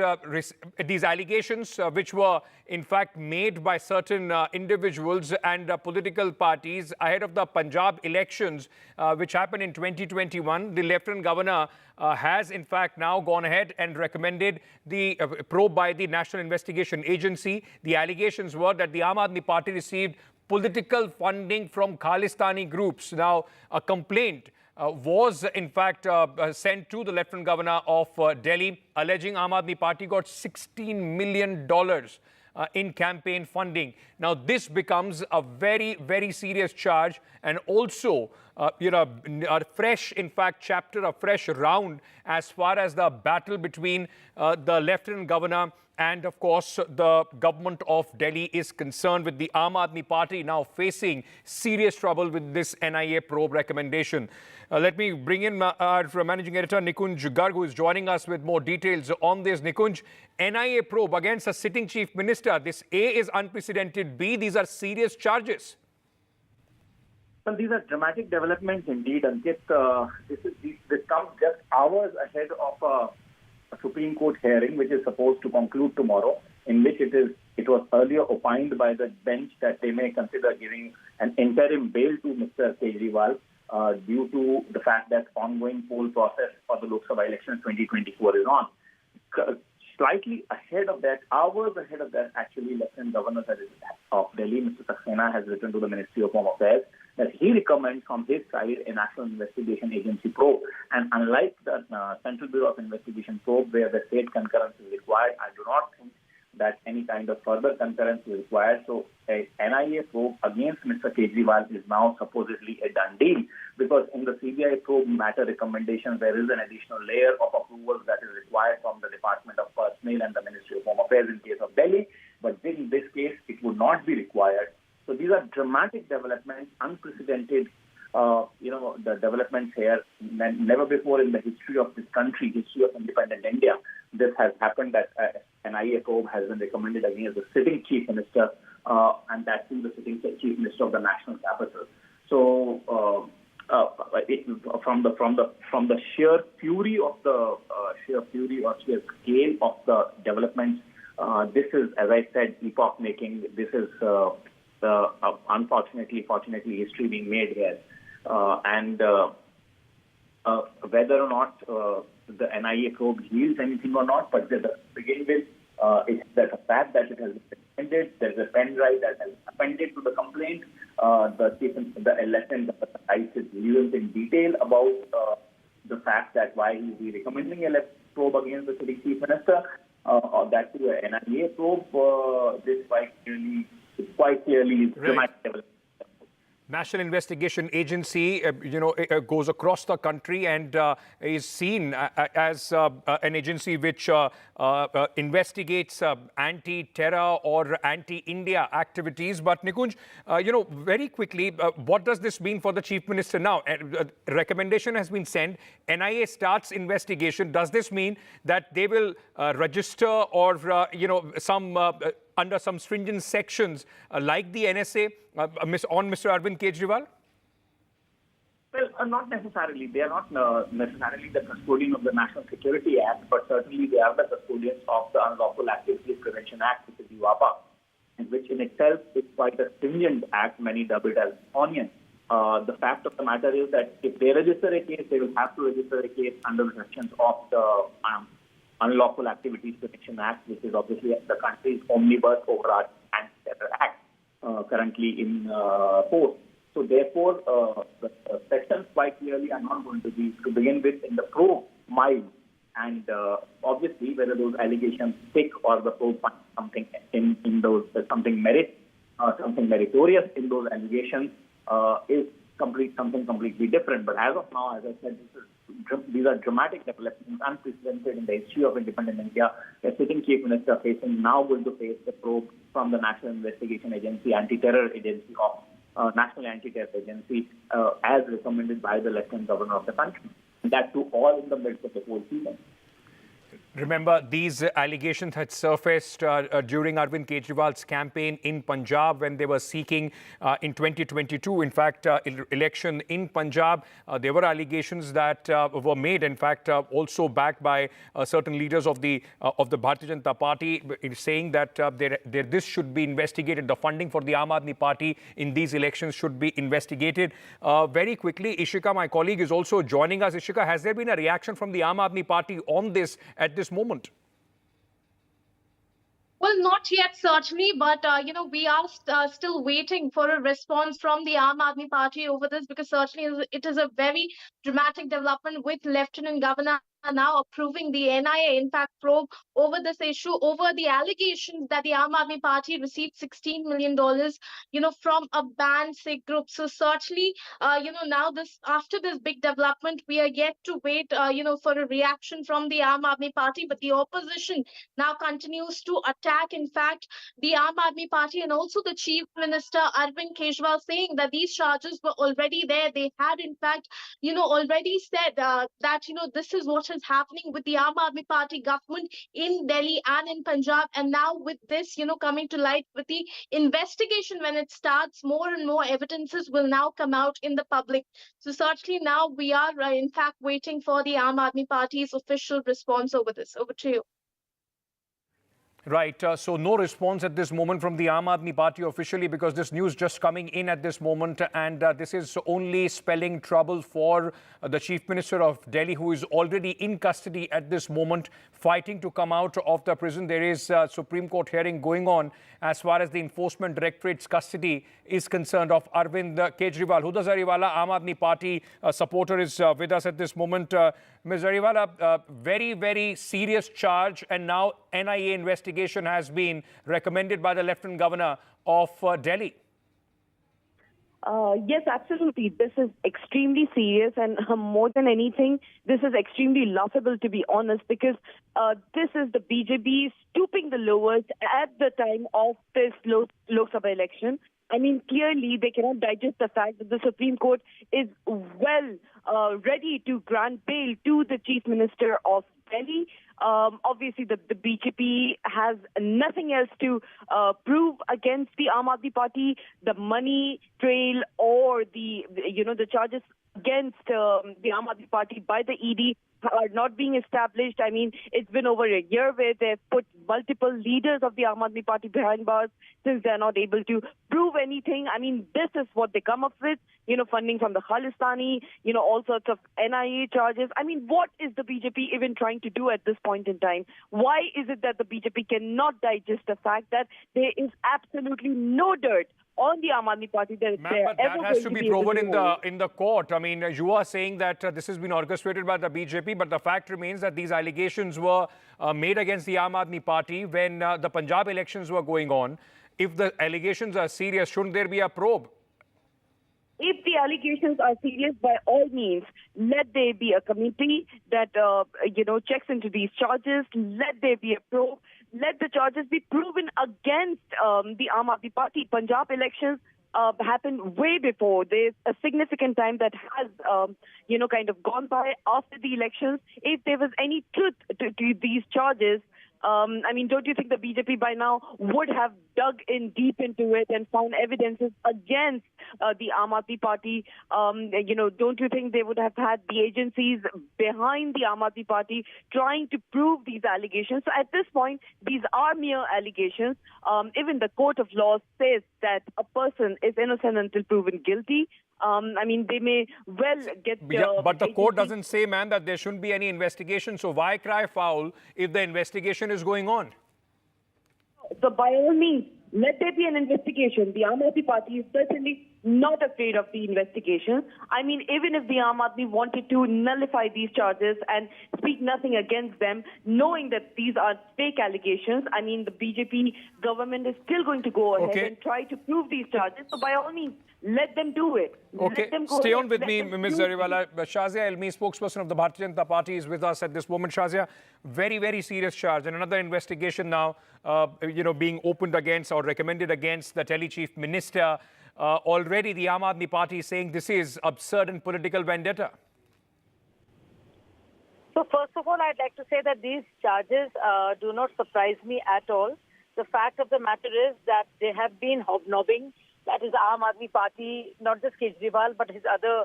these allegations, which were in fact made by certain individuals and political parties ahead of the Punjab elections, which happened in 2021. The Lieutenant Governor has in fact now gone ahead and recommended the probe by the National Investigation Agency. The allegations were that the Aam Aadmi Party received political funding from Khalistani groups. Now, a complaint was in fact sent to the Lieutenant Governor of Delhi, alleging Aam Aadmi Party got $16 million in campaign funding. Now, this becomes a very, very serious charge, and also a fresh, in fact, chapter, a fresh round as far as the battle between the Lieutenant Governor and, of course, the government of Delhi is concerned, with the Aam Aadmi Party now facing serious trouble with this NIA probe recommendation. Let me bring in our Managing Editor, Nikunj Garg, who is joining us with more details on this. Nikunj, NIA probe against a sitting Chief Minister. This A is unprecedented. B, these are serious charges. Well, these are dramatic developments indeed, Ankit. This comes just hours ahead of a Supreme Court hearing, which is supposed to conclude tomorrow, in which it was earlier opined by the bench that they may consider giving an interim bail to Mr. Kejriwal due to the fact that ongoing poll process for the Lok Sabha election 2024 is on. Slightly ahead of that, hours ahead of that, actually, Lieutenant Governor of Delhi, Mr. Saxena, has written to the Ministry of Home Affairs that he recommends from his side a National Investigation Agency probe. And unlike the Central Bureau of Investigation probe, where the state concurrence is required, I do not think that any kind of further concurrence is required. So a NIA probe against Mr. Kejriwal is now supposedly a done deal, because in the CBI probe matter recommendations, there is an additional layer of approvals that is required from the Department of Personnel and the Ministry of Home Affairs in case of Delhi. But in this case, it would not be required. So these are dramatic developments, unprecedented, the developments here. Never before in the history of this country, history of independent India, this has happened, that an NIA probe has been recommended against the sitting Chief Minister, and that's in the sitting Chief Minister of the National Capital. So from the sheer fury of the sheer scale of the developments, this is, as I said, epoch-making. This is fortunately, history being made here. And whether or not the NIA probe yields anything or not, but to begin with, It's the fact that it has been suspended. There's a pen drive that has been appended to the complaint. The Lieutenant cites his views in detail about the fact that why he'll be recommending a left probe against the sitting chief minister, or that to an NIA probe. This quite clearly is dramatic development. National Investigation Agency, goes across the country and is seen as an agency which investigates anti-terror or anti-India activities. But Nikunj, very quickly, what does this mean for the Chief Minister now? A recommendation has been sent. NIA starts investigation. Does this mean that they will register or, under some stringent sections like the NSA on Mr. Arvind Kejriwal? Well, not necessarily. They are not necessarily the custodian of the National Security Act, but certainly they are the custodians of the Unlawful Activities Prevention Act, which is UAPA, and which in itself is quite a stringent act. Many dub it as onion. The fact of the matter is that if they register a case, they will have to register a case under the sections of the Unlawful Activities Prevention Act, which is obviously the country's omnibus overarching anti-terror act currently in force. So therefore, the sections quite clearly are not going to be, to begin with, in the probe mild. And obviously, whether those allegations stick or the probe finds something in those, something meritorious in those allegations is something completely different. But as of now, as I said, these are dramatic developments, unprecedented in the history of independent India. A sitting chief minister now going to face the probe from the National Investigation Agency, Anti-Terror Agency of National Anti-Terror Agency, as recommended by the Lieutenant Governor of the country. That too, all in the midst of the whole season. Remember, these allegations had surfaced during Arvind Kejriwal's campaign in Punjab when they were seeking in 2022, in fact, election in Punjab. There were allegations that were made, in fact, also backed by certain leaders of the Bharatiya Janata Party, saying that this should be investigated. The funding for the Aam Aadmi Party in these elections should be investigated. Very quickly, Ishika, my colleague, is also joining us. Ishika, has there been a reaction from the Aam Aadmi Party on this at this moment? Well, not yet, certainly, but, we are still waiting for a response from the Aam Aadmi Party over this, because certainly it is a very dramatic development with Lieutenant Governor now approving the NIA, in fact, probe over this issue, over the allegations that the Aam Aadmi Party received $16 million, from a banned Sikh group. So certainly, now after this big development, we are yet to wait, for a reaction from the Aam Aadmi Party. But the opposition now continues to attack, in fact, the Aam Aadmi Party and also the Chief Minister Arvind Kejriwal, saying that these charges were already there. They had, in fact, already said that, this is what is happening with the Aam Aadmi Party government in Delhi and in Punjab. And now with this, coming to light with the investigation, when it starts, more and more evidences will now come out in the public. So certainly now we are, in fact, waiting for the Aam Aadmi Party's official response over this. Over to you. Right. So no response at this moment from the Aam Aadmi Party officially, because this news just coming in at this moment, and this is only spelling trouble for the Chief Minister of Delhi, who is already in custody at this moment, fighting to come out of the prison. There is a Supreme Court hearing going on as far as the Enforcement Directorate's custody is concerned of Arvind Kejriwal. Huda Zariwala, Aam Aadmi Party supporter, is with us at this moment. Ms. Zariwala, very, very serious charge, and now NIA investigation has been recommended by the Lieutenant Governor of Delhi. Yes, absolutely. This is extremely serious, and more than anything, this is extremely laughable, to be honest, because this is the BJP stooping the lowest at the time of this Lok Sabha election. I mean, clearly they cannot digest the fact that the Supreme Court is ready to grant bail to the Chief Minister of Delhi. Obviously, the BJP has nothing else to prove against the Aam Aadmi Party. The money trail or the charges against the Aam Aadmi Party by the ED are not being established. I mean, it's been over a year where they've put multiple leaders of the Aam Aadmi Party behind bars since they're not able to prove anything. I mean, this is what they come up with, funding from the Khalistani, all sorts of NIA charges. I mean, what is the BJP even trying to do at this point in time? Why is it that the BJP cannot digest the fact that there is absolutely no dirt on the Aam Aadmi Party that But that has to be proven in the court. I mean, you are saying that this has been orchestrated by the BJP, but the fact remains that these allegations were made against the Aam Aadmi Party when the Punjab elections were going on. If the allegations are serious, shouldn't there be a probe? If the allegations are serious, by all means, let there be a committee that, checks into these charges. Let there be a probe. Let the charges be proven against the Aam Aadmi Party. Punjab elections happened way before. There's a significant time that has, kind of gone by after the elections. If there was any truth to these charges, I mean, don't you think the BJP by now would have dug in deep into it and found evidences against the Aam Aadmi Party? Don't you think they would have had the agencies behind the Aam Aadmi Party trying to prove these allegations? So at this point, these are mere allegations. Even the court of law says that a person is innocent until proven guilty. I mean, they may well get... but the court doesn't say, man, that there shouldn't be any investigation. So why cry foul if the investigation is going on? So by all means, let there be an investigation. The Aam Aadmi Party is certainly not afraid of the investigation. I mean, even if the Aam Aadmi wanted to nullify these charges and speak nothing against them, knowing that these are fake allegations, I mean, the BJP government is still going to go ahead and try to prove these charges. So by all means, let them do it. Okay, stay on with me, Ms. Zariwala. Shazia Elmi, spokesperson of the Bharatiya Janata Party, is with us at this moment. Shazia, very, very serious charge. And another investigation now, being opened against or recommended against the Delhi Chief Minister. Already the Aam Aadmi Party is saying this is absurd and political vendetta. So first of all, I'd like to say that these charges do not surprise me at all. The fact of the matter is that they have been hobnobbing. That is, Aam Aadmi Party, not just Kejriwal, but his other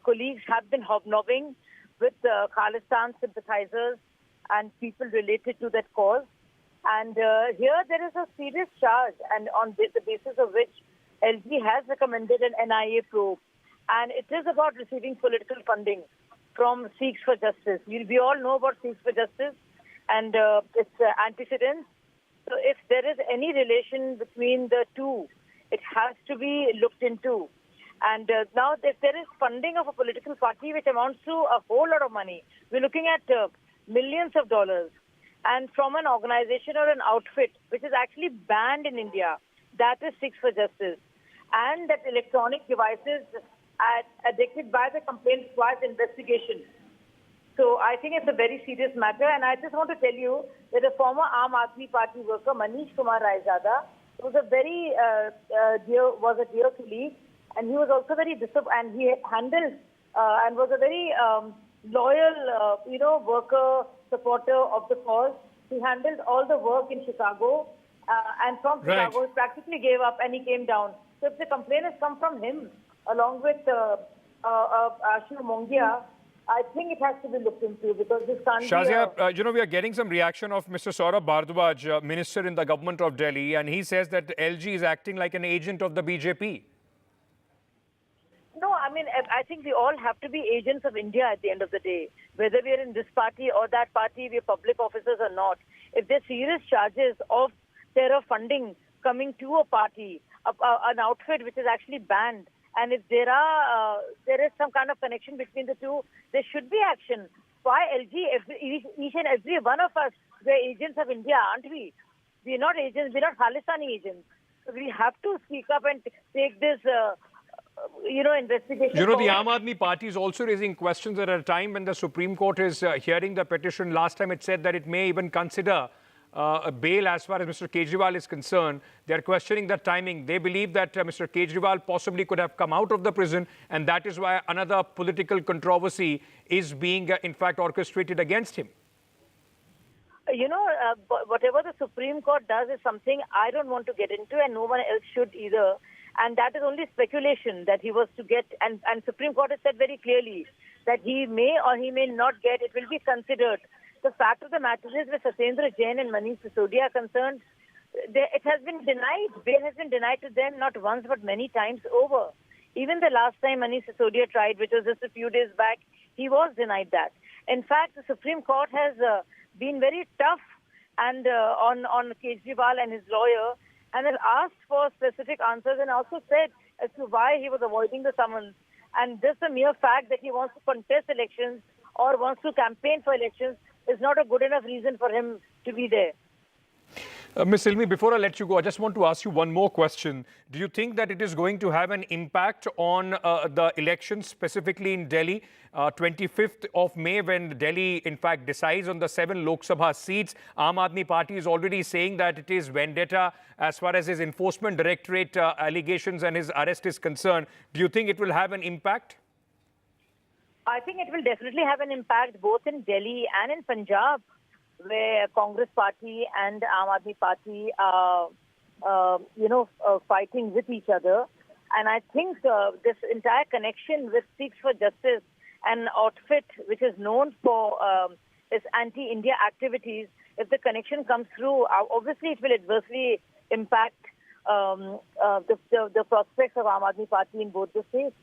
colleagues have been hobnobbing with Khalistan sympathizers and people related to that cause. And here there is a serious charge, and on the basis of which LG has recommended an NIA probe. And it is about receiving political funding from Sikhs for Justice. We all know about Sikhs for Justice and its antecedents. So if there is any relation between the two, it has to be looked into. And now if there is funding of a political party which amounts to a whole lot of money, we're looking at millions of dollars, and from an organization or an outfit which is actually banned in India, that is Sikhs for Justice. And that electronic devices addicted by the complaint requires investigation. So I think it's a very serious matter. And I just want to tell you that a former Aam Aadmi Party worker, Manish Kumar Raizada, was a very dear colleague, and he was also very and he handled and was a very loyal, worker, supporter of the cause. He handled all the work in Chicago, and from Chicago, he practically gave up and he came down. So if the complaint has come from him, along with Ashu Mongia, I think it has to be looked into, because this can't Shazia, we are getting some reaction of Mr. Saurabh Bhardwaj, minister in the government of Delhi, and he says that LG is acting like an agent of the BJP. No, I mean, I think we all have to be agents of India at the end of the day. Whether we are in this party or that party, we are public officers or not. If there are serious charges of terror funding coming to a party, an outfit which is actually banned, and if there is some kind of connection between the two, there should be action. Why LG? Each and every one of us, we are agents of India, aren't we? We are not agents. We are not Khalistani agents. So we have to speak up and take this, investigation. The Aam Aadmi Party is also raising questions at a time when the Supreme Court is hearing the petition. Last time it said that it may even consider a bail as far as Mr. Kejriwal is concerned. They are questioning the timing. They believe that Mr. Kejriwal possibly could have come out of the prison, and that is why another political controversy is being, in fact, orchestrated against him. Whatever the Supreme Court does is something I don't want to get into, and no one else should either. And that is only speculation that he was to get, and Supreme Court has said very clearly that he may or he may not get, it will be considered. The fact of the matter is, with Satyendra Jain and Manish Sisodia are concerned, it has been denied. Bail has been denied to them not once but many times over. Even the last time Manish Sisodia tried, which was just a few days back, he was denied that. In fact, the Supreme Court has been very tough and on Kejriwal and his lawyer, and has asked for specific answers and also said as to why he was avoiding the summons. And just the mere fact that he wants to contest elections or wants to campaign for elections is not a good enough reason for him to be there. Ms. Ilmi, before I let you go, I just want to ask you one more question. Do you think that it is going to have an impact on the elections, specifically in Delhi, 25th of May, when Delhi, in fact, decides on the 7 Lok Sabha seats? Aam Aadmi Party is already saying that it is vendetta as far as his enforcement directorate allegations and his arrest is concerned. Do you think it will have an impact? I think it will definitely have an impact both in Delhi and in Punjab, where Congress Party and Aam Aadmi Party are, fighting with each other. And I think this entire connection with Sikhs for Justice, an outfit which is known for its anti-India activities, if the connection comes through, obviously it will adversely impact the prospects of Aam Aadmi Party in both the states.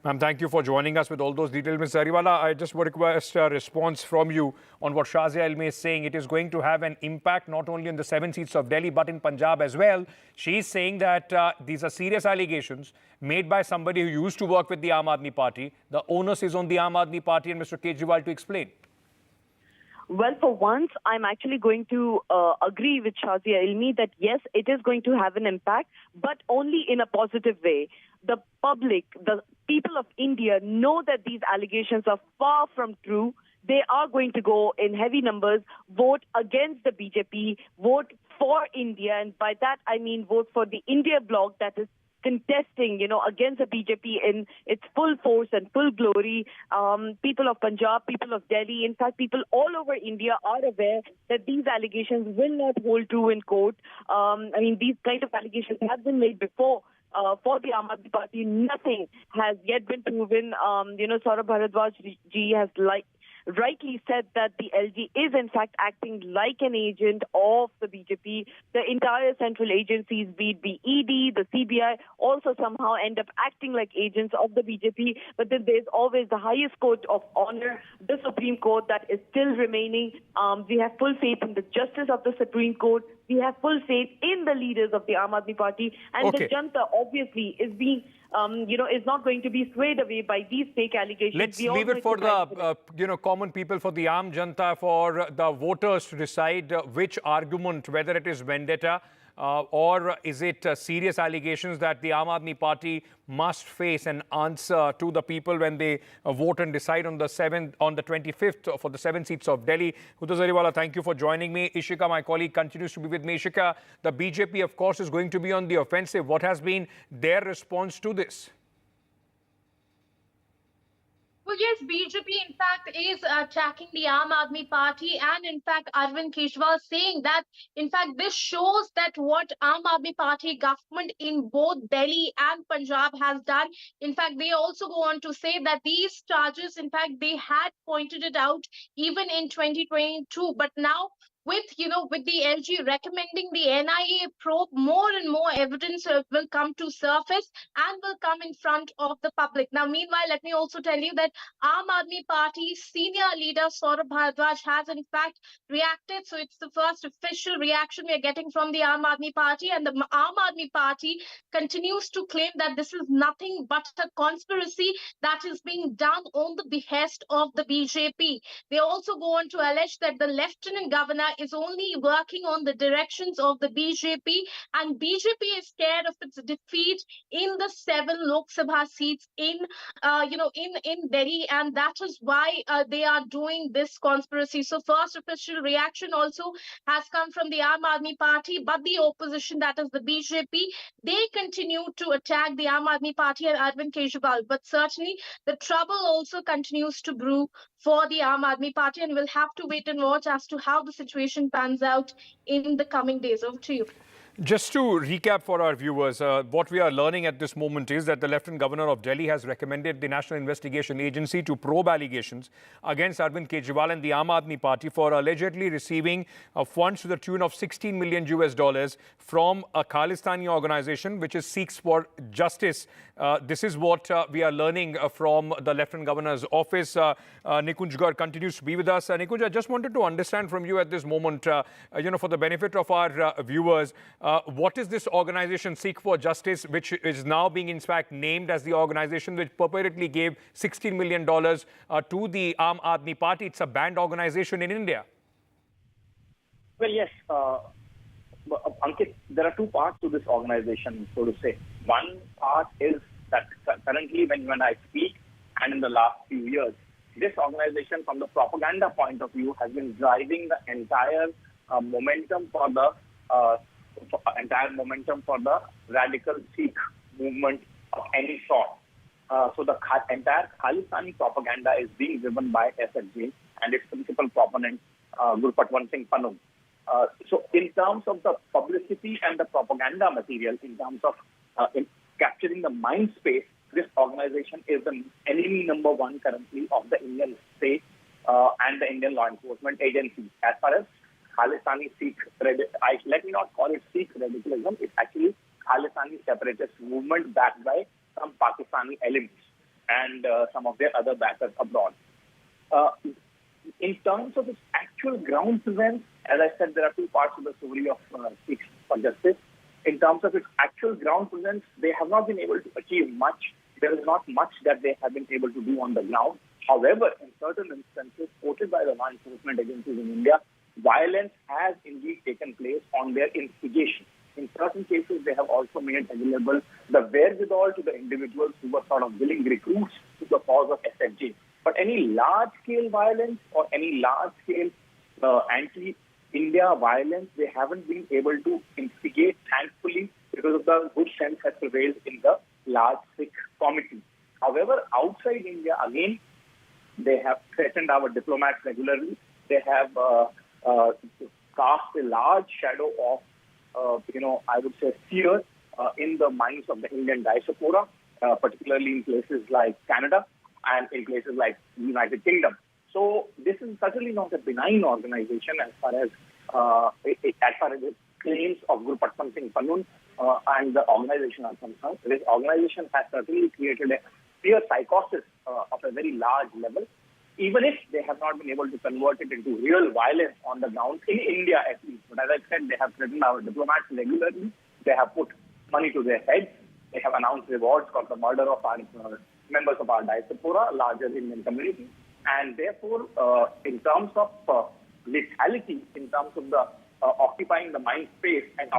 Ma'am, thank you for joining us with all those details. Ms. Zariwala, I just would request a response from you on what Shazia Ilmi is saying. It is going to have an impact not only on the 7 seats of Delhi, but in Punjab as well. She is saying that these are serious allegations made by somebody who used to work with the Aam Aadmi Party. The onus is on the Aam Aadmi Party and Mr. Kejriwal to explain. Well, for once, I'm actually going to agree with Shazia Ilmi that yes, it is going to have an impact, but only in a positive way. The public, the people of India know that these allegations are far from true. They are going to go in heavy numbers, vote against the BJP, vote for India, and by that I mean vote for the India bloc that is contesting, against the BJP in its full force and full glory. People of Punjab, people of Delhi, in fact, people all over India are aware that these allegations will not hold true in court. These kind of allegations have been made before. For the Aam Aadmi Party, nothing has yet been proven. Saurabh Bharadwaj ji has rightly said that the LG is in fact acting like an agent of the BJP. The entire central agencies, be it the ED, the CBI, also somehow end up acting like agents of the BJP. But then there's always the highest court of honor, the Supreme Court, that is still remaining. We have full faith in the justice of the Supreme Court. We have full faith in the leaders of the Aam Aadmi Party, and the Janta obviously is being, is not going to be swayed away by these fake allegations. Let's leave it for the, common people, for the Aam Janta, for the voters to decide which argument, whether it is vendetta or is it serious allegations that the Aam Aadmi Party must face and answer to the people when they vote and decide on the 25th for the 7 seats of Delhi. Huda Zariwala, thank you for joining me. Ishika, my colleague, continues to be with me. Ishika, the BJP, of course, is going to be on the offensive. What has been their response to this? Well, yes, BJP in fact is attacking the Aam Aadmi Party, and in fact Arvind Kejriwal saying that in fact this shows that what Aam Aadmi Party government in both Delhi and Punjab has done. In fact, they also go on to say that these charges, in fact, they had pointed it out even in 2022, but now with the LG recommending the NIA probe, more and more evidence will come to surface and will come in front of the public. Now, meanwhile, let me also tell you that Aam Aadmi Party's senior leader Saurabh Bharadwaj has in fact reacted. So it's the first official reaction we are getting from the Aam Aadmi Party, and the Aam Aadmi Party continues to claim that this is nothing but a conspiracy that is being done on the behest of the BJP. They also go on to allege that the Lieutenant Governor is only working on the directions of the BJP, and BJP is scared of its defeat in the 7 Lok Sabha seats in Delhi, and that is why they are doing this conspiracy. So first official reaction also has come from the Aam Aadmi Party, but the opposition, that is the BJP, they continue to attack the Aam Aadmi Party and Arvind Kejriwal. But certainly the trouble also continues to brew for the Aam Aadmi Party, and we'll have to wait and watch as to how the situation pans out in the coming days. Over to you. Just to recap for our viewers, what we are learning at this moment is that the Lieutenant Governor of Delhi has recommended the National Investigation Agency to probe allegations against Arvind Kejriwal and the Aam Aadmi Party for allegedly receiving funds to the tune of $16 million from a Khalistani organization which is Sikhs for Justice. This is what we are learning from the Lieutenant Governor's office. Nikunj Gar continues to be with us. Nikunj, I just wanted to understand from you at this moment, for the benefit of our viewers, what is this organization, Sikh for Justice, which is now being in fact named as the organization which purportedly gave $16 million to the Aam Aadmi Party? It's a banned organization in India. Well, yes, Ankit, there are two parts to this organization, so to say. One part is that currently when I speak, and in the last few years, this organization from the propaganda point of view has been driving the entire momentum for the radical Sikh movement of any sort. So the entire Khalistani propaganda is being driven by SFJ and its principal proponent, Guru Patwant Singh Pannu. So in terms of the publicity and the propaganda material, in terms of in capturing the mind space, this organization is the enemy number one currently of the Indian state and the Indian law enforcement agencies. As far as Khalistani Sikh, let me not call it Sikh radicalism, it's actually Khalistani separatist movement backed by some Pakistani elements and some of their other backers abroad. In terms of its actual ground presence, as I said, there are two parts of the story of Sikhs for Justice. In terms of its actual ground presence, they have not been able to achieve much. There is not much that they have been able to do on the ground. However, in certain instances, quoted by the law enforcement agencies in India, violence has indeed taken place on their instigation. In certain cases, they have also made available the wherewithal to the individuals who were sort of willing recruits to the cause of SFJ. But any large-scale violence or any large-scale anti-India violence, they haven't been able to instigate, thankfully, because of the good sense that prevails in the large Sikh community. However, outside India, again, they have threatened our diplomats regularly. They have cast a large shadow of, I would say, fear in the minds of the Indian diaspora, particularly in places like Canada and in places like the United Kingdom. So this is certainly not a benign organization as far as the claims of Guru Patwant Singh Pannu and the organization are concerned. This organization has certainly created a fear psychosis of a very large level, even if they have not been able to convert it into real violence on the ground, in India at least. But as I said, they have threatened our diplomats regularly. They have put money to their heads. They have announced rewards for the murder of our members of our diaspora, larger Indian community. And therefore, in terms of lethality, in terms of the occupying the mind space and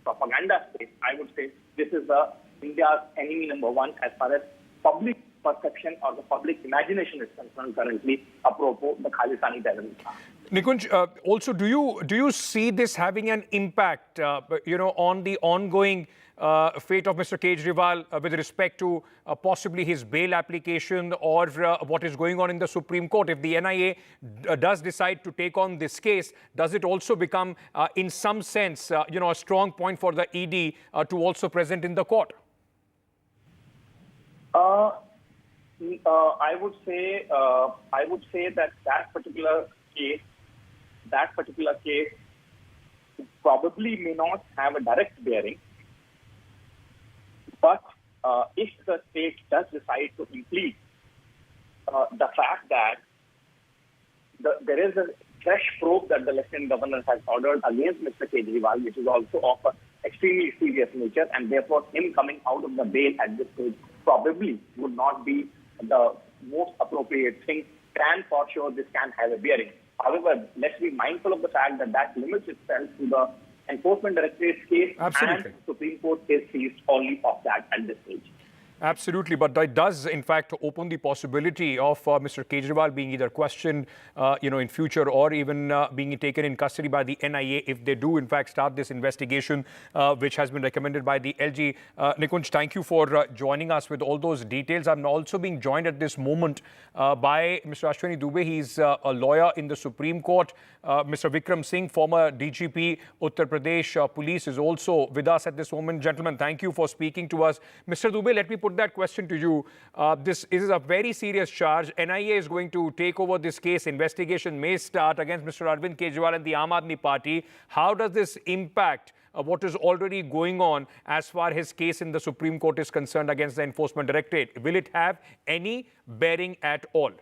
propaganda space, I would say this is India's enemy number one as far as public perception or the public imagination is concerned currently, apropos the Khalistani terrorism. Nikunj, also, do you see this having an impact, on the ongoing fate of Mr. Kejriwal with respect to possibly his bail application or what is going on in the Supreme Court? If the NIA does decide to take on this case, does it also become, in some sense, a strong point for the ED to also present in the court? I would say that particular case probably may not have a direct bearing. But if the state does decide to impede the fact that there is a fresh probe that the Lieutenant Governor has ordered against Mr. Kejriwal, which is also of an extremely serious nature, and therefore him coming out of the bail at this stage probably would not be the most appropriate thing. For sure, this can have a bearing. However, let's be mindful of the fact that limits itself to the Enforcement Directorate's case. Absolutely. And the Supreme Court is seized only of that at this stage. Absolutely, but that does in fact open the possibility of Mr. Kejriwal being either questioned, in future, or even being taken in custody by the NIA if they do in fact start this investigation, which has been recommended by the LG. Nikunj, thank you for joining us with all those details. I'm also being joined at this moment by Mr. Ashwini Dubey. He's a lawyer in the Supreme Court. Mr. Vikram Singh, former DGP, Uttar Pradesh Police, is also with us at this moment. Gentlemen, thank you for speaking to us. Mr. Dubey, let me put that question to you. This is a very serious charge. NIA is going to take over this case. Investigation may start against Mr. Arvind Kejriwal and the Aam Aadmi Party. How does this impact what is already going on as far as his case in the Supreme Court is concerned against the Enforcement Directorate? Will it have any bearing at all?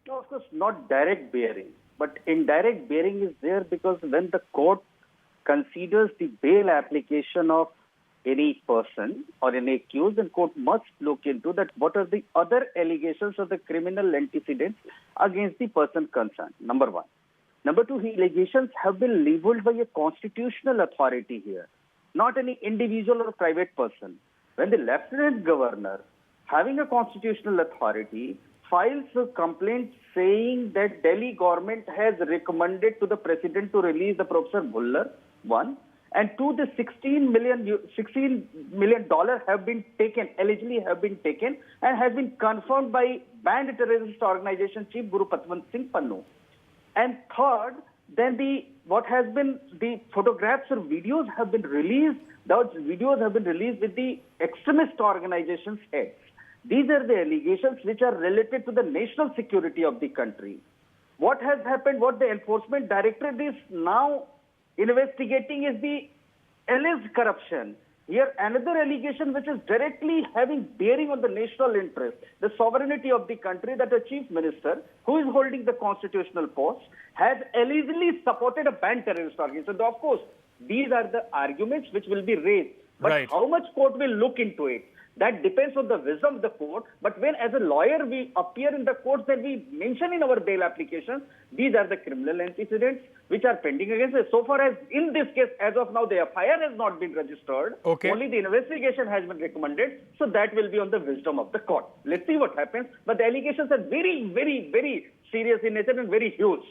No, of course, not direct bearing, but indirect bearing is there, because when the court considers the bail application of any person or any accused, then court must look into that what are the other allegations of the criminal antecedents against the person concerned, number one. Number two, the allegations have been labeled by a constitutional authority here, not any individual or private person. When the Lieutenant Governor, having a constitutional authority, files a complaint saying that Delhi government has recommended to the President to release the Professor Bhullar, one, and two, the $16 million have been taken, allegedly have been taken, and has been confirmed by banned terrorist organization chief Guru Patwant Singh Pannu. And third, then the photographs or videos have been released. Those videos have been released with the extremist organization's heads. These are the allegations which are related to the national security of the country. What has happened, what the Enforcement Directorate is now investigating is the alleged corruption. Here, another allegation which is directly having bearing on the national interest, the sovereignty of the country, that a chief minister who is holding the constitutional post has allegedly supported a banned terrorist organization. So, of course, these are the arguments which will be raised. But how much court will look into it? That depends on the wisdom of the court. But when, as a lawyer, we appear in the courts, then we mention in our bail applications, these are the criminal antecedents which are pending against us. So far as in this case, as of now, the FIR has not been registered. Okay. Only the investigation has been recommended. So that will be on the wisdom of the court. Let's see what happens. But the allegations are very, very, very serious in nature and very huge.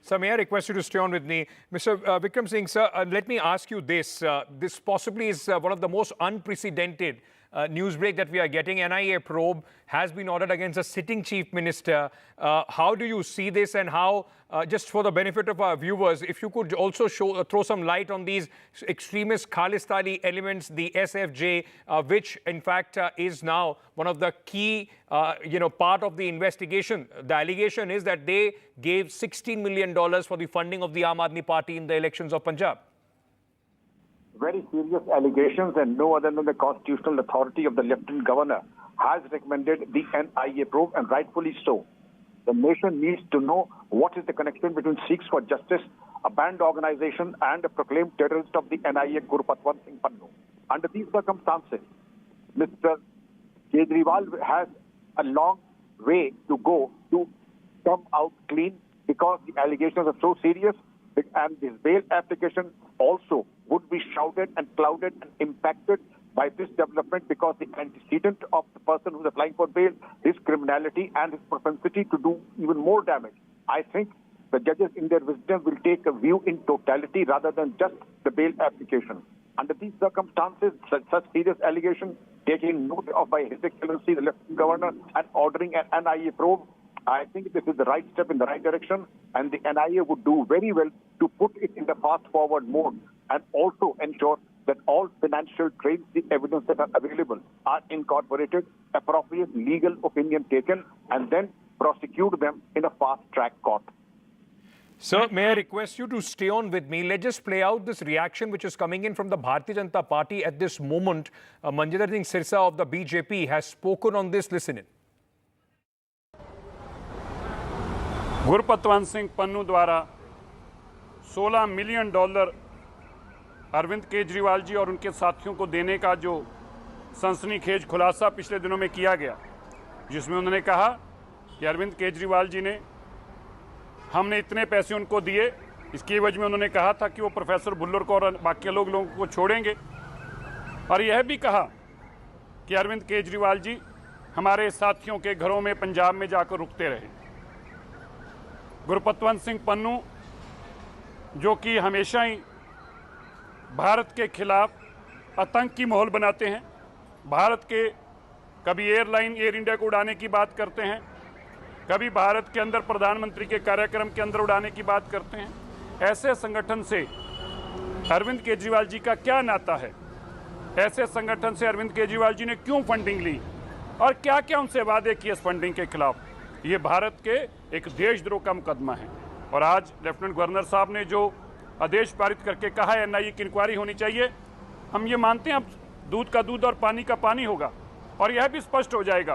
Sir, may I request you to stay on with me? Mr. Vikram Singh, sir, let me ask you this. This possibly is one of the most unprecedented news break that we are getting. NIA probe has been ordered against a sitting chief minister. How do you see this, and how, just for the benefit of our viewers, if you could also throw some light on these extremist Khalistani elements, the SFJ, which in fact is now one of the key, part of the investigation. The allegation is that they gave $16 million for the funding of the Aam Aadmi Party in the elections of Punjab. Very serious allegations, and no other than the constitutional authority of the Lieutenant Governor has recommended the NIA probe, and rightfully so. The nation needs to know what is the connection between Sikhs for Justice, a banned organization, and a proclaimed terrorist of the NIA, Guru Patwant Singh Pannu. Under these circumstances, Mr. Kejriwal has a long way to go to come out clean, because the allegations are so serious, and his bail application also would be shrouded and clouded and impacted by this development, because the antecedent of the person who is applying for bail, his criminality and his propensity to do even more damage. I think the judges in their wisdom will take a view in totality rather than just the bail application. Under these circumstances, such serious allegations, taking note of by His Excellency the Lieutenant Governor and ordering an NIA probe, I think this is the right step in the right direction, and the NIA would do very well to put it in the fast-forward mode and also ensure that all financial trails, the evidence that are available, are incorporated, appropriate legal opinion taken, and then prosecute them in a fast-track court. Sir, may I request you to stay on with me? Let's just play out this reaction which is coming in from the Bharatiya Janata Party at this moment. Manjinder Singh Sirsa of the BJP has spoken on this. Listen in. गुरु पतवंत सिंह पन्नू द्वारा $16 million Arvind Kejriwal ji और उनके साथियों को देने का जो सनसनीखेज खुलासा पिछले दिनों में किया गया, जिसमें उन्होंने कहा कि अरविंद केजरीवाल जी ने हमने इतने पैसे उनको दिए, इसकी वजह में उन्होंने कहा था कि वो प्रोफेसर भुल्लर को और बाकी लोगों को छोड़ेंगे, और यह भी कहा कि अरविंद केजरीवाल जी हमारे साथियों के घरों में पंजाब में जाकर रुकते रहे। गुरपतवंत सिंह पन्नू जो कि हमेशा ही भारत के खिलाफ आतंक की माहौल बनाते हैं, भारत के कभी एयरलाइन एयर इंडिया को उड़ाने की बात करते हैं, कभी भारत के अंदर प्रधानमंत्री के कार्यक्रम के अंदर उड़ाने की बात करते हैं। ऐसे संगठन से अरविंद केजरीवाल जी का क्या नाता है? ऐसे संगठन से अरविंद केजरीवाल जी ने क्यों फंडिंग ली और क्या क्या उनसे वादे किए इस फंडिंग के खिलाफ? ये भारत के एक देशद्रोह का मुकदमा है। और आज लेफ्टिनेंट गवर्नर साहब ने जो आदेश पारित करके कहा है NIA की इंक्वायरी होनी चाहिए, हम ये मानते हैं अब दूध का दूध और पानी का पानी होगा और यह भी स्पष्ट हो जाएगा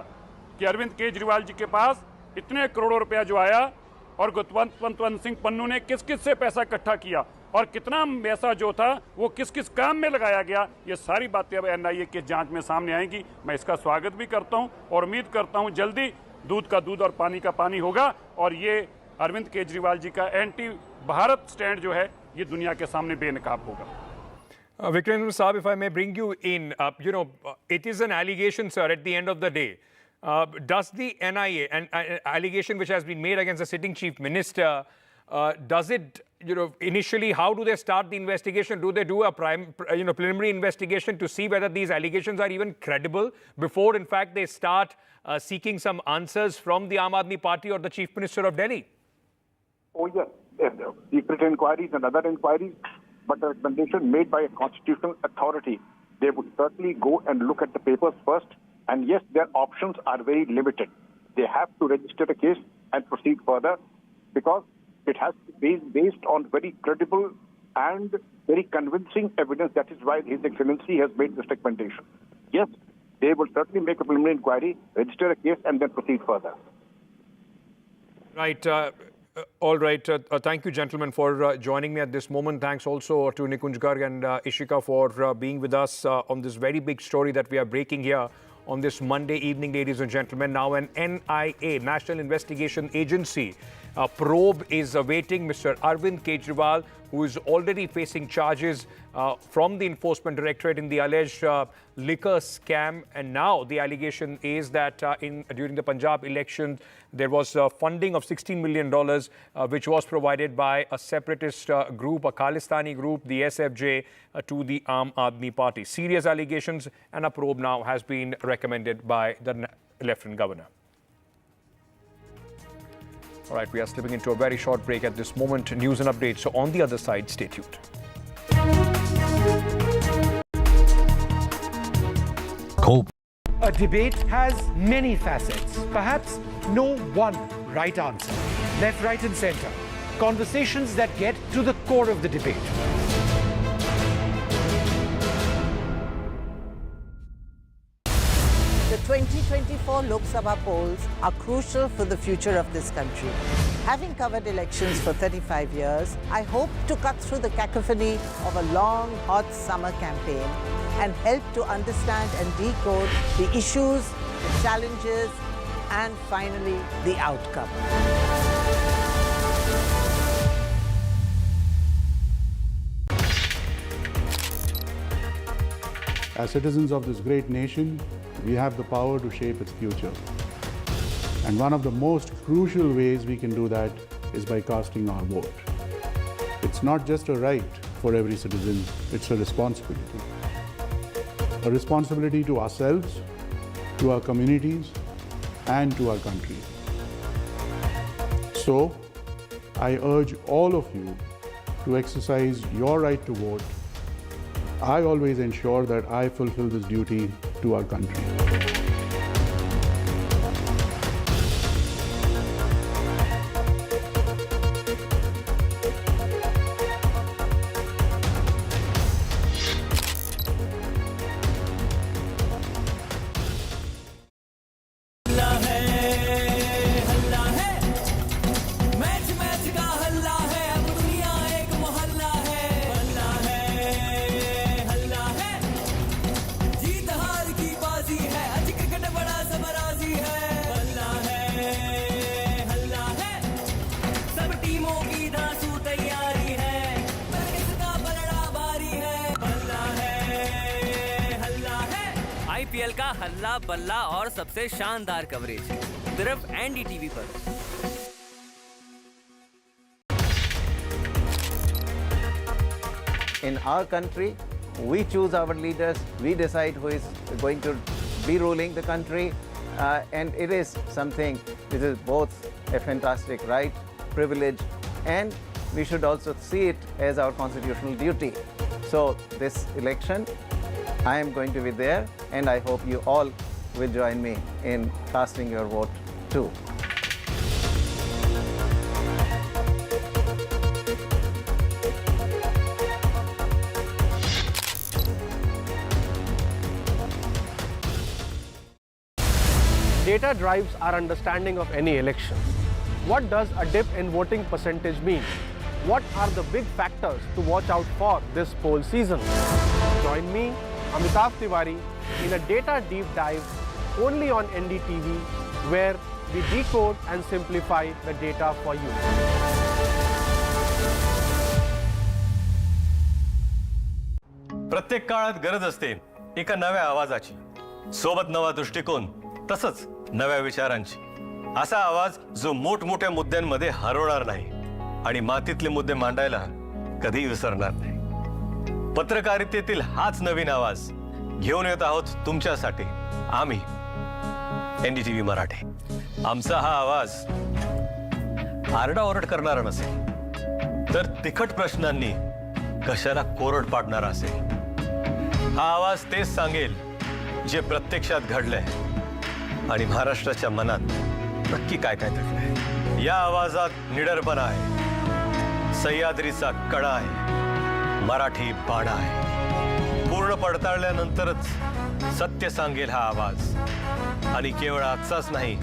कि अरविंद केजरीवाल जी के पास इतने करोड़ों रुपया जो आया और गुरपतवंत सिंह पन्नू ने किस किस से पैसा इकट्ठा किया और कितना पैसा जो था वो किस किस काम में लगाया गया, ये सारी बातें अब NIA के जांच में सामने आएंगी। मैं इसका स्वागत भी करता हूं और उम्मीद करता हूं जल्दी दूध का दूध और पानी का पानी होगा और ये अरविंद केजरीवाल जी का एंटी भारत स्टैंड जो है ये दुनिया के सामने बेनकाब होगा। Vikrendra Saab, if I may bring you in, it is an allegation, sir, at the end of the day. Does the NIA, an allegation which has been made against the sitting chief minister, does it, initially, how do they start the investigation? Do they do a preliminary investigation to see whether these allegations are even credible before, in fact, they start seeking some answers from the Aam Aadmi Party or the Chief Minister of Delhi? Oh, yes. Secret inquiries and other inquiries, but a recommendation made by a constitutional authority. They would certainly go and look at the papers first. And yes, their options are very limited. They have to register a case and proceed further because it has to be based on very credible and very convincing evidence. That is why His Excellency has made this recommendation. Yes, they will certainly make a preliminary inquiry, register a case, and then proceed further. Right. All right. Thank you, gentlemen, for joining me at this moment. Thanks also to Nikunj Garg and Ishika for being with us on this very big story that we are breaking here on this Monday evening, ladies and gentlemen. Now an NIA, National Investigation Agency, probe is awaiting Mr. Arvind Kejriwal, who is already facing charges from the Enforcement Directorate in the alleged liquor scam. And now the allegation is that during the Punjab election, there was funding of $16 million, which was provided by a separatist group, a Khalistani group, the SFJ, to the Aam Aadmi Party. Serious allegations, and a probe now has been recommended by the Lieutenant Governor. All right, we are slipping into a very short break at this moment. News and updates. So on the other side, stay tuned. A debate has many facets. Perhaps no one right answer. Left, right, and center. Conversations that get to the core of the debate. The 2024 Lok Sabha polls are crucial for the future of this country. Having covered elections for 35 years, I hope to cut through the cacophony of a long, hot summer campaign and help to understand and decode the issues, the challenges, and finally, the outcome. As citizens of this great nation, we have the power to shape its future. And one of the most crucial ways we can do that is by casting our vote. It's not just a right for every citizen, it's a responsibility. A responsibility to ourselves, to our communities, and to our country. So, I urge all of you to exercise your right to vote. I always ensure that I fulfill this duty to our country. IPL का हल्ला बल्ला और सबसे शानदार coverage सिर्फ NDTV पर। In our country, we choose our leaders, we decide who is going to be ruling the country, and it is something which is both a fantastic right, privilege, and we should also see it as our constitutional duty. So this election, I am going to be there, and I hope you all will join me in casting your vote too. Data drives our understanding of any election. What does a dip in voting percentage mean? What are the big factors to watch out for this poll season? Join me, Amitav Tiwari, in a data deep dive only on NDTV, where we decode and simplify the data for you. प्रत्येक काळात गरज असते एका नव्या आवाजाची, सोबत नवा दृष्टिकोन, तसंच नव्या विचारांची. असा आवाज जो मोठमोठ्या मुद्द्यांमध्ये हरवणार नाही आणि मातीतले मुद्दे मांडायला कधी विसरणार नाही. पत्रकारितेतील हाच नवीन आवाज घेऊन येत आहोत तुमच्यासाठी आम्ही एनडीटीव्ही मराठी. आमचा हा आवाज आरडाओरड करणारा नसेल, तर तिखट प्रश्नांनी कशाला कोरड पाडणारा असेल. हा आवाज तेच सांगेल जे प्रत्यक्षात घडलंय आणि महाराष्ट्राच्या मनात नक्की काय काय दडलंय. या आवाजात निडरपणा आहे, सह्याद्रीचा कडा आहे, मराठी बाणा आहे. पूर्ण पडताळल्यानंतरच सत्य सांगेल हा आवाज, आणि केवळ आजचाच नाही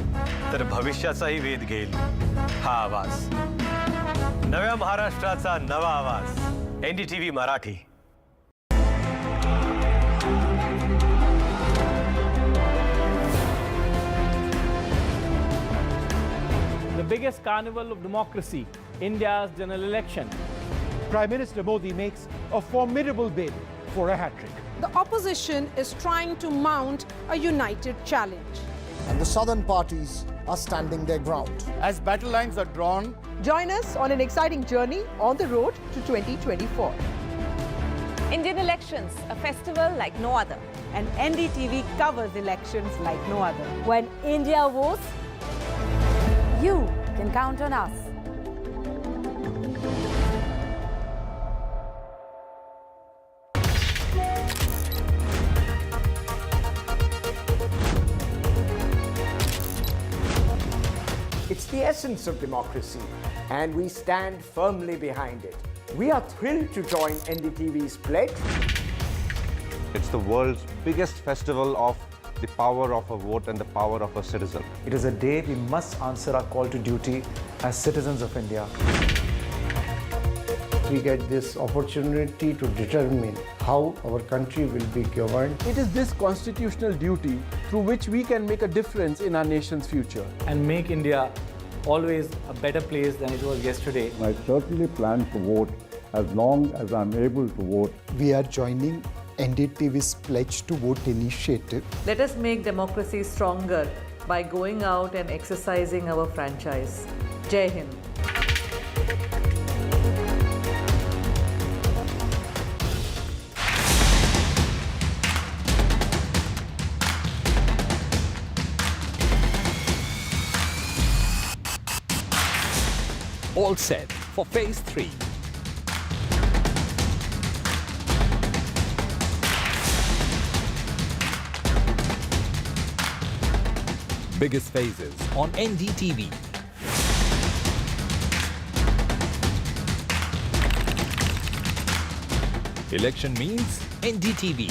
तर भविष्याचाही वेध घेईल हा आवाज. नव्या महाराष्ट्राचा नवा आवाज NDTV Marathi. The biggest carnival of democracy, India's general election. Prime Minister Modi makes a formidable bid for a hat-trick. The opposition is trying to mount a united challenge. And the southern parties are standing their ground. As battle lines are drawn, Join us on an exciting journey on the road to 2024. Indian elections, a festival like no other. And NDTV covers elections like no other. When India votes, you can count on us. it's the essence of democracy, and we stand firmly behind it. We are thrilled to join NDTV's pledge. It's the world's biggest festival of the power of a vote and the power of a citizen. It is a day we must answer our call to duty as citizens of India. We get this opportunity to determine how our country will be governed. It is this constitutional duty through which we can make a difference in our nation's future. And make India always a better place than it was yesterday. I certainly plan to vote as long as I'm able to vote. We are joining NDTV's Pledge to Vote initiative. Let us make democracy stronger by going out and exercising our franchise. Jai Hind. All set for phase 3. Biggest phases on NDTV. Election means NDTV.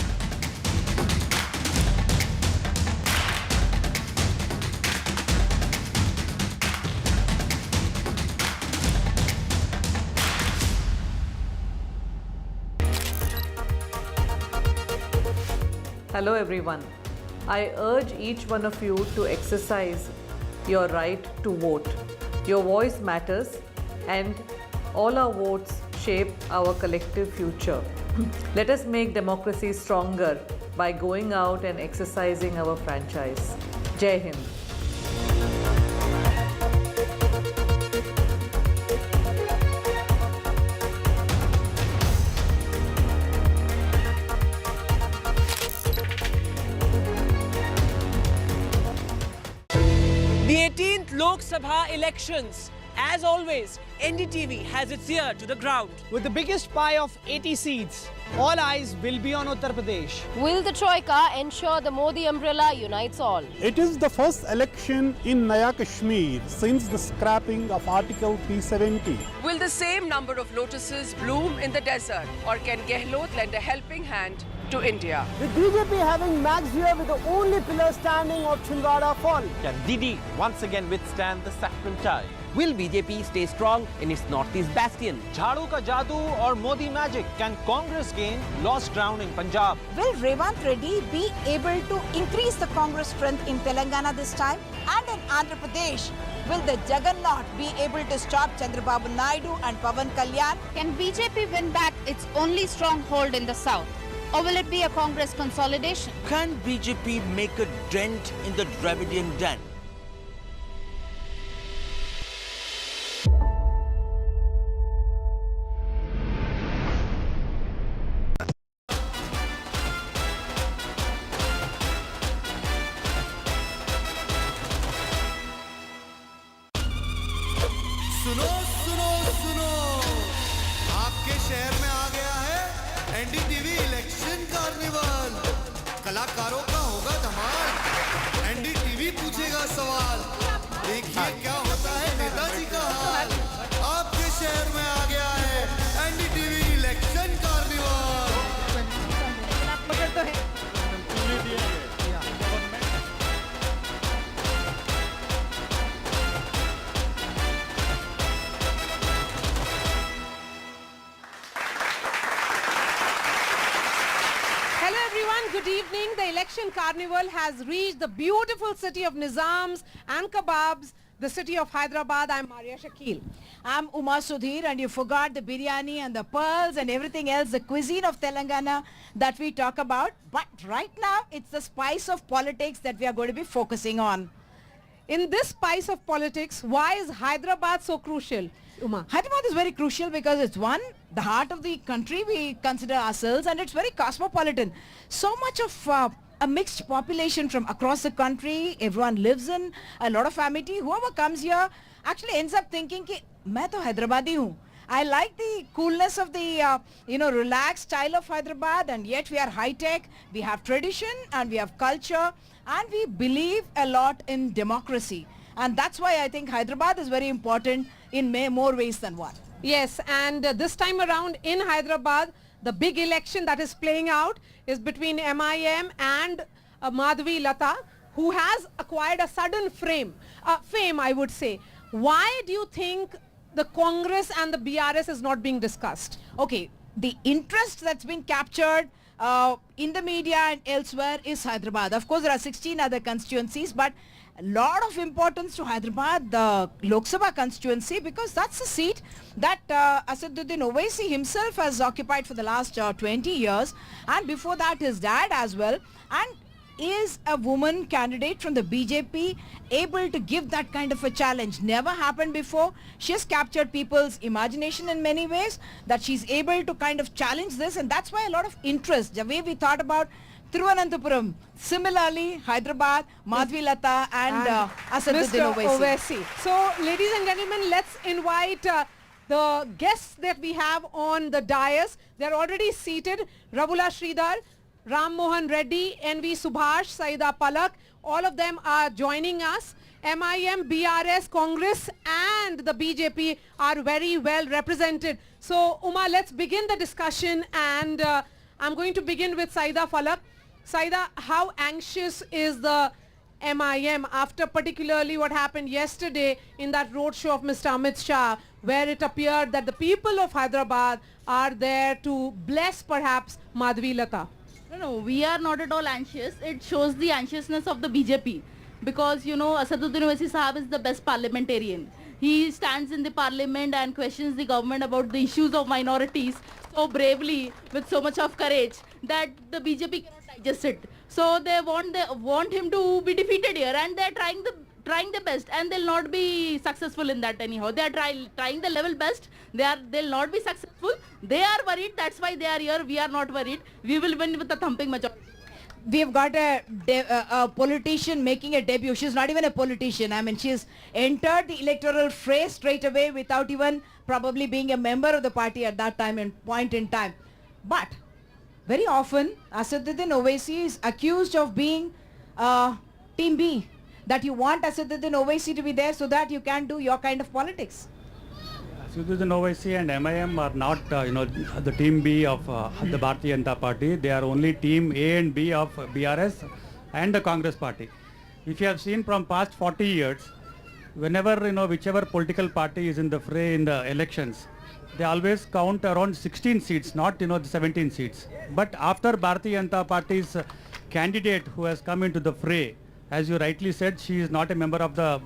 Hello everyone. I urge each one of you to exercise your right to vote. Your voice matters and all our votes shape our collective future. Let us make democracy stronger by going out and exercising our franchise. Jai Hind. The 18th Lok Sabha elections. As always, NDTV has its ear to the ground. With the biggest pie of 80 seats, all eyes will be on Uttar Pradesh. Will the Troika ensure the Modi umbrella unites all? It is the first election in Naya Kashmir since the scrapping of Article 370. Will the same number of lotuses bloom in the desert, or can Gehlot lend a helping hand to India? With BJP having Max here with the only pillar standing of Chhindwara fall. Can Didi once again withstand the saffron tide? Will BJP stay strong in its northeast bastion? Jhadu ka jadoo or Modi magic? Can Congress gain lost ground in Punjab? Will Revanth Reddy be able to increase the Congress strength in Telangana this time? And in Andhra Pradesh, will the Jagannath be able to stop Chandrababu Naidu and Pawan Kalyan? Can BJP win back its only stronghold in the south? Or will it be a Congress consolidation? Can BJP make a dent in the Dravidian den? सुनो सुनो सुनो, आपके शहर में आ गया है NDTV election carnival. कलाकारों का होगा धमाल, एनडीटीवी पूछेगा सवाल, देखिए क्या होता है नेताजी का हाल। आपके शहर में आ गया है NDTV election carnival. Good evening. The election carnival has reached the beautiful city of Nizams and Kebabs, the city of Hyderabad. I'm Maria Shakil. I'm Uma Sudhir, and you forgot the biryani and the pearls and everything else, the cuisine of Telangana that we talk about. But right now, it's the spice of politics that we are going to be focusing on. In this spice of politics, why is Hyderabad so crucial? Uma. Hyderabad is very crucial because it's the heart of the country we consider ourselves, and it's very cosmopolitan. So much of a mixed population from across the country. Everyone lives in a lot of amity. Whoever comes here actually ends up thinking ki main to Hyderabadi hu. I like the coolness of the relaxed style of Hyderabad, and yet we are high tech. We have tradition and we have culture, and we believe a lot in democracy. And that's why I think Hyderabad is very important in more ways than one. Yes, and this time around in Hyderabad, the big election that is playing out is between MIM and Madhvi Lata, who has acquired a sudden fame, I would say. Why do you think the Congress and the BRS is not being discussed? Okay, the interest that's been captured in the media and elsewhere is Hyderabad. Of course, there are 16 other constituencies, but a lot of importance to Hyderabad, the Lok Sabha constituency, because that's a seat that Asaduddin Owaisi himself has occupied for the last 20 years, and before that his dad as well. And is a woman candidate from the BJP able to give that kind of a challenge? Never happened before. She has captured people's imagination in many ways, that she's able to kind of challenge this, and that's why a lot of interest, the way we thought about Thiruvananthapuram, similarly Hyderabad, Madhvi Lata and Asaduddin Owaisi. So ladies and gentlemen, let's invite the guests that we have on the dais. They're already seated. Rabula Sridhar, Ram Mohan Reddy, NV Subhash, Saida Palak, all of them are joining us. MIM, BRS, Congress and the BJP are very well represented. So Uma, let's begin the discussion, and I'm going to begin with Saida Palak. Saida, how anxious is the MIM after particularly what happened yesterday in that roadshow of Mr. Amit Shah, where it appeared that the people of Hyderabad are there to bless perhaps Madhvi Lata? No, we are not at all anxious. It shows the anxiousness of the BJP because, Asaduddin Owaisi Sahab is the best parliamentarian. He stands in the parliament and questions the government about the issues of minorities so bravely, with so much of courage, that the BJP cannot digest it. So they want him to be defeated here, and they're trying their best, and they'll not be successful in that anyhow. They are trying the level best. They'll not be successful. They are worried. That's why they are here. We are not worried. We will win with a thumping majority. We've got a politician making a debut. She's not even a politician. I mean, she's entered the electoral fray straight away without even probably being a member of the party at that time and point in time. But very often, Asaduddin Owaisi is accused of being Team B. That you want Asaduddin Owaisi to be there so that you can do your kind of politics. Asaduddin Owaisi and MIM are not, the Team B of the Bharatiya Janata Party. They are only Team A and B of BRS and the Congress Party. If you have seen from past 40 years, whenever, whichever political party is in the fray in the elections, they always count around 16 seats, not, the 17 seats. But after Bharatiya Janata Party's candidate who has come into the fray, as you rightly said, she is not a member of the,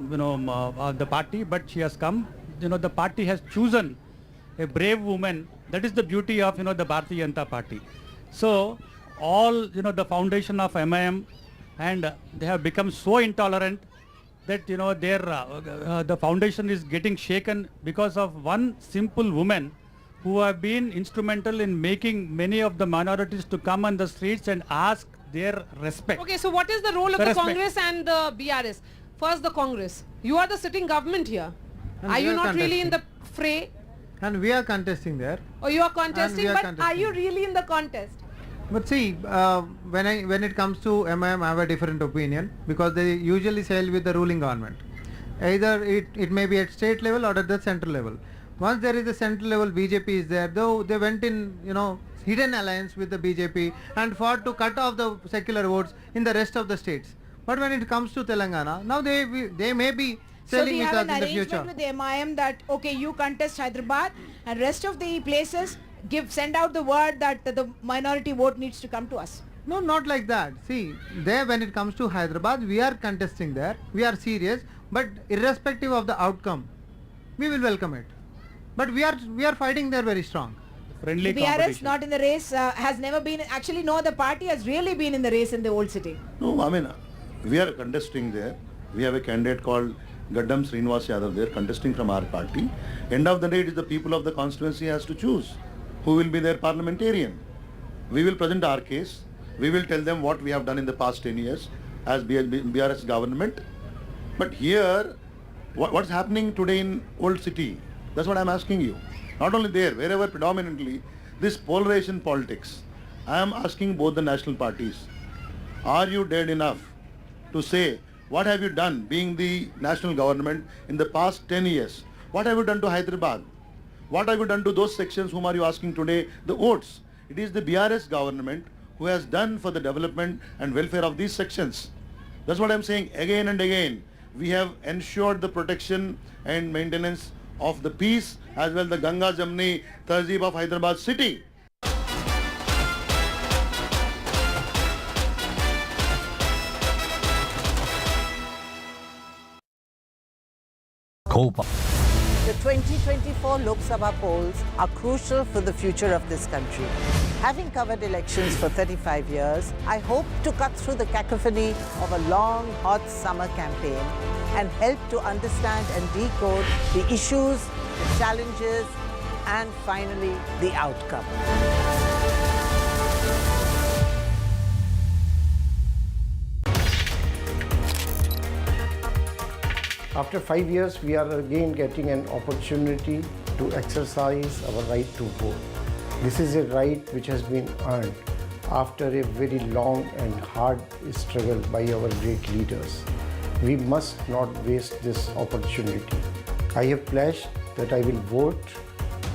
the party, but she has come. The party has chosen a brave woman. That is the beauty of, the Bharatiya Janata Party. So all, the foundation of MIM, and they have become so intolerant that, the foundation is getting shaken because of one simple woman who have been instrumental in making many of the minorities to come on the streets and ask their respect. Okay, so what is the role of the Congress and the BRS? First, the Congress. You are the sitting government here. And are you not contesting. really in the fray? And we are contesting there. Oh, you are contesting, but contesting. are you really in the contest? But see, when it comes to MIM, I have a different opinion because they usually sail with the ruling government. Either it may be at state level or at the central level. Once there is a central level BJP is there, though they went in, hidden alliance with the BJP and fought to cut off the secular votes in the rest of the states. But when it comes to Telangana, now they may be selling with us in the future. So we have an arrangement with the MIM that, okay, you contest Hyderabad and rest of the places send out the word that the minority vote needs to come to us. No, not like that. See, there when it comes to Hyderabad, we are contesting there. We are serious, but irrespective of the outcome, we will welcome it. But we are fighting there very strong. Friendly the BRS not in the race, has never been, actually no other party has really been in the race in the old city. No, I mean, we are contesting there. We have a candidate called Gaddam Srinivas Yadav there contesting from our party. End of the day, it is the people of the constituency has to choose who will be their parliamentarian. We will present our case. We will tell them what we have done in the past 10 years as BRS government. But here, what's happening today in old city? That's what I'm asking you. Not only there, wherever predominantly this polarization politics. I am asking both the national parties, are you dead enough to say what have you done being the national government in the past 10 years? What have you done to Hyderabad? What have you done to those sections whom are you asking today the votes? It is the BRS government who has done for the development and welfare of these sections. That's what I'm saying again and again. We have ensured the protection and maintenance of the peace as well the Ganga Jamni Tehzeeb of Hyderabad city. The 2024 Lok Sabha polls are crucial for the future of this country. Having covered elections for 35 years, I hope to cut through the cacophony of a long, hot summer campaign and help to understand and decode the issues, the challenges, and finally, the outcome. After 5 years, we are again getting an opportunity to exercise our right to vote. This is a right which has been earned after a very long and hard struggle by our great leaders. We must not waste this opportunity. I have pledged that I will vote.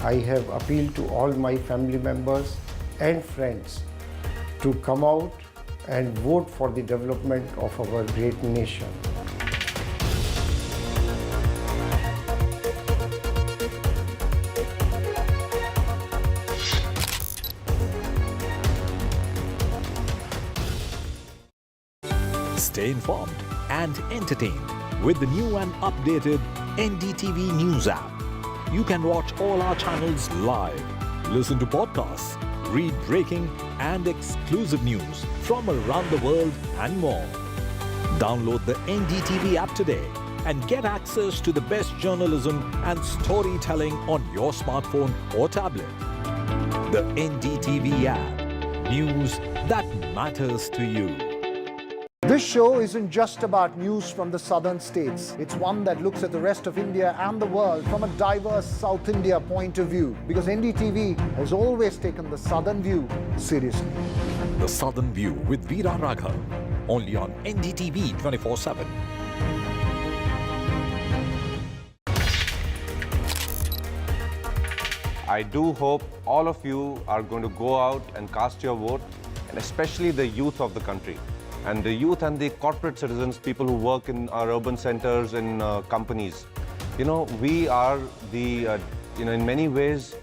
I have appealed to all my family members and friends to come out and vote for the development of our great nation. Stay informed and entertained with the new and updated NDTV News app. You can watch all our channels live, listen to podcasts, Read breaking and exclusive news from around the world and more. Download the NDTV app today and get access to the best journalism and storytelling on your smartphone or tablet. The NDTV app. News that matters to you. This show isn't just about news from the southern states. It's one that looks at the rest of India and the world from a diverse South India point of view, because NDTV has always taken the southern view seriously. The Southern View with Veera Raghav, only on NDTV 24x7. I do hope all of you are going to go out and cast your vote, and especially the youth of the country. And the youth and the corporate citizens, people who work in our urban centers and companies. You know, we are the, in many ways,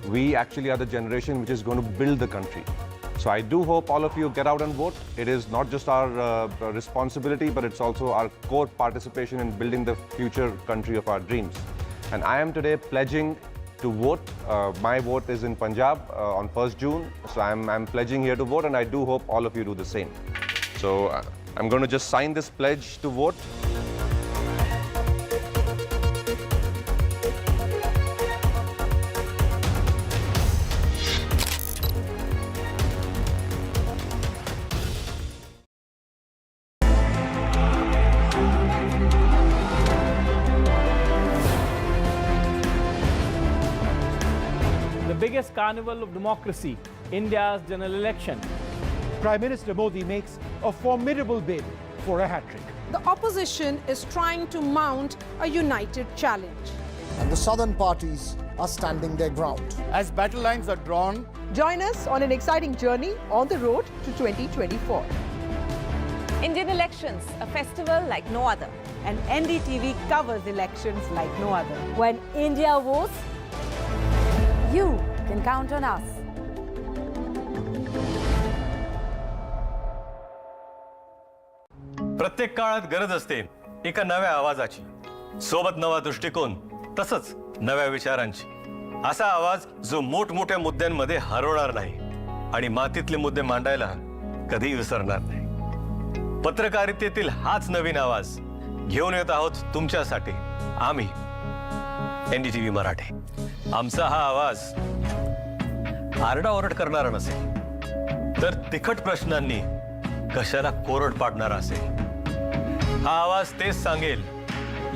we actually are the generation which is going to build the country. So I do hope all of you get out and vote. It is not just our responsibility, but it's also our core participation in building the future country of our dreams. And I am today pledging to vote. My vote is in Punjab on 1st June. So I'm pledging here to vote, and I do hope all of you do the same. So I'm going to just sign this pledge to vote. The biggest carnival of democracy, India's general election. Prime Minister Modi makes a formidable bid for a hat-trick. The opposition is trying to mount a united challenge. And the southern parties are standing their ground. As battle lines are drawn, join us on an exciting journey on the road to 2024. Indian elections, a festival like no other. And NDTV covers elections like no other. When India votes, you can count on us. प्रत्येक काळात गरज असते एका नव्या आवाजाची, सोबत नवा दृष्टिकोन, तसंच नव्या विचारांची. असा आवाज जो मोठमोठ्या मुद्द्यांमध्ये हरवणार नाही आणि मातीतले मुद्दे मांडायला कधी विसरणार नाही. पत्रकारितेतील हाच नवीन आवाज घेऊन येत आहोत तुमच्यासाठी आम्ही एनडीटीव्ही मराठी. आमचा हा आवाज आरडाओरड करणारा नसेल, तर तिखट प्रश्नांनी कशाला कोरड पाडणारा असेल. हा आवाज तेच सांगेल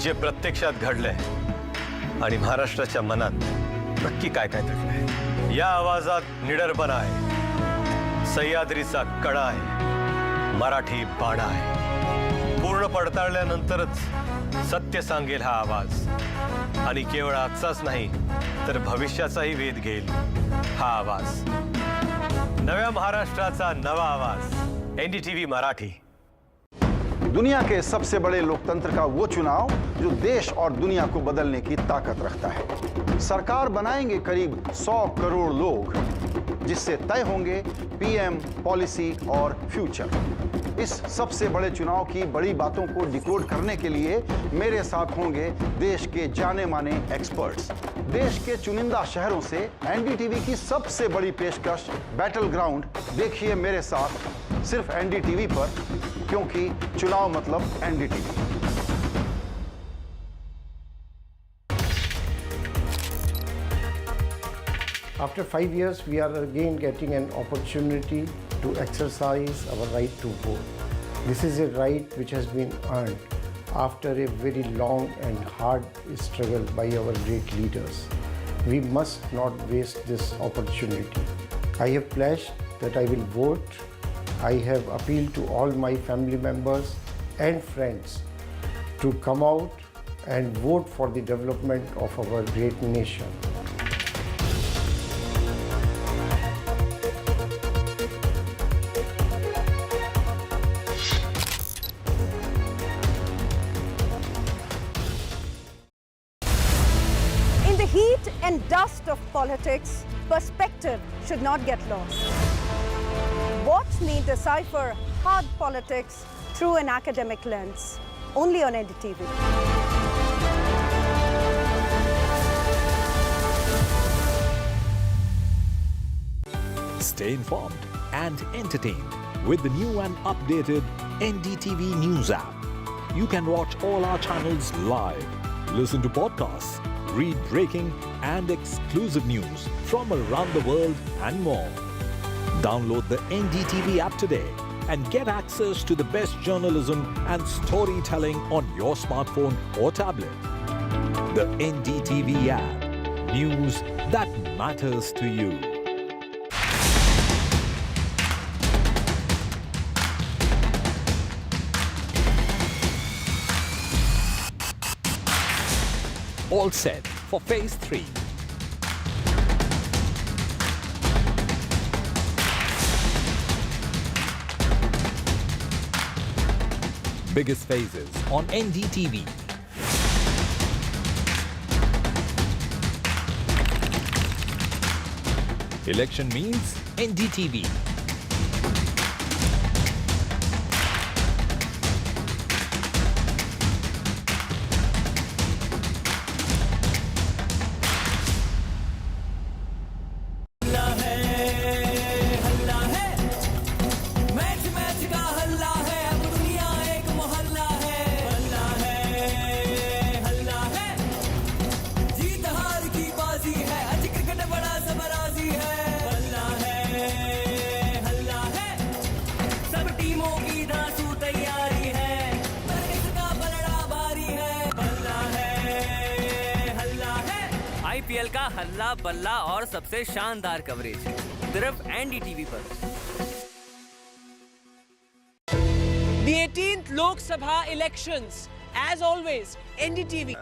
जे प्रत्यक्षात घडलंय आणि महाराष्ट्राच्या मनात नक्की काय काय दडलंय. या आवाजात निडरपणा आहे, सह्याद्रीचा कडा आहे, मराठी बाणा आहे. पूर्ण पडताळल्यानंतरच सत्य सांगेल हा आवाज, आणि केवळ आजचाच नाही तर भविष्याचाही वेध घेईल हा आवाज. नव्या महाराष्ट्राचा नवा आवाज, एनडीटीवी मराठी. दुनिया के सबसे बड़े लोकतंत्र का वो चुनाव जो देश और दुनिया को बदलने की ताकत रखता है. सरकार बनाएंगे करीब 100 करोड़ लोग, जिससे तय होंगे पीएम, पॉलिसी और फ्यूचर. इस सबसे बड़े चुनाव की बड़ी बातों को डिकोड करने के लिए मेरे साथ होंगे देश के जाने माने एक्सपर्ट्स. देश के चुनिंदा शहरों से एनडीटीवी की सबसे बड़ी पेशकश बैटल ग्राउंड देखिए मेरे साथ सिर्फ एनडीटीवी पर, क्योंकि चुनाव मतलब NDTV. After 5 years, we are again getting an opportunity to exercise our right to vote. This is a right which has been earned after a very long and hard struggle by our great leaders. We must not waste this opportunity. I have pledged that I will vote. I have appealed to all my family members and friends to come out and vote for the development of our great nation. Heat and dust of politics, perspective should not get lost. Watch me decipher hard politics through an academic lens, only on NDTV. Stay informed and entertained with the new and updated NDTV News app. You can watch all our channels live, listen to podcasts, read breaking and exclusive news from around the world and more. Download the NDTV app today and get access to the best journalism and storytelling on your smartphone or tablet. The NDTV app. News that matters to you. All set for phase 3. Biggest phases on NDTV. Election means NDTV. IPL का हल्ला बल्ला और सबसे शानदार coverage सिर्फ NDTV पर। The 18th Lok Sabha elections, as always, NDTV.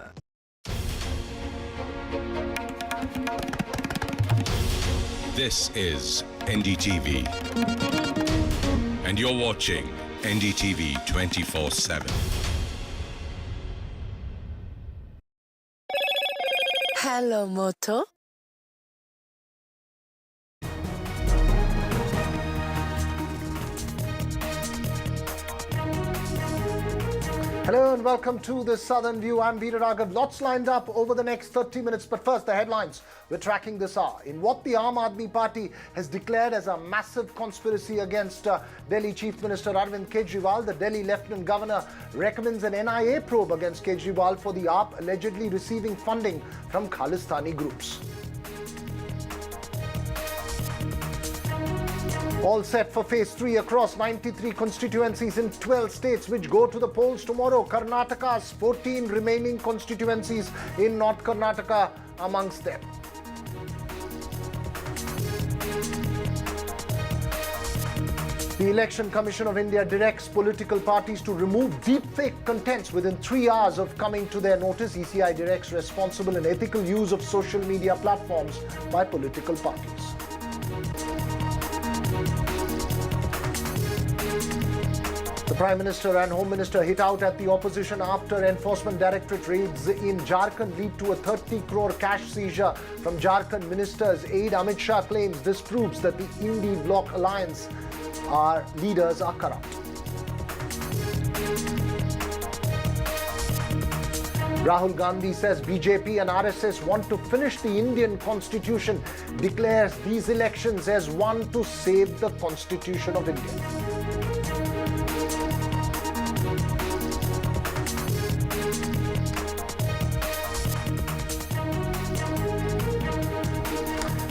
This is NDTV, and you're watching NDTV 24x7. Hello, Moto. Hello and welcome to the Southern View. I'm Veera Raghav. Lots lined up over the next 30 minutes, but first the headlines we're tracking this hour. In what the Aam Aadmi Party has declared as a massive conspiracy against Delhi Chief Minister Arvind Kejriwal, the Delhi Lieutenant Governor recommends an NIA probe against Kejriwal for the AAP allegedly receiving funding from Khalistani groups. All set for phase 3 across 93 constituencies in 12 states which go to the polls tomorrow. Karnataka's 14 remaining constituencies in North Karnataka amongst them. The Election Commission of India directs political parties to remove deepfake contents within 3 hours of coming to their notice. ECI directs responsible and ethical use of social media platforms by political parties. The Prime Minister and Home Minister hit out at the opposition after Enforcement Directorate raids in Jharkhand lead to a 30 crore cash seizure from Jharkhand Minister's aide. Amit Shah claims this proves that the Indy Bloc Alliance leaders are corrupt. Rahul Gandhi says BJP and RSS want to finish the Indian Constitution, declares these elections as one to save the Constitution of India.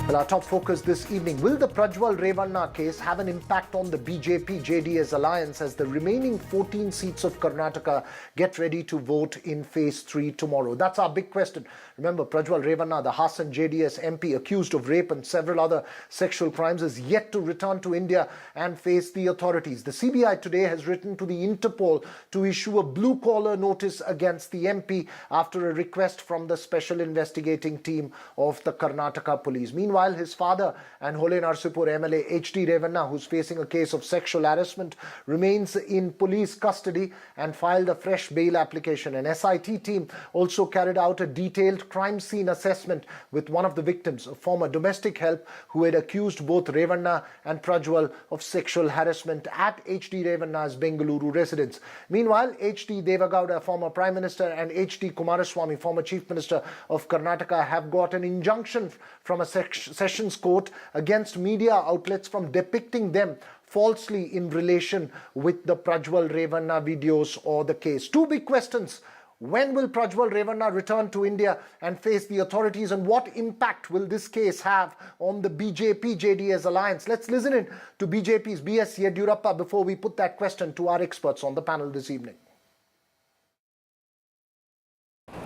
Well, our top focus this evening, will the Prajwal Revanna case have an impact on the BJP-JDS alliance as the remaining 14 seats of Karnataka get ready to vote in phase 3 tomorrow? That's our big question. Remember, Prajwal Revanna, the Hassan JDS MP accused of rape and several other sexual crimes, is yet to return to India and face the authorities. The CBI today has written to the Interpol to issue a blue-collar notice against the MP after a request from the special investigating team of the Karnataka police. Meanwhile, his father and Hole Narsipur MLA H.D. Revanna, who's facing a case of sexual harassment, remains in police custody and filed a fresh bail application. An SIT team also carried out a detailed detailed crime scene assessment with one of the victims, a former domestic help who had accused both Revanna and Prajwal of sexual harassment at H.D. Revanna's Bengaluru residence. Meanwhile, H.D. Devagowda, former Prime Minister, and H.D. Kumaraswamy, former Chief Minister of Karnataka, have got an injunction from a sessions court against media outlets from depicting them falsely in relation with the Prajwal Revanna videos or the case. Two big questions. When will Prajwal Revanna return to India and face the authorities, and what impact will this case have on the BJP-JDS alliance? Let's listen in to BJP's B.S. Yediyurappa before we put that question to our experts on the panel this evening.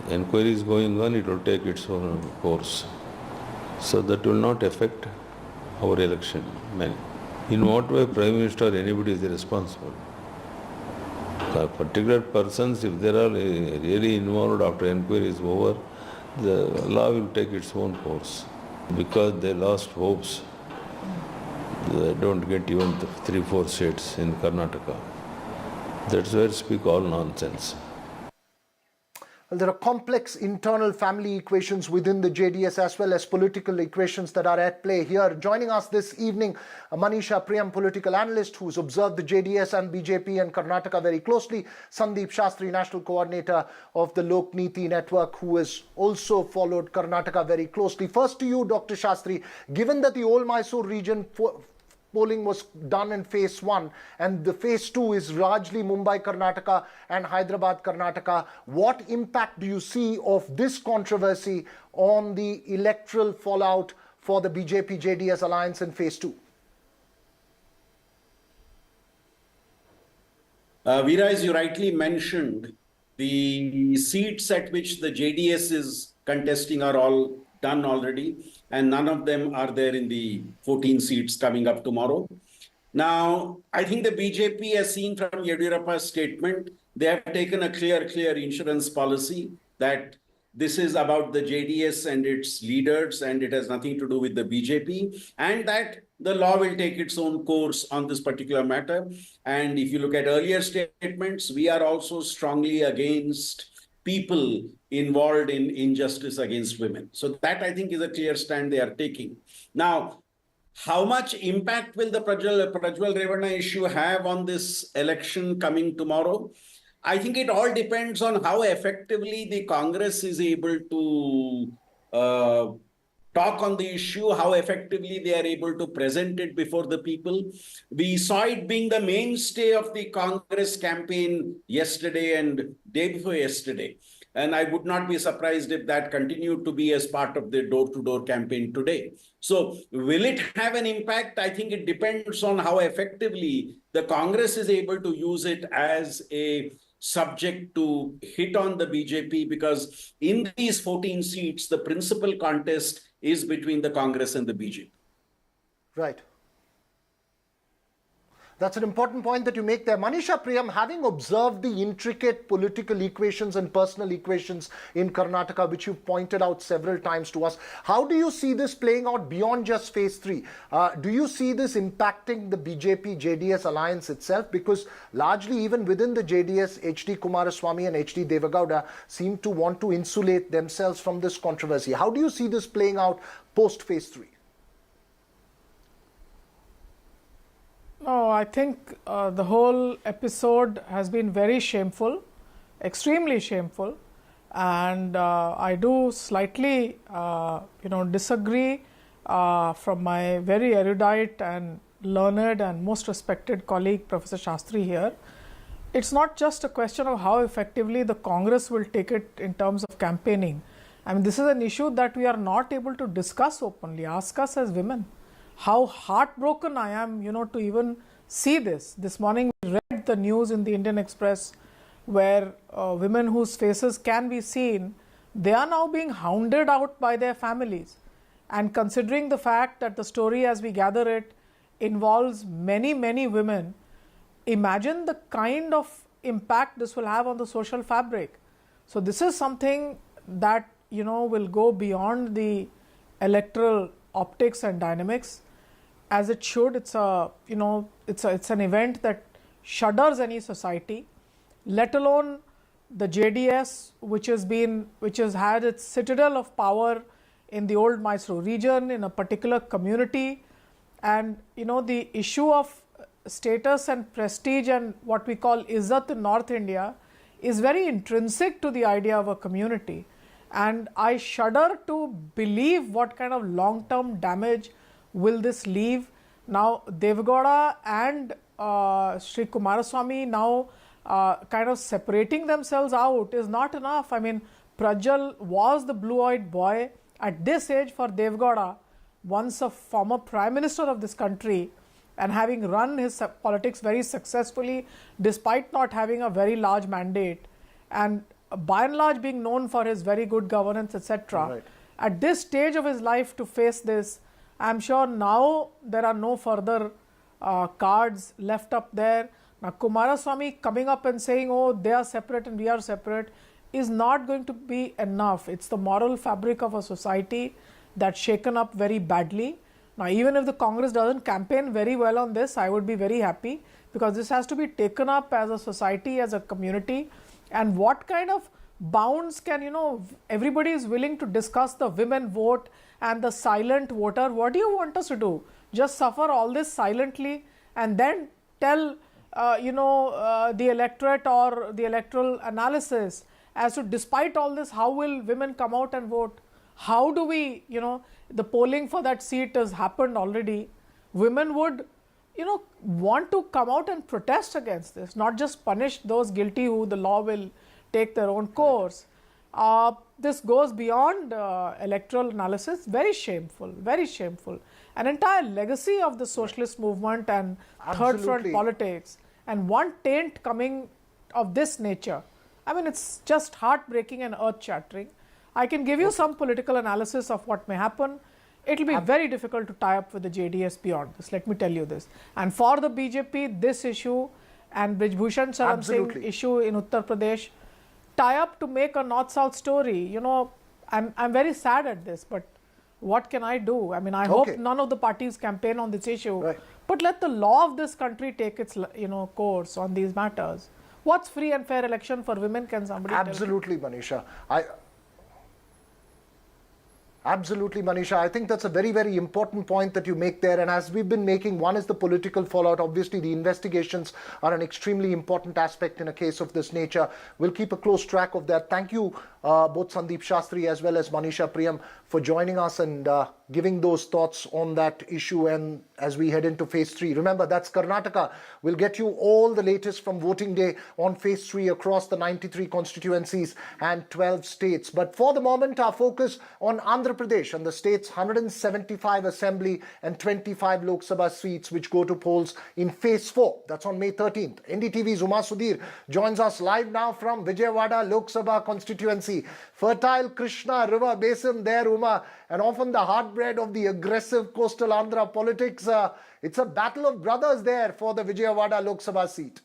Inquiry is going on, it will take its own course. So that will not affect our election. In what way Prime Minister or anybody is responsible? Particular persons, if they are really involved after inquiry is over, the law will take its own course. Because they lost hopes, they don't get even 3-4 seats in Karnataka. That's where speak all nonsense. Well, there are complex internal family equations within the JDS as well as political equations that are at play here. Joining us this evening, Manisha Priyam, political analyst who's observed the JDS and BJP and Karnataka very closely. Sandeep Shastri, national coordinator of the Lok Niti network, who has also followed Karnataka very closely. First to you, Dr. Shastri, given that the old Mysore region polling was done in phase 1 and the phase 2 is largely Mumbai, Karnataka and Hyderabad, Karnataka, what impact do you see of this controversy on the electoral fallout for the BJP-JDS alliance in phase 2? Veera, as you rightly mentioned, the seats at which the JDS is contesting are all done already, and none of them are there in the 14 seats coming up tomorrow. Now, I think the BJP, as seen from Yediyurappa's statement, they have taken a clear insurance policy that this is about the JDS and its leaders and it has nothing to do with the BJP, and that the law will take its own course on this particular matter. And if you look at earlier statements, we are also strongly against people involved in injustice against women. So that, I think, is a clear stand they are taking. Now, how much impact will the Prajwal Revanna issue have on this election coming tomorrow? I think it all depends on how effectively the Congress is able to talk on the issue, how effectively they are able to present it before the people. We saw it being the mainstay of the Congress campaign yesterday and day before yesterday. And I would not be surprised if that continued to be as part of the door-to-door campaign today. So will it have an impact? I think it depends on how effectively the Congress is able to use it as a subject to hit on the BJP, because in these 14 seats, the principal contest is between the Congress and the BJP. Right. That's an important point that you make there. Manisha Priyam, having observed the intricate political equations and personal equations in Karnataka, which you've pointed out several times to us, how do you see this playing out beyond just phase 3? Do you see this impacting the BJP-JDS alliance itself? Because largely even within the JDS, H.D. Kumaraswamy and H.D. Devagowda seem to want to insulate themselves from this controversy. How do you see this playing out post-phase 3? No, I think the whole episode has been very shameful, extremely shameful, and I do slightly, disagree from my very erudite and learned and most respected colleague, Professor Shastri here. It's not just a question of how effectively the Congress will take it in terms of campaigning. I mean, this is an issue that we are not able to discuss openly. Ask us as women. How heartbroken I am, to even see this. This morning we read the news in the Indian Express where women whose faces can be seen, they are now being hounded out by their families. And considering the fact that the story as we gather it involves many, many women, imagine the kind of impact this will have on the social fabric. So this is something that, will go beyond the electoral optics and dynamics. As it should, it's an event that shudders any society, let alone the JDS, which has had its citadel of power in the old Mysore region, in a particular community, and the issue of status and prestige and what we call izzat in North India is very intrinsic to the idea of a community. And I shudder to believe what kind of long-term damage will this leave. Now, Devgowda and Sri Kumaraswamy now kind of separating themselves out is not enough. I mean, Prajwal was the blue-eyed boy at this age for Devgowda, once a former Prime Minister of this country, and having run his politics very successfully despite not having a very large mandate, and by and large being known for his very good governance, etc. Right. At this stage of his life to face this, I'm sure now there are no further cards left up there. Now Kumaraswamy coming up and saying, oh, they are separate and we are separate, is not going to be enough. It's the moral fabric of a society that's shaken up very badly. Now, even if the Congress doesn't campaign very well on this, I would be very happy, because this has to be taken up as a society, as a community. And what kind of bounds can, everybody is willing to discuss the women vote and the silent voter. What do you want us to do? Just suffer all this silently and then tell, the electorate or the electoral analysis as to, despite all this, how will women come out and vote? How do we, the polling for that seat has happened already. Women would, want to come out and protest against this, not just punish those guilty who the law will take their own course. This goes beyond electoral analysis. Very shameful, very shameful. An entire legacy of the socialist movement and third front politics, and one taint coming of this nature. I mean, it's just heartbreaking and earth-shattering. I can give you some political analysis of what may happen. It will be very difficult to tie up with the JDS beyond this, let me tell you this. And for the BJP, this issue and Brijbhushan Saran Singh issue in Uttar Pradesh, tie up to make a north-south story. I'm very sad at this, but what can I do? I mean, I hope none of the parties campaign on this issue, but let the law of this country take its, course on these matters. What's free and fair election for women, can somebody tell me? Absolutely, Manisha. Absolutely, Manisha. I think that's a very, very important point that you make there. And as we've been making, one is the political fallout. Obviously, the investigations are an extremely important aspect in a case of this nature. We'll keep a close track of that. Thank you, both Sandeep Shastri as well as Manisha Priyam, for joining us and giving those thoughts on that issue. And as we head into phase 3, remember, that's Karnataka. We'll get you all the latest from voting day on phase 3 across the 93 constituencies and 12 states. But for the moment, our focus on Andhra Pradesh and the state's 175 assembly and 25 Lok Sabha seats, which go to polls in phase 4. That's on May 13th. NDTV's Uma Sudhir joins us live now from Vijayawada Lok Sabha constituency. Fertile Krishna River basin there, Uma, and often the heartbread of the aggressive coastal Andhra politics. It's a battle of brothers there for the Vijayawada Lok Sabha seat.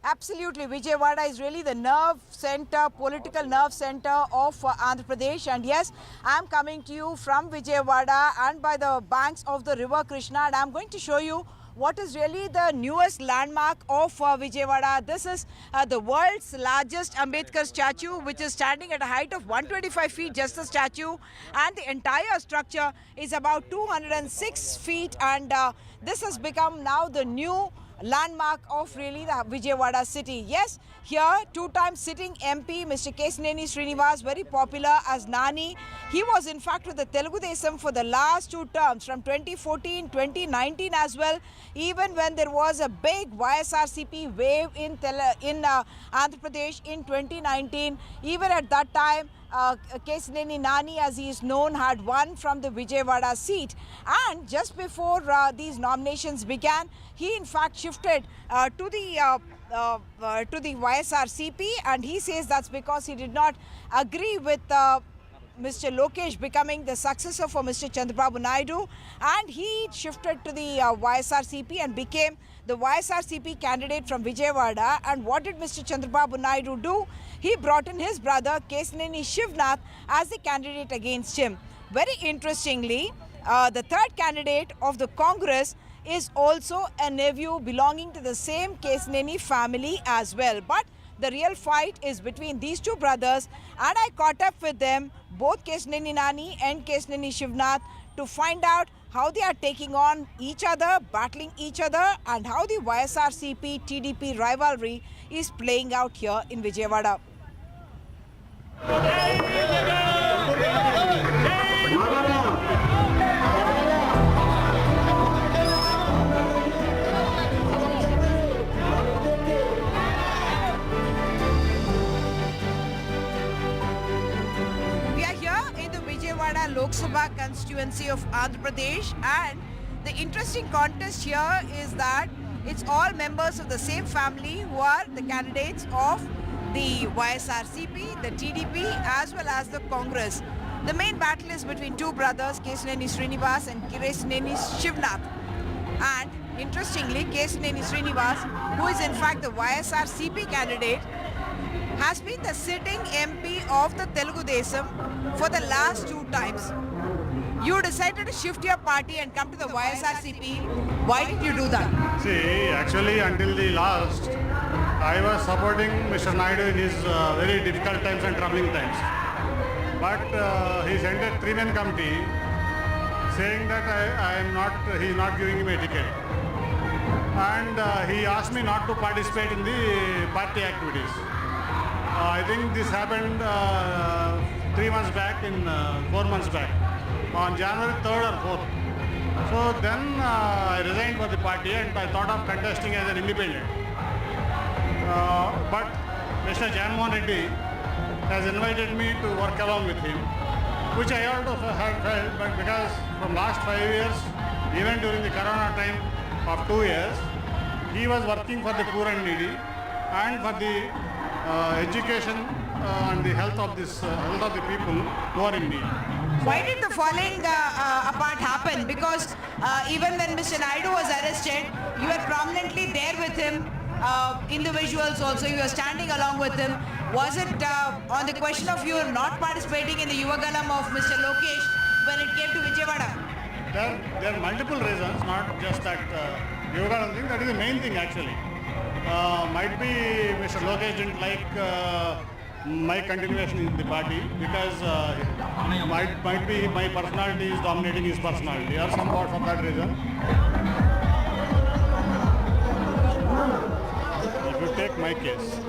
Absolutely. Vijayawada is really the nerve center, political nerve center of Andhra Pradesh. And yes, I'm coming to you from Vijayawada and by the banks of the river Krishna. And I'm going to show you what is really the newest landmark of Vijayawada. This is the world's largest Ambedkar statue, which is standing at a height of 125 feet, just the statue. And the entire structure is about 206 feet. And this has become now the new landmark of really the Vijayawada city. Yes, here two-time sitting MP Mr. Kesineni Srinivas, very popular as Nani. He was in fact with the Telugu Desam for the last 2 terms from 2014, 2019 as well. Even when there was a big YSRCP wave in Andhra Pradesh in 2019, even at that time, Kesineni Nani, as he is known, had won from the Vijayawada seat. And just before these nominations began, he in fact shifted to the YSRCP, and he says that's because he did not agree with Mr. Lokesh becoming the successor for Mr. Chandrababu Naidu, and he shifted to the YSRCP and became the YSRCP candidate from Vijayawada. And what did Mr. Chandrababu Naidu do? He brought in his brother Kesineni Shivnath as the candidate against him. Very interestingly, the third candidate of the Congress is also a nephew belonging to the same Kesneni family as well. But the real fight is between these two brothers, and I caught up with them, both Kesneni Nani and Kesneni Shivnath, to find out how they are taking on each other, battling each other, and how the YSRCP-TDP rivalry is playing out here in Vijayawada. Lok Sabha constituency of Andhra Pradesh, and the interesting contest here is that it's all members of the same family who are the candidates of the YSRCP, the TDP as well as the Congress. The main battle is between two brothers, Kesneni Srinivas and Kesneni Shivnath. And interestingly, Kesneni Srinivas, who is in fact the YSRCP candidate, has been the sitting MP of the Telugu Desam for the last 2 times. You decided to shift your party and come to the YSRCP. Why did you do that? See, actually until the last, I was supporting Mr. Naidu in his very difficult times and troubling times. But he sent a 3-man committee saying that he is not giving him a ticket. And he asked me not to participate in the party activities. I think this happened 3 months back, 4 months back, on January 3rd or 4th. So then I resigned for the party and I thought of contesting as an independent. But Mr. Janmohan Reddy has invited me to work along with him, which I also have felt, but because from last 5 years, even during the Corona time of 2 years, he was working for the poor and needy and for the education and the health of the people who are in need. Why did the falling apart happen? Because even when Mr. Naidu was arrested, you were prominently there with him. Individuals also, you were standing along with him. Was it on the question of you not participating in the Yuvagalam of Mr. Lokesh when it came to Vijayawada? There are multiple reasons, not just that Yuvagalam thing. That is the main thing actually. Might be Mr. Lokesh didn't like my continuation in the party because might be my personality is dominating his personality or somewhat for that reason. If you take my case,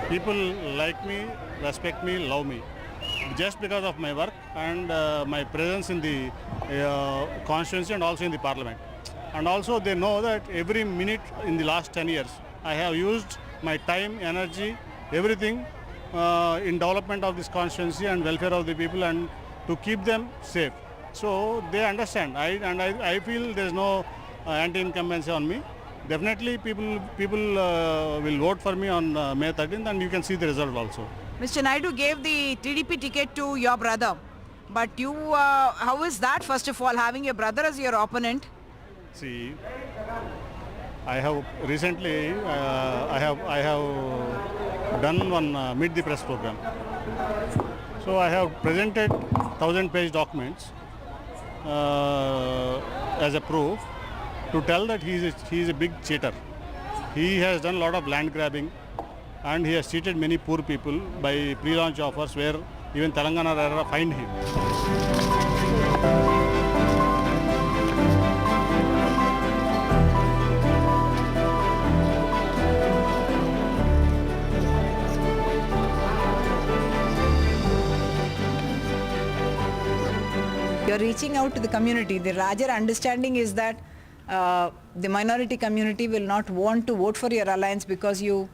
people like me, respect me, love me just because of my work and my presence in the constituency and also in the parliament. And also they know that every minute in the last 10 years I have used my time, energy, everything in development of this constituency and welfare of the people and to keep them safe. So they understand. I feel there is no anti-incumbency on me. Definitely people will vote for me on May 13th and you can see the result also. Mr. Naidu gave the TDP ticket to your brother. But you, how is that first of all, having your brother as your opponent? See, I have recently, I have done one Meet the Press program. So I have presented 1000-page documents as a proof to tell that he is a big cheater. He has done a lot of land grabbing and he has cheated many poor people by pre-launch offers where even Telangana fined him. You're reaching out to the community. The larger understanding is that the minority community will not want to vote for your alliance because you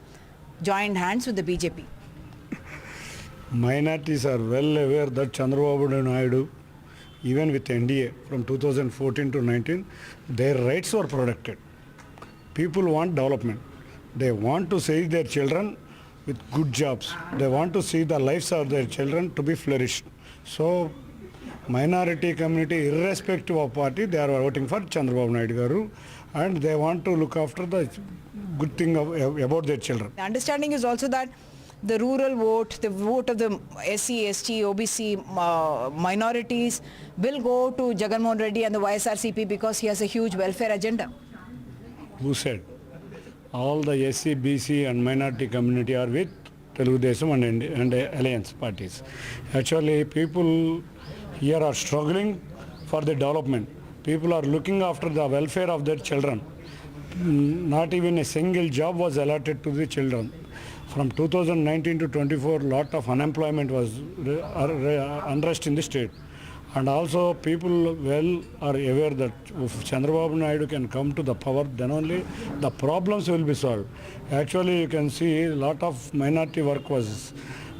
joined hands with the BJP. Minorities are well aware that Chandrababu Naidu, even with NDA from 2014 to 19, their rights were protected. People want development. They want to see their children with good jobs. They want to see the lives of their children to be flourished. So minority community, irrespective of party, they are voting for Chandrababu Naidu Garu and they want to look after the good thing about their children. The understanding is also that the rural vote, the vote of the SC, ST, OBC minorities will go to Jagannath Reddy and the YSRCP because he has a huge welfare agenda? Who said? All the SC, BC and minority community are with Telugu Desam and alliance parties. Actually, people here are struggling for the development. People are looking after the welfare of their children. Not even a single job was allotted to the children. From 2019 to 24, lot of unemployment was unrest in the state. And also people well are aware that if Chandrababu Naidu can come to the power, then only the problems will be solved. Actually, you can see a lot of minority work was,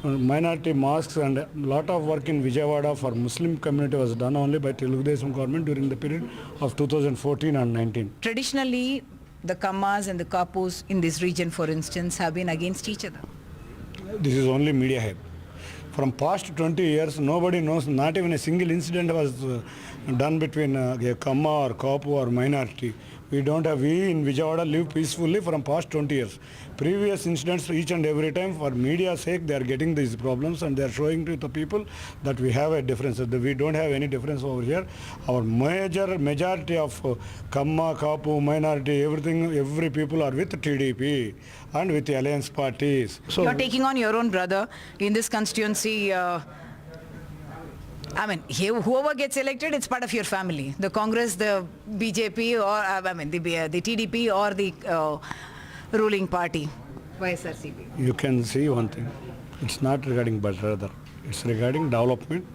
minority mosques and a lot of work in Vijayawada for Muslim community was done only by Telugu Desam government during the period of 2014 and 19. Traditionally, the Kammas and the Kapus in this region, for instance, have been against each other. This is only media hype. From past 20 years, nobody knows, not even a single incident was done between a Kamma or Kapu or minority. We in Vijayawada live peacefully from past 20 years. Previous incidents, each and every time, for media's sake, they are getting these problems and they are showing to the people that we have a difference. We don't have any difference over here. Our majority of Kamma, Kapu, minority, every people are with TDP and with the alliance parties. So you're taking on your own brother in this constituency. I mean, whoever gets elected, it's part of your family. The Congress, the BJP, or the TDP, or the ruling party, YSRCP. You can see one thing. It's not regarding brother. It's regarding development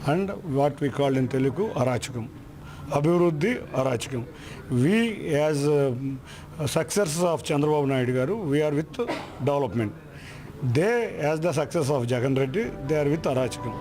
and what we call in Telugu, Arachakam. Abhiruddhi, Arachakam. We, as successors of Chandrababu Naidu garu, we are with development. They, as the success of Jagan Reddy, they are with Arachakam.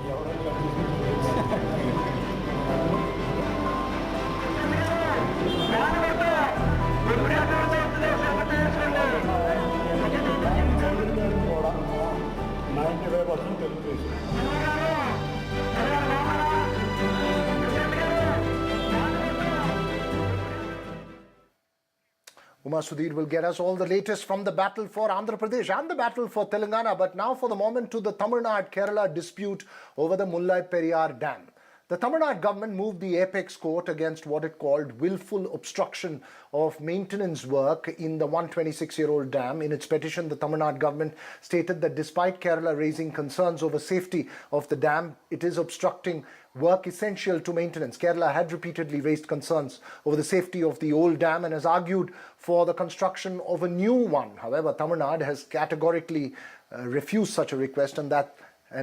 Uma Sudhir will get us all the latest from the battle for Andhra Pradesh and the battle for Telangana. But now for the moment to the Tamil Nadu-Kerala dispute over the Mullai Periyar Dam. The Tamil Nadu government moved the apex court against what it called willful obstruction of maintenance work in the 126-year-old dam. In its petition, the Tamil Nadu government stated that despite Kerala raising concerns over safety of the dam, it is obstructing work essential to maintenance. Kerala had repeatedly raised concerns over the safety of the old dam and has argued for the construction of a new one. However, Tamil Nadu has categorically refused such a request and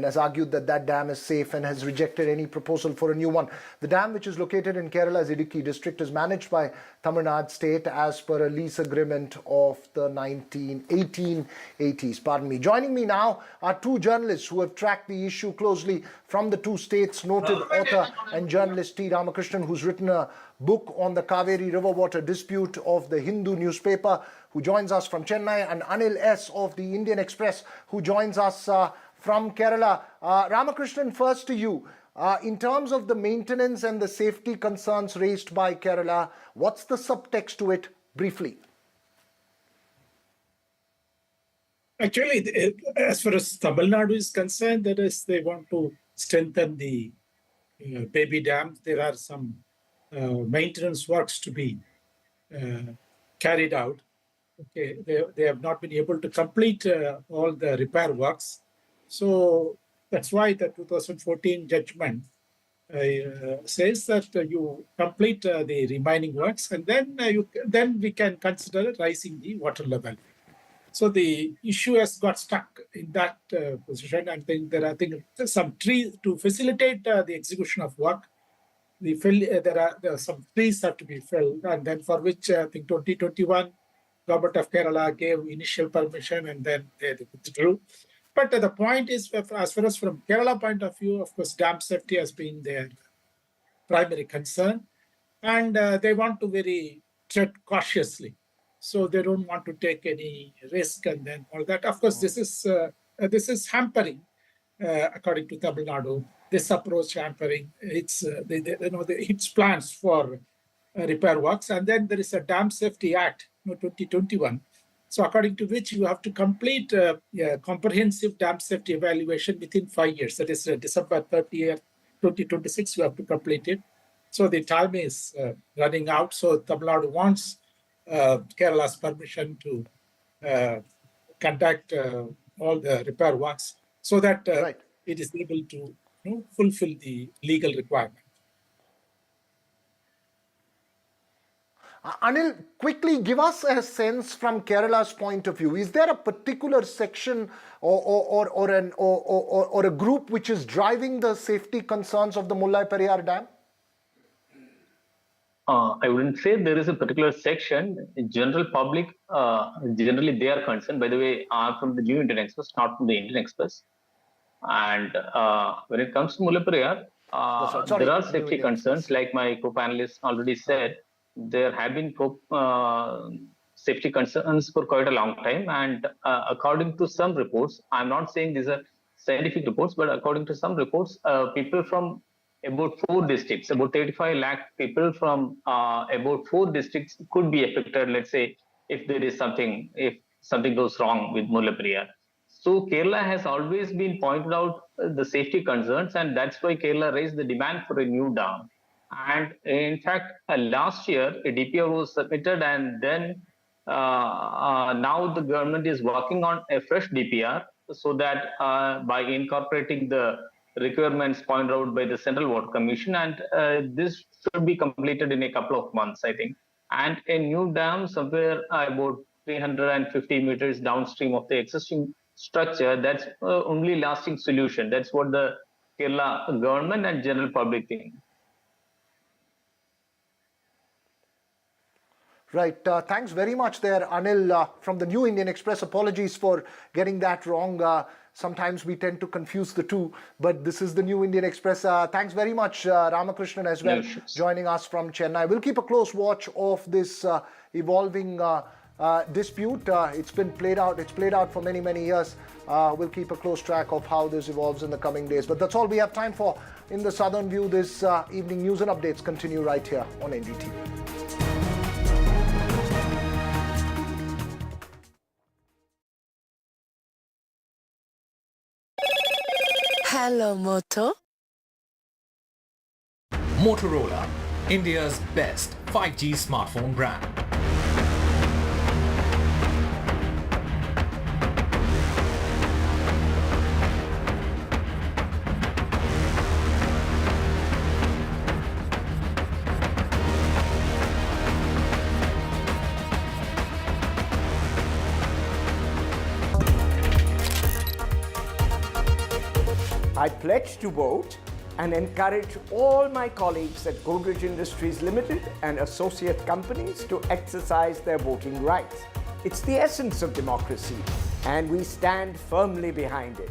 has argued that that dam is safe and has rejected any proposal for a new one. The dam, which is located in Kerala's Idukki district, is managed by Tamil Nadu state as per a lease agreement of the 1880s. Pardon me. Joining me now are two journalists who have tracked the issue closely from the two states, noted author and journalist T. Ramakrishnan, who's written a book on the Kaveri river water dispute of the Hindu newspaper, who joins us from Chennai, and Anil S. of the Indian Express, who joins us from Kerala. Ramakrishnan, first to you. In terms of the maintenance and the safety concerns raised by Kerala, what's the subtext to it, briefly? Actually, as far as Tamil Nadu is concerned, that is, they want to strengthen the baby dam. There are some maintenance works to be carried out. Okay, they have not been able to complete all the repair works. So that's why the 2014 judgment says that you complete the remaining works, and then we can consider raising the water level. So the issue has got stuck in that position. I think there are some trees to facilitate the execution of work. There are some trees have to be felled, and then for which I think 2021 government of Kerala gave initial permission, and then they withdrew. But the point is, as far as from Kerala point of view, of course, dam safety has been their primary concern, and they want to tread cautiously. So they don't want to take any risk, and then all that. Of course, this is hampering, according to Tamil Nadu. This approach hampering its plans for repair works, and then there is a Dam Safety Act, 2021. So according to which you have to complete a comprehensive dam safety evaluation within 5 years. That is December 30th, 2026, you have to complete it. So the time is running out. So Tamil Nadu wants Kerala's permission to conduct all the repair works so that it is able to fulfill the legal requirement. Anil, quickly give us a sense from Kerala's point of view. Is there a particular section or a group which is driving the safety concerns of the Mullai Periyar Dam? I wouldn't say there is a particular section. General public, generally they are concerned. By the way, I'm from the New Indian Express, not from the Indian Express. And when it comes to Mullai Periyar, there are safety concerns, like my co-panelists already said. There have been safety concerns for quite a long time, and according to some reports, I'm not saying these are scientific reports, but according to some reports, people from about 4 districts, about 35 lakh people from about 4 districts could be affected, let's say, if there is something, if something goes wrong with Mullai Periyar. So Kerala has always been pointed out the safety concerns, and that's why Kerala raised the demand for a new dam. And in fact, last year, a DPR was submitted, and then now the government is working on a fresh DPR so that by incorporating the requirements pointed out by the Central Water Commission, and this should be completed in a couple of months, I think. And a new dam somewhere about 350 meters downstream of the existing structure, that's only lasting solution. That's what the Kerala government and general public think. Right. Thanks very much there, Anil, from the New Indian Express. Apologies for getting that wrong. Sometimes we tend to confuse the two, but this is the New Indian Express. Thanks very much, Ramakrishnan, as well, joining us from Chennai. We'll keep a close watch of this evolving dispute. It's been played out. It's played out for many, many years. We'll keep a close track of how this evolves in the coming days. But that's all we have time for in the Southern View. This evening news and updates continue right here on NDTV. Hello, Moto. Motorola, India's best 5G smartphone brand. I pledge to vote and encourage all my colleagues at Godrej Industries Limited and associate companies to exercise their voting rights. It's the essence of democracy, and we stand firmly behind it.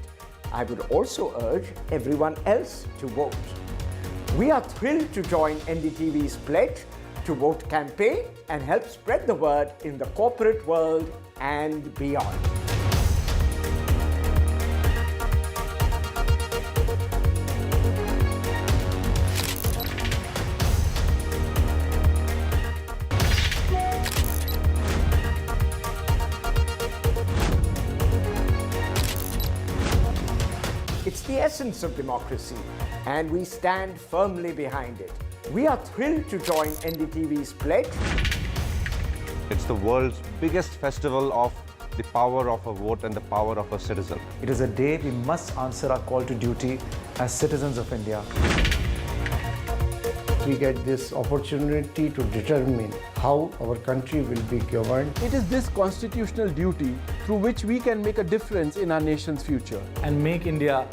I would also urge everyone else to vote. We are thrilled to join NDTV's pledge to vote campaign and help spread the word in the corporate world and beyond. It's the essence of democracy, and we stand firmly behind it. We are thrilled to join NDTV's pledge. It's the world's biggest festival of the power of a vote and the power of a citizen. It is a day we must answer our call to duty as citizens of India. We get this opportunity to determine how our country will be governed. It is this constitutional duty through which we can make a difference in our nation's future. And make India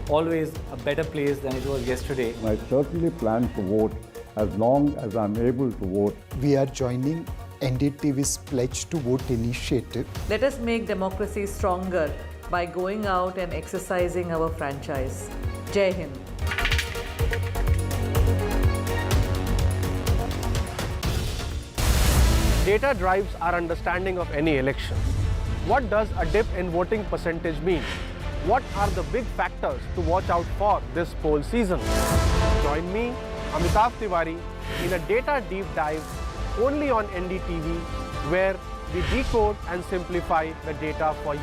always a better place than it was yesterday. I certainly plan to vote as long as I'm able to vote. We are joining NDTV's Pledge to Vote initiative. Let us make democracy stronger by going out and exercising our franchise. Jai Hind. Data drives our understanding of any election. What does a dip in voting percentage mean? What are the big factors to watch out for this poll season? Join me, Amitav Tiwari, in a data deep dive only on NDTV, where we decode and simplify the data for you.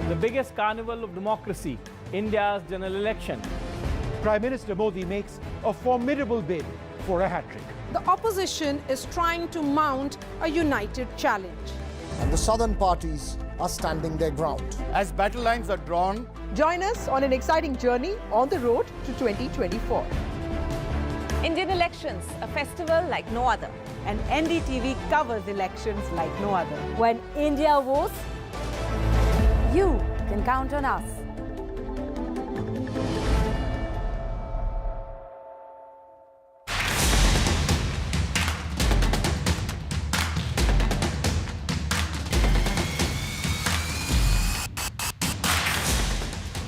The biggest carnival of democracy, India's general election. Prime Minister Modi makes a formidable bid for a hat-trick. The opposition is trying to mount a united challenge. And the southern parties are standing their ground. As battle lines are drawn, Join us on an exciting journey on the road to 2024. Indian elections, a festival like no other. And NDTV covers elections like no other. When India votes, you can count on us.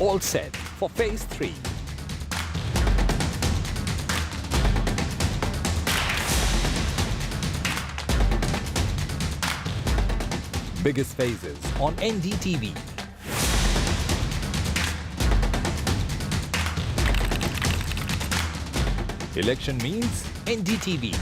All set for phase 3. Biggest phases on NDTV. Election means NDTV.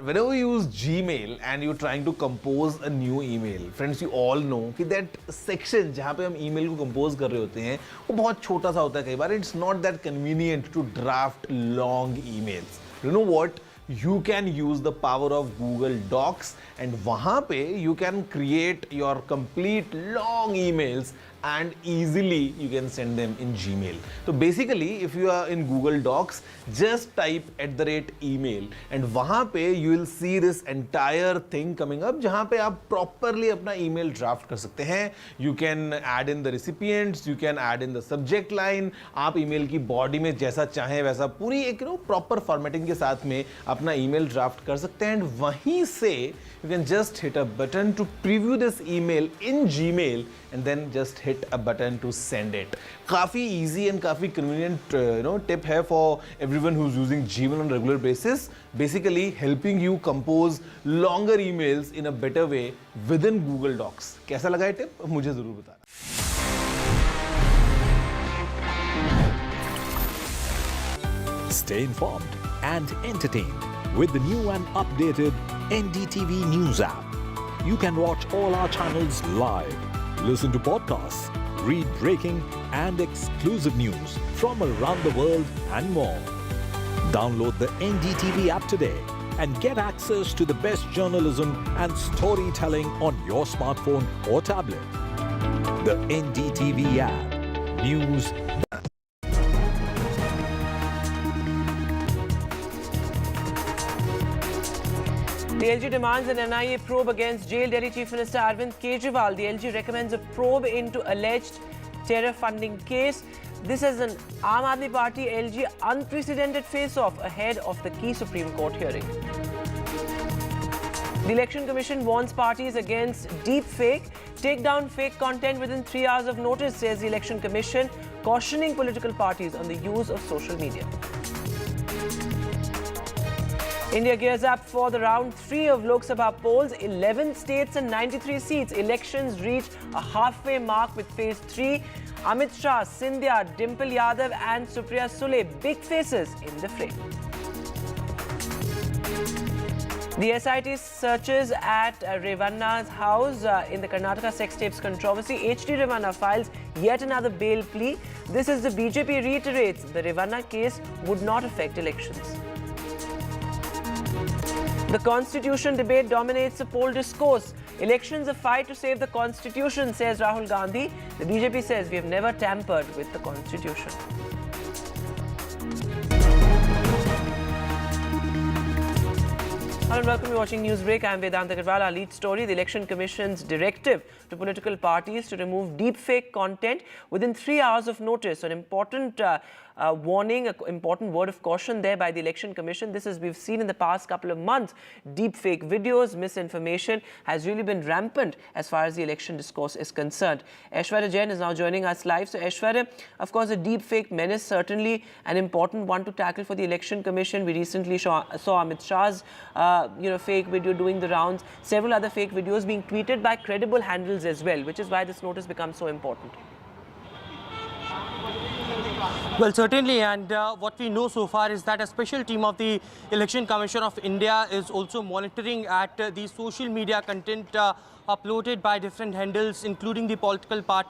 Whenever you use Gmail and you're trying to compose a new email, friends, you all know कि that section जहाँ पे हम email को compose कर रहे होते हैं वो बहुत छोटा सा होता है कई बार. It's not that convenient to draft long emails. You know what? You can use the power of Google Docs and वहाँ पे you can create your complete long emails and easily you can send them in Gmail. So basically, if you are in Google Docs, just type @email and वहाँ पे you will see this entire thing coming up जहाँ पे आप properly अपना email draft कर सकते हैं. You can add in the recipients, you can add in the subject line. आप email की body में जैसा चाहें वैसा पूरी एक proper formatting के साथ में अपना email draft कर सकते हैं. And वहीं से you can just hit a button to preview this email in Gmail and then just hit a button to send it. काफी easy and काफी convenient tip है for everyone who's using Gmail on a regular basis. Basically helping you compose longer emails in a better way within Google Docs. कैसा लगा ये tip? मुझे जरूर बताना. Stay informed and entertained with the new and updated NDTV News app. You can watch all our channels live, listen to podcasts, read breaking and exclusive news from around the world and more. Download the NDTV app today and get access to the best journalism and storytelling on your smartphone or tablet. The NDTV app. News. The LG demands an NIA probe against jailed Delhi Chief Minister Arvind Kejriwal. The LG recommends a probe into alleged terror funding case. This is an Aam Aadmi Party LG unprecedented face-off ahead of the key Supreme Court hearing. The Election Commission warns parties against deep fake. Take down fake content within 3 hours of notice, says the Election Commission, cautioning political parties on the use of social media. India gears up for the round 3 of Lok Sabha polls. 11 states and 93 seats. Elections reach a halfway mark with phase 3. Amit Shah, Sindhya, Dimple Yadav and Supriya Sule, big faces in the fray. The SIT searches at Revanna's house in the Karnataka sex tapes controversy. HD Revanna files yet another bail plea. This is the BJP reiterates the Revanna case would not affect elections. The constitution debate dominates the poll discourse. Elections a fight to save the constitution, says Rahul Gandhi. The BJP says we have never tampered with the constitution. Hello and welcome. You're watching Newsbreak. I'm Vedanta Agarwal. Our lead story, the Election Commission's directive to political parties to remove deepfake content within 3 hours of notice. An important warning, an important word of caution there by the Election Commission. This is, we've seen in the past couple of months, deep fake videos, misinformation has really been rampant as far as the election discourse is concerned. Aishwarya Jain is now joining us live. So Aishwarya, of course, the deep fake menace certainly an important one to tackle for the Election Commission. We recently saw Amit Shah's fake video doing the rounds, several other fake videos being tweeted by credible handles as well, which is why this notice becomes so important. Well, certainly, and what we know so far is that a special team of the Election Commission of India is also monitoring at the social media content uploaded by different handles, including the political parties.